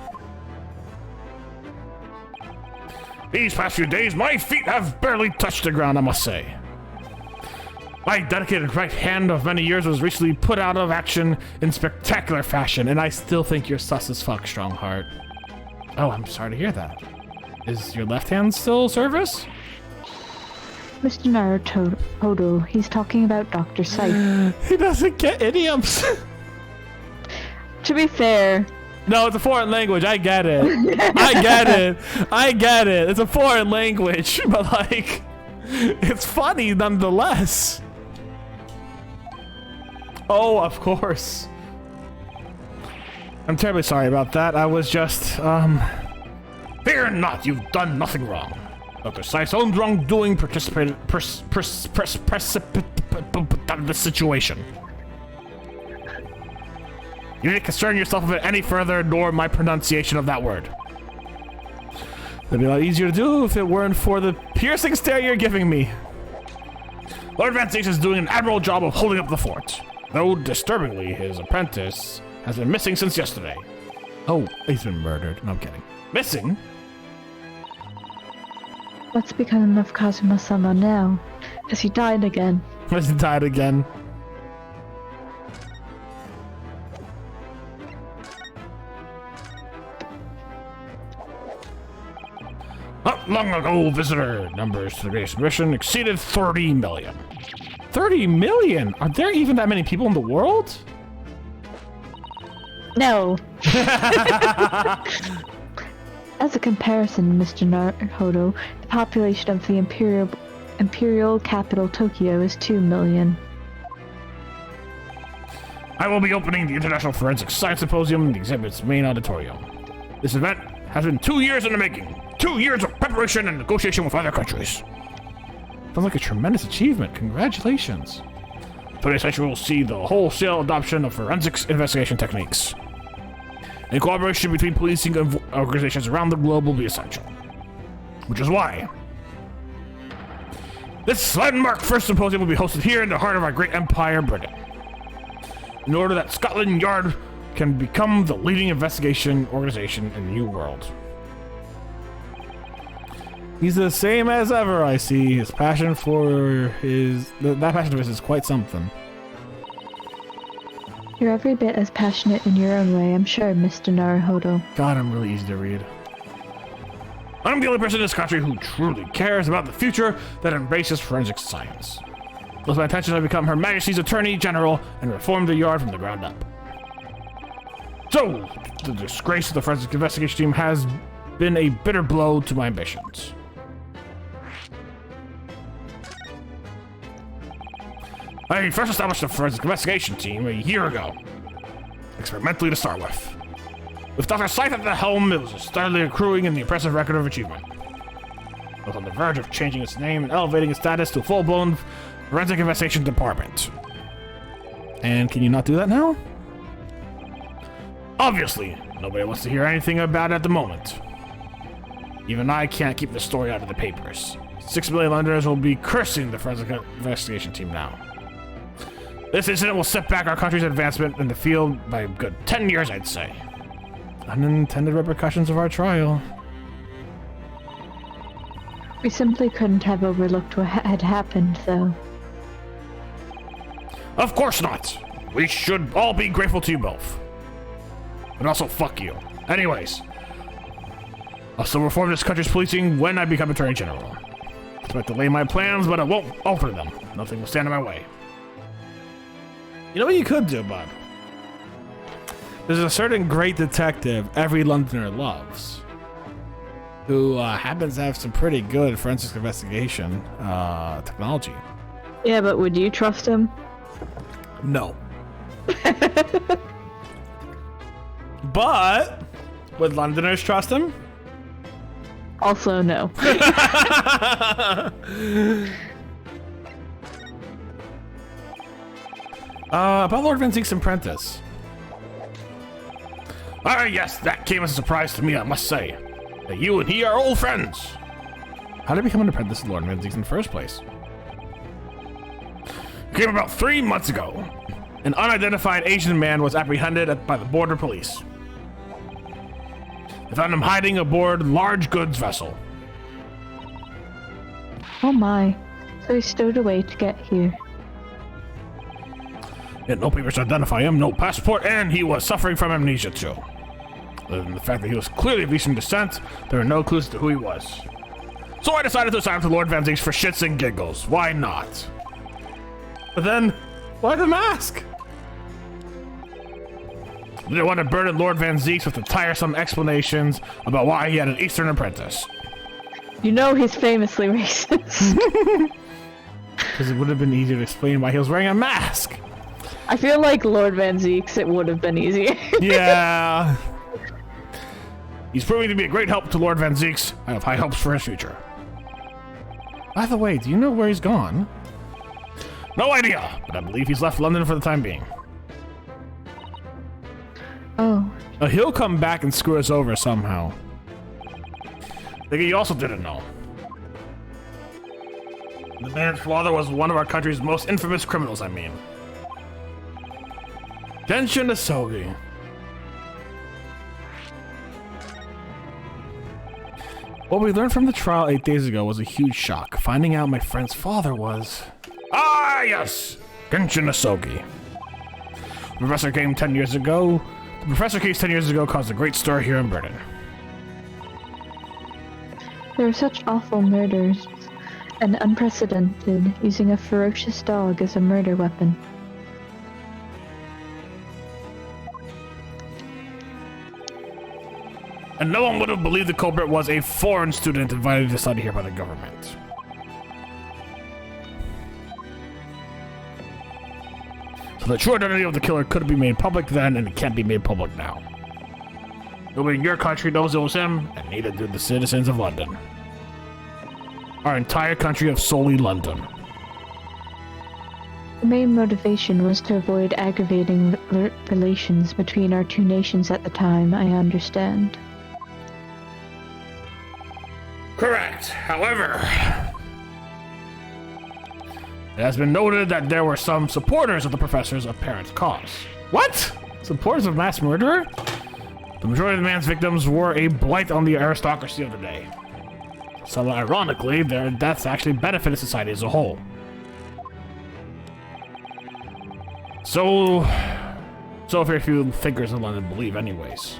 These past few days, my feet have barely touched the ground, I must say. My dedicated right hand of many years was recently put out of action in spectacular fashion, And I still think you're sus as fuck, Strongheart. Oh, I'm sorry to hear that. Is your left hand still service? Mr. Naruto, he's talking about Dr. Scythe. He doesn't get idioms. To be fair, No, it's a foreign language. I get it. I get it. It's a foreign language, but like, it's funny nonetheless. Oh, of course. I'm terribly sorry about that. I was just, fear not, you've done nothing wrong. Dr. Scythe's own wrongdoing precipitated the situation. You didn't concern yourself with it any further, nor my pronunciation of that word. It'd be a lot easier to do if it weren't for the piercing stare you're giving me. Lord Van Zieks is doing an admirable job of holding up the fort. Though, disturbingly, his apprentice has been missing since yesterday. Oh, he's been murdered. No, I'm kidding. Missing? What's become of Kazuma-sama now? has he died again? Has he died again? Not long ago, visitor numbers to the Great Exhibition exceeded 30 million. 30 million? Are there even that many people in the world? No. As a comparison, Mr. Naruto, the population of the imperial capital Tokyo is 2 million. I will be opening the International Forensic Science Symposium in the exhibit's main auditorium. This event has been 2 years in the making. 2 years of preparation and negotiation with other countries. Sounds like a tremendous achievement. Congratulations. Today's session will see the wholesale adoption of forensics investigation techniques. And cooperation between policing organizations around the globe will be essential. Which is why this landmark first symposium will be hosted here in the heart of our great empire, Britain. In order that Scotland Yard can become the leading investigation organization in the New World. He's the same as ever, I see. His passion for that passion of his is quite something. You're every bit as passionate in your own way, I'm sure, Mr. Naruhodo. God, I'm really easy to read. I'm the only person in this country who truly cares about the future that embraces forensic science. With my intention to become Her Majesty's Attorney General and reform the Yard from the ground up. So, the disgrace of the forensic investigation team has been a bitter blow to my ambitions. I first established the forensic investigation team a year ago, experimentally to start with. With Dr. Scythe at the helm, it was steadily accruing in the impressive record of achievement. It was on the verge of changing its name and elevating its status to a full-blown forensic investigation department. And can you not do that now? Obviously, nobody wants to hear anything about it at the moment. Even I can't keep the story out of the papers. 6 million Londoners will be cursing the forensic investigation team now. This incident will set back our country's advancement in the field by a good 10 years, I'd say. Unintended repercussions of our trial. We simply couldn't have overlooked what had happened, though. Of course not. We should all be grateful to you both. But also, fuck you. Anyways, I'll still reform this country's policing when I become Attorney General. Expect to delay my plans, but it won't alter them. Nothing will stand in my way. You know what you could do, bud? There's a certain great detective every Londoner loves, who happens to have some pretty good forensic investigation technology. Yeah, but would you trust him? No. But would Londoners trust him? Also, no. About Lord Van Zeke's apprentice. Yes, that came as a surprise to me, I must say. That you and he are old friends. How did he become an apprentice of Lord Van Zeke's in the first place? It came about 3 months ago. An unidentified Asian man was apprehended by the border police. They found him hiding aboard a large goods vessel. Oh my. So he stowed away to get here. He had no papers to identify him, no passport, and he was suffering from amnesia too. Other than the fact that he was clearly of Eastern descent, there were no clues to who he was. So I decided to assign him to Lord Van Zeke's for shits and giggles. Why not? But then, why the mask? I didn't want to burden Lord Van Zeke's with the tiresome explanations about why he had an Eastern apprentice. You know he's famously racist. Because it would have been easier to explain why he was wearing a mask. I feel like Lord Van Zeke's, it would have been easier. Yeah. He's proving to be a great help to Lord Van Zeke's. I have high hopes for his future. By the way, do you know where he's gone? No idea, but I believe he's left London for the time being. Oh. He'll come back and screw us over somehow. I think he also didn't know. The man's father was one of our country's most infamous criminals, I mean. Genshin Asogi. What we learned from the trial 8 days ago was a huge shock. Finding out my friend's father was... Ah, yes! Genshin Asogi. The professor came 10 years ago. The professor case 10 years ago caused a great stir here in Britain. There are such awful murders, and unprecedented, using a ferocious dog as a murder weapon. And no one would have believed the culprit was a foreign student invited to study here by the government. So the true identity of the killer could be made public then, and it can't be made public now. Nobody in your country knows it was him, and neither do the citizens of London. Our entire country of solely London. The main motivation was to avoid aggravating relations between our two nations at the time, I understand. Correct. However, it has been noted that there were some supporters of the professor's apparent cause. What? Supporters of mass murderer? The majority of the man's victims were a blight on the aristocracy of the day. Somewhat ironically, their deaths actually benefited society as a whole. So very few thinkers in London believe anyways.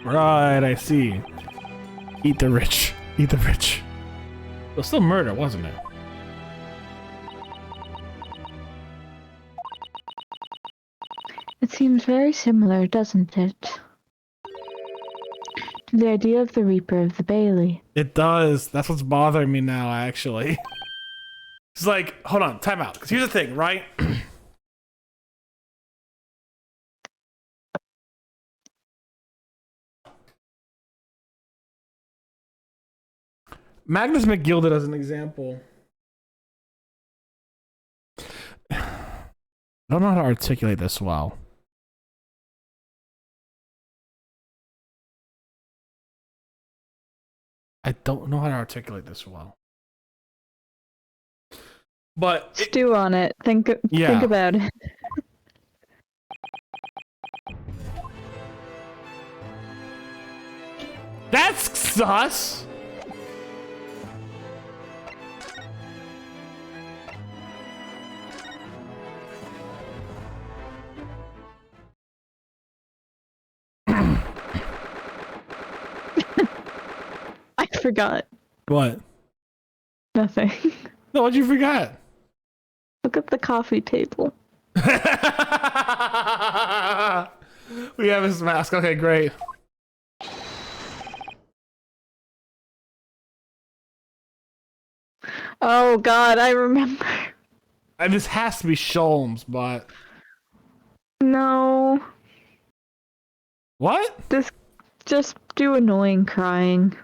Right, I see. Eat the rich. Eat the rich. It was still murder, wasn't it? It seems very similar, doesn't it? To the idea of the Reaper of the Bailey. It does. That's what's bothering me now, actually. It's like, hold on, time out. Because here's the thing, right? Magnus McGilded as an example. I don't know how to articulate this well. I don't know how to articulate this well. But Stew on it. Think about it. that's sus. I forgot. What? Nothing. No, what'd you forget? Look at the coffee table. We have his mask. Okay, great. Oh god, I remember. And this has to be Sholmes, but No. what? Just do annoying crying.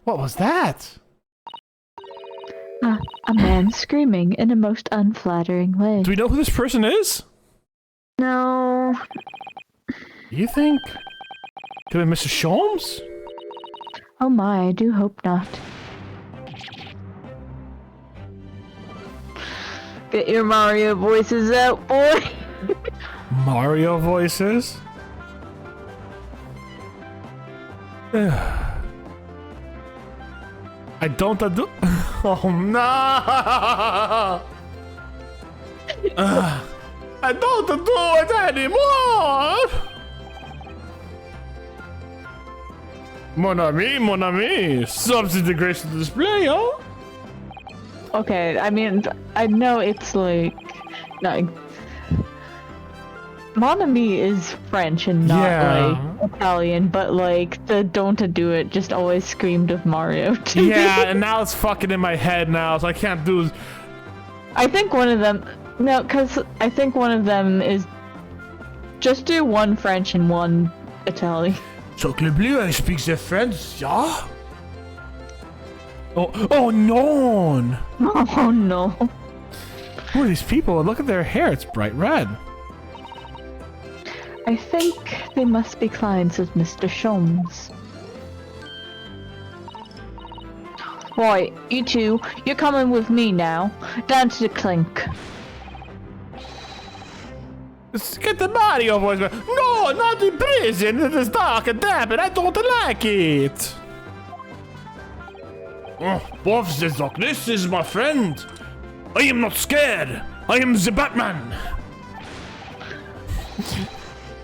What was that? A man screaming in a most unflattering way. Do we know who this person is? No. You think? Could it be Mr. Sholmes? Oh my, I do hope not. Get your Mario voices out, boy. Mario voices? I don't do. Oh no! I don't do it anymore! Mon ami, substitute the grace of the display, huh? Okay, I mean, I know it's like, no, Mon Ami is French and not like Italian, but like the "don't do it" just always screamed of Mario to me. Yeah, and now it's fucking in my head now, so I can't do. I think one of them, no, because I think one of them is just do one French and one Italian. Chocolate bleu, I speak the French, yeah? Oh no! Oh no. Who are these people? Look at their hair, it's bright red. I think they must be clients of Mr. Sholmes. Right, you two, you're coming with me now, down to the clink. Let's get the Mario voice back. No, not in prison. It is dark and damp and I don't like it. Oh, Bob the darkness is my friend. I am not scared. I am the Batman.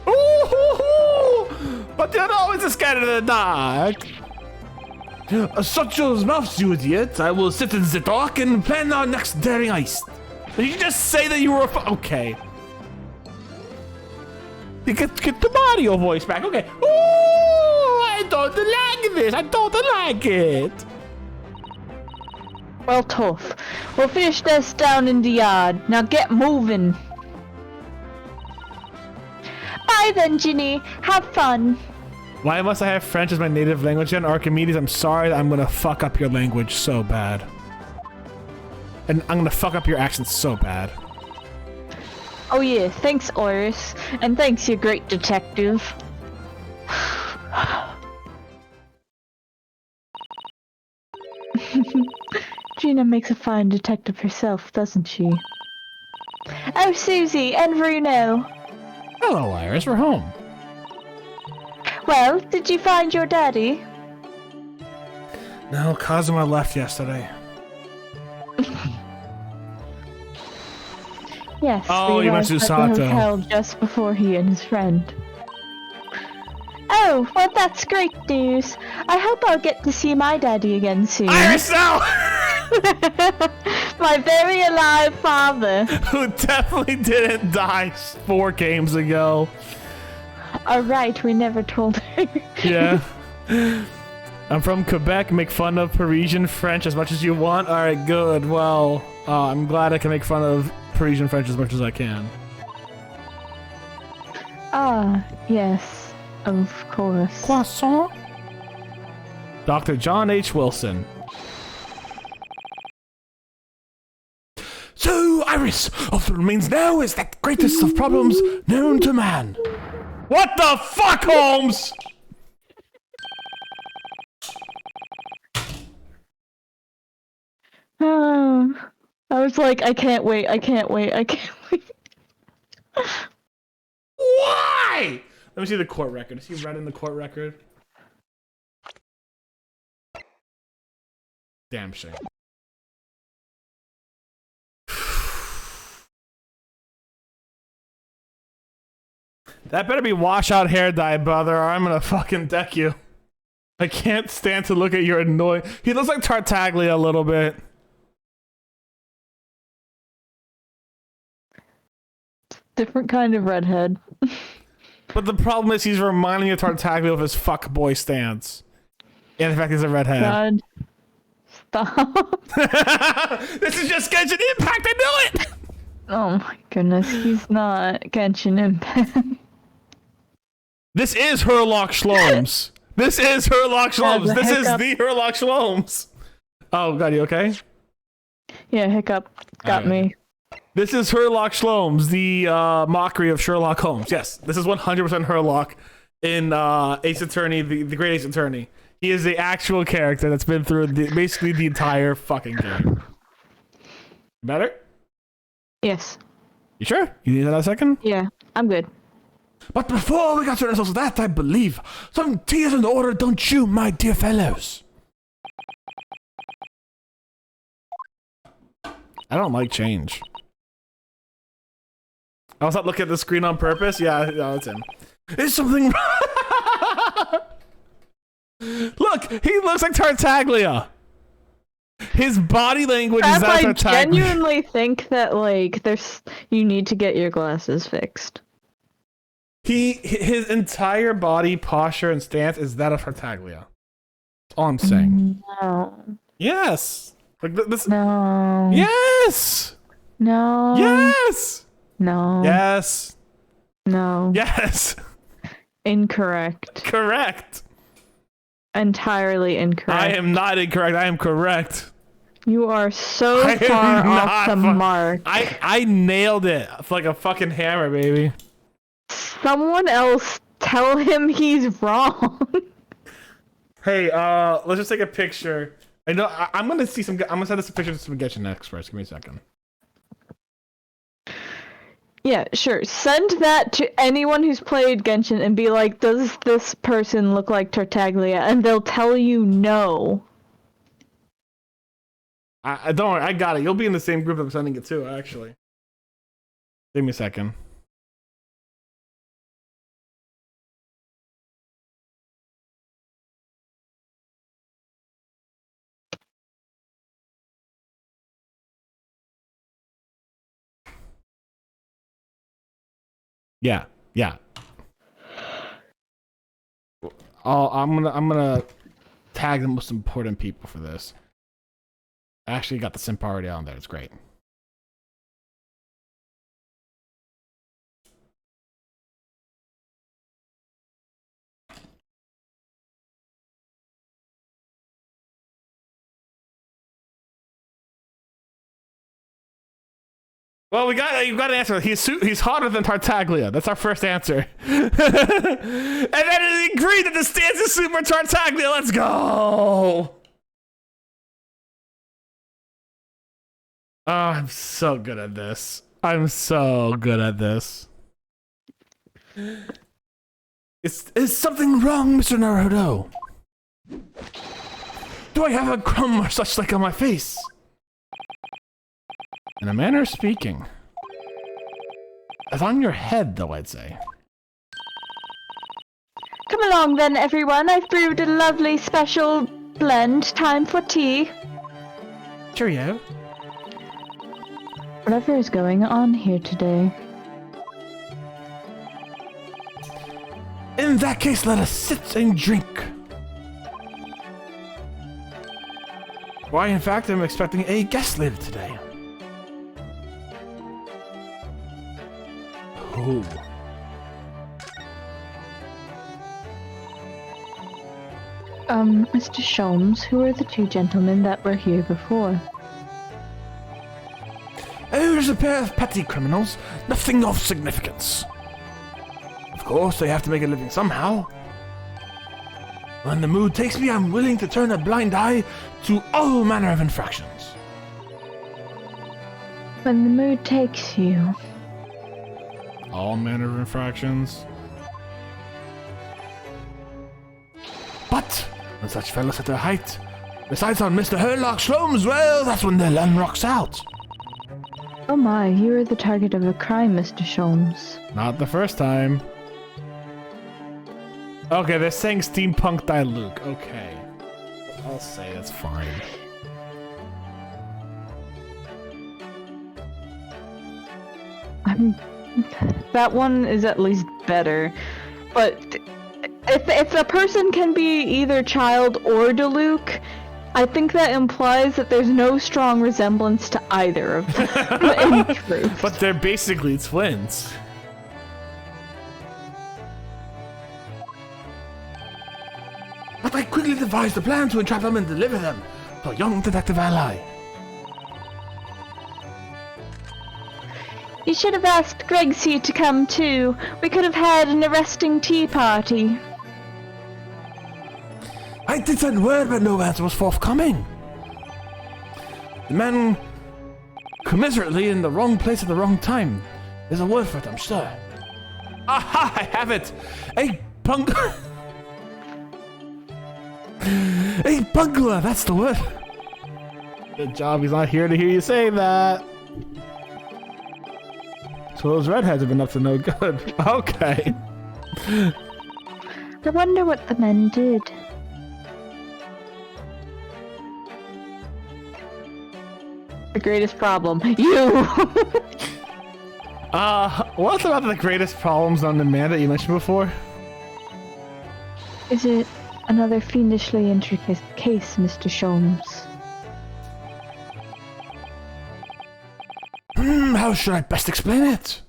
Ooh, but you're always scared of the dark. Shut your mouth, you idiot. I will sit in the dark and plan our next daring heist. Did you just say that you were okay. You get the Mario voice back. Okay. Ooh, I don't like this. I don't like it. Well, tough. We'll finish this down in the yard. Now get moving. Bye then, Ginny. Have fun. Why must I have French as my native language then? Archimedes, I'm sorry that I'm gonna fuck up your language so bad. And I'm gonna fuck up your accent so bad. Oh yeah, thanks Iris. And thanks, you great detective. Gina makes a fine detective herself, doesn't she? Oh, Susie and Bruno. Hello, Iris, we're home. Well, did you find your daddy? No, Kazuma left yesterday. Yes. Oh, we he went to arrived at Sato. the hotel just before he and his friend. Oh, well, that's great news. I hope I'll get to see my daddy again soon. Iris, no! My very alive father. Who definitely didn't die 4 games ago. Alright, we never told her. Yeah. I'm from Quebec, make fun of Parisian French as much as you want. Alright, good. Well, I'm glad I can make fun of Parisian French as much as I can. Ah, yes, of course. Croissant? Dr. John H. Wilson. So, Iris, all that remains now is that greatest of problems known to man. What the fuck, Holmes? I was like, I can't wait, I can't wait, I can't wait. Why? Let me see the court record. Is he read in the court record? Damn shame. That better be washout hair dye, brother, or I'm gonna fucking deck you. I can't stand to look at your annoying. He looks like Tartaglia a little bit. Different kind of redhead. But the problem is he's reminding you of Tartaglia with his fuckboy stance. And in fact, he's a redhead. God. Stop. This is just Genshin Impact, I knew it! Oh my goodness, he's not Genshin Impact. This is Herlock Shlomes. This is Herlock Shlomes. This is the Herlock Shlomes. Oh, God, you okay? Yeah, hiccup got me. This is Herlock Shlomes, the mockery of Sherlock Holmes. Yes, this is 100% Herlock in Ace Attorney, the Great Ace Attorney. He is the actual character that's been through basically the entire fucking game. Better? Yes. You sure? You need that a second? Yeah, I'm good. But before we got to ourselves that, I believe some tea is in order, don't you, my dear fellows? I don't like change. I was not looking at the screen on purpose. Yeah, that's him. Is something Look, he looks like Tartaglia. His body language is that Tartaglia. I genuinely think that you need to get your glasses fixed. His entire body posture and stance is that of Tartaglia. That's all I'm saying. No. Yes. Like this. No. Yes. No. Yes. No. Yes. No. Yes. Incorrect. Correct. Entirely incorrect. I am not incorrect. I am correct. You are so far off the mark. I nailed it like a fucking hammer, baby. Someone else tell him he's wrong. Hey, let's just take a picture. I know I'm gonna see some. I'm gonna send this a picture to some Genshin experts. Give me a second. Yeah, sure. Send that to anyone who's played Genshin and be like, does this person look like Tartaglia? And they'll tell you no. I don't worry, I got it. You'll be in the same group I'm sending it to, actually. Give me a second. Yeah. Oh, I'm gonna tag the most important people for this. I actually got the simp already on there. It's great. Well, you got an answer. He's hotter than Tartaglia. That's our first answer. And then it agreed that the stance is super Tartaglia. Let's go. Oh, I'm so good at this. I'm so good at this. Is something wrong, Mr. Naruto? Do I have a crumb or such like on my face? In a manner of speaking. It's on your head, though, I'd say. Come along then, everyone. I've brewed a lovely special blend. Time for tea. Cheerio. Whatever is going on here today. In that case, let us sit and drink. Why, in fact, I'm expecting a guest later today. Oh. Mr. Sholmes, who are the two gentlemen that were here before? Oh, there's a pair of petty criminals. Nothing of significance. Of course, they have to make a living somehow. When the mood takes me, I'm willing to turn a blind eye to all manner of infractions. When the mood takes you. All manner of infractions? But, when such fellows at their height, besides on Mr. Herlock Shlomes, well, that's when their land rocks out. Oh my, you are the target of a crime, Mr. Sholmes. Not the first time. Okay, they're saying steampunk Diluc. Okay. I'll say that's fine. That one is at least better. But if a person can be either child or Diluc, I think that implies that there's no strong resemblance to either of them in truth. But they're basically twins. But I quickly devised a plan to entrap them and deliver them to a young detective ally. You should have asked Gregsy to come too. We could have had an arresting tea party. I did send word, but no answer was forthcoming. The man commiserately in the wrong place at the wrong time. There's a word for it, I'm sure. Aha! I have it! A bungler! A bungler, that's the word. Good job, he's not here to hear you say that. So those redheads have been up to no good. Okay. I wonder what the men did. The greatest problem. You! What's about the greatest problems on the man that you mentioned before? Is it another fiendishly intricate case, Mr. Sholmes? How should I best explain it?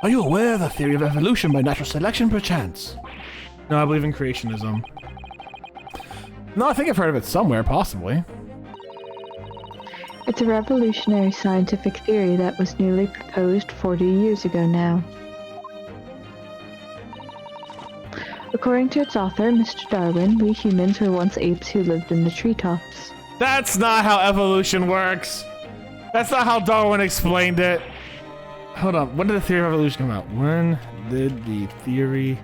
Are you aware of the theory of evolution by natural selection, perchance? No, I believe in creationism. No, I think I've heard of it somewhere, possibly. It's a revolutionary scientific theory that was newly proposed 40 years ago now. According to its author, Mr. Darwin, we humans were once apes who lived in the treetops. That's not how evolution works. That's not how Darwin explained it. Hold on, when did the theory of evolution come out? When did the theory...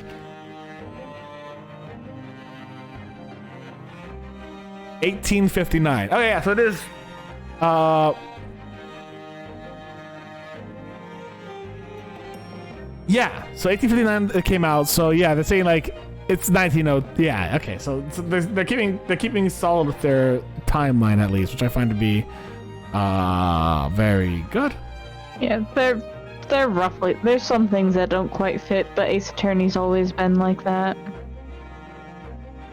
(1859). Oh yeah, so it is... Yeah, so 1859 it came out, so yeah, they're saying like, it's 1900, yeah, okay, so they're keeping solid with their timeline at least, which I find to be, very good. Yeah, they're roughly... There's some things that don't quite fit, but Ace Attorney's always been like that.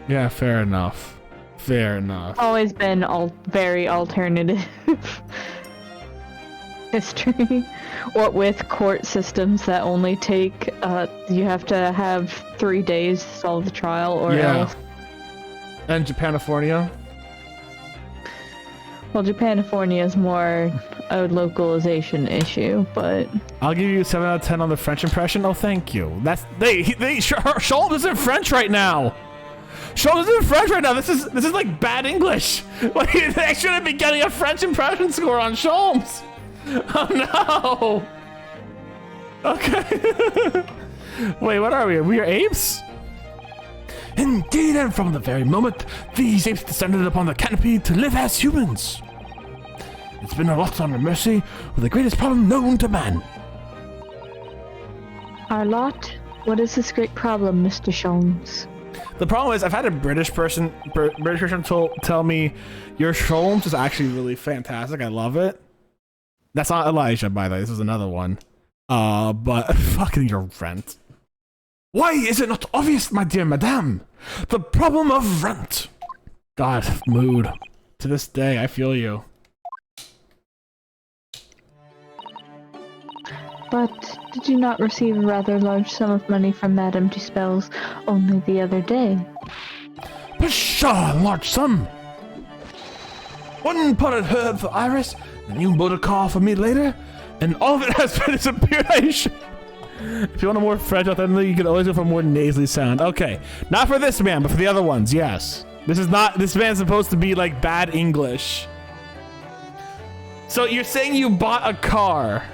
Yeah, fair enough. Fair enough. Always been very alternative history. What with court systems that only take, you have to have 3 days to solve the trial or else. And Japanifornia? Well, Japanifornia is more a localization issue, but... I'll give you 7 out of 10 on the French impression. Oh, thank you. That's... Schultz is in French right now! Schultz is in French right now! This is like bad English! Like, I shouldn't be getting a French impression score on Schultz! Oh no! Okay. Wait, what are we? We are apes? Indeed, and from the very moment these apes descended upon the canopy to live as humans. It's been a lot under mercy with the greatest problem known to man. Our lot? What is this great problem, Mr. Sholmes? The problem is, I've had a British person tell me your Sholmes is actually really fantastic. I love it. That's not Elijah, by the way. This is another one. But fucking your rent. Why is it not obvious, my dear madame? The problem of rent. God, mood. To this day, I feel you. But did you not receive a rather large sum of money from Madame Duspel's only the other day? Pshaw, large sum. One potted herb for Iris, and you bought a car for me later, and all of it has disappeared. If you want a more French authentically, you can always go for a more nasally sound. Okay, not for this man, but for the other ones, yes. This man's supposed to be like bad English. So you're saying you bought a car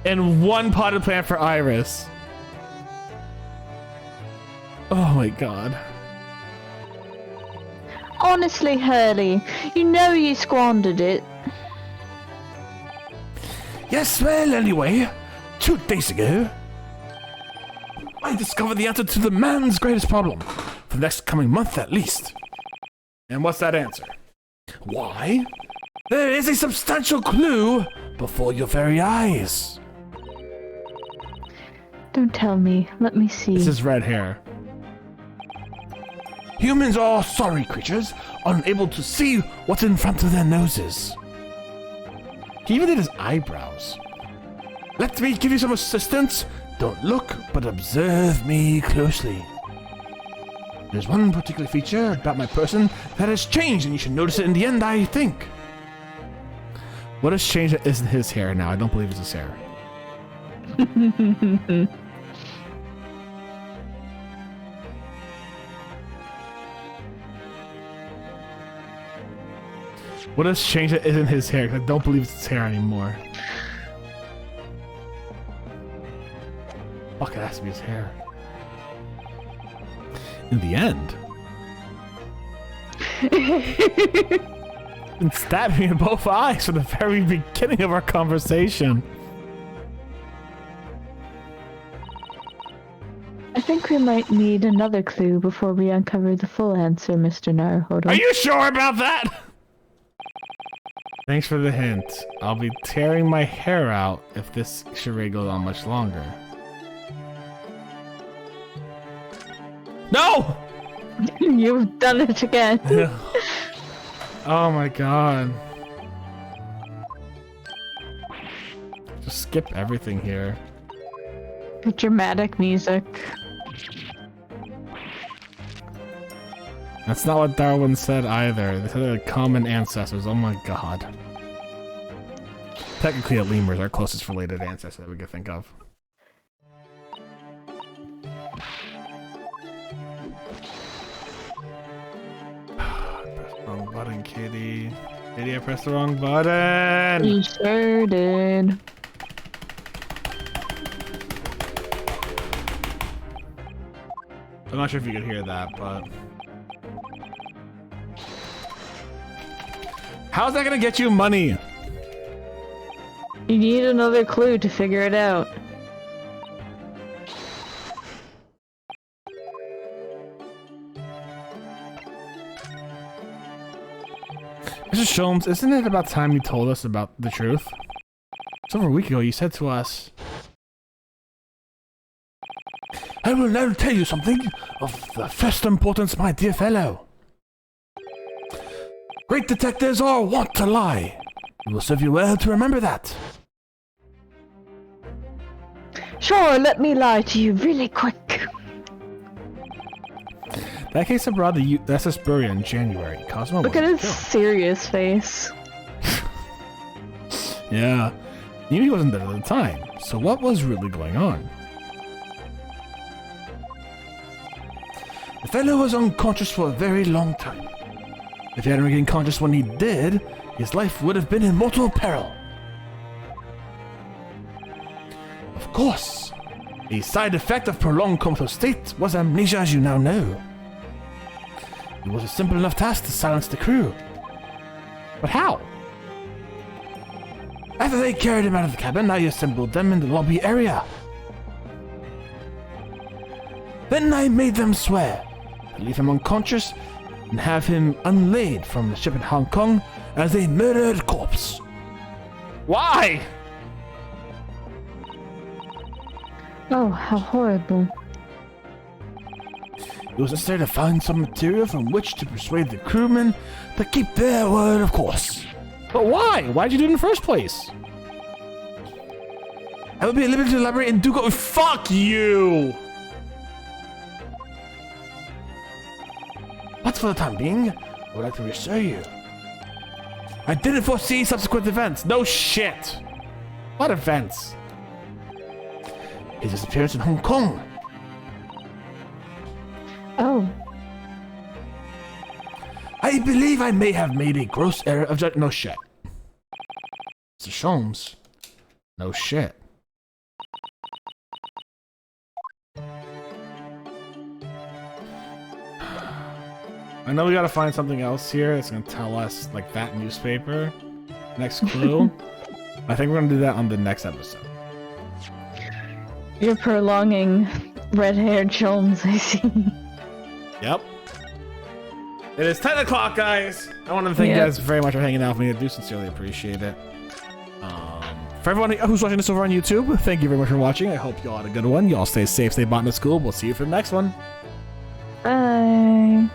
and one potted plant for Iris. Oh my god. Honestly, Hurley, you know you squandered it. Yes, well, anyway, 2 days ago. I discovered the answer to the man's greatest problem, for the next coming month at least. And what's that answer? Why? There is a substantial clue before your very eyes. Don't tell me. Let me see. This is red hair. Humans are sorry creatures, unable to see what's in front of their noses. He even did his eyebrows. Let me give you some assistance. Don't look, but observe me closely. There's one particular feature about my person that has changed, and you should notice it in the end, I think. What has changed that isn't his hair now? I don't believe it's his hair. What has changed that isn't his hair? 'Cause I don't believe it's his hair anymore. Fuck, it has to be his hair. In the end. And stabbed me in both eyes from the very beginning of our conversation. I think we might need another clue before we uncover the full answer, Mr. Naruhodo. Are you sure about that? Thanks for the hint. I'll be tearing my hair out if this charade goes on much longer. No! You've done it again. Oh my god. Just skip everything here. The dramatic music. That's not what Darwin said either. They said they're common ancestors. Oh my god. Technically, a lemur is our closest related ancestor that we could think of. Press the wrong button, Kitty. Kitty, I pressed the wrong button! You sure did. I'm not sure if you could hear that, but... How's that gonna get you money? You need another clue to figure it out. Mr. Sholmes, isn't it about time you told us about the truth? It's over a week ago you said to us... I will now tell you something of the first importance, my dear fellow. Great detectives are wont to lie. It will serve you well to remember that. Sure, let me lie to you really quick. That case abroad the SS Buria in January. Cosmo Look at wasn't his killed. serious face. Yeah. You knew he wasn't dead at the time. So what was really going on? The fellow was unconscious for a very long time. If he hadn't regained conscious when he did, his life would have been in mortal peril. Of course, a side effect of prolonged comatose state was amnesia, as you now know. It was a simple enough task to silence the crew. But how? After they carried him out of the cabin, I assembled them in the lobby area. Then I made them swear to leave him unconscious and have him unlaid from the ship in Hong Kong as a murdered corpse. Why? Oh, how horrible. It was necessary to find some material from which to persuade the crewmen to keep their word, of course. But why? Why'd you do it in the first place? I will be at liberty to elaborate and do go. Fuck you! But for the time being, I would like to reassure you. I didn't foresee subsequent events. No shit! What events? His disappearance in Hong Kong. Oh, I believe I may have made a gross error of judgment. No shit. Mr. Sholmes. No shit. I know we gotta find something else here that's gonna tell us, like, that newspaper. Next clue. I think we're gonna do that on the next episode. You're prolonging red-haired Jones, I see. Yep. It is 10 o'clock, guys. I want to thank you guys very much for hanging out with me. I do sincerely appreciate it. For everyone who's watching this over on YouTube, thank you very much for watching. I hope you all had a good one. Y'all stay safe, stay Botanist Cool. We'll see you for the next one. Bye.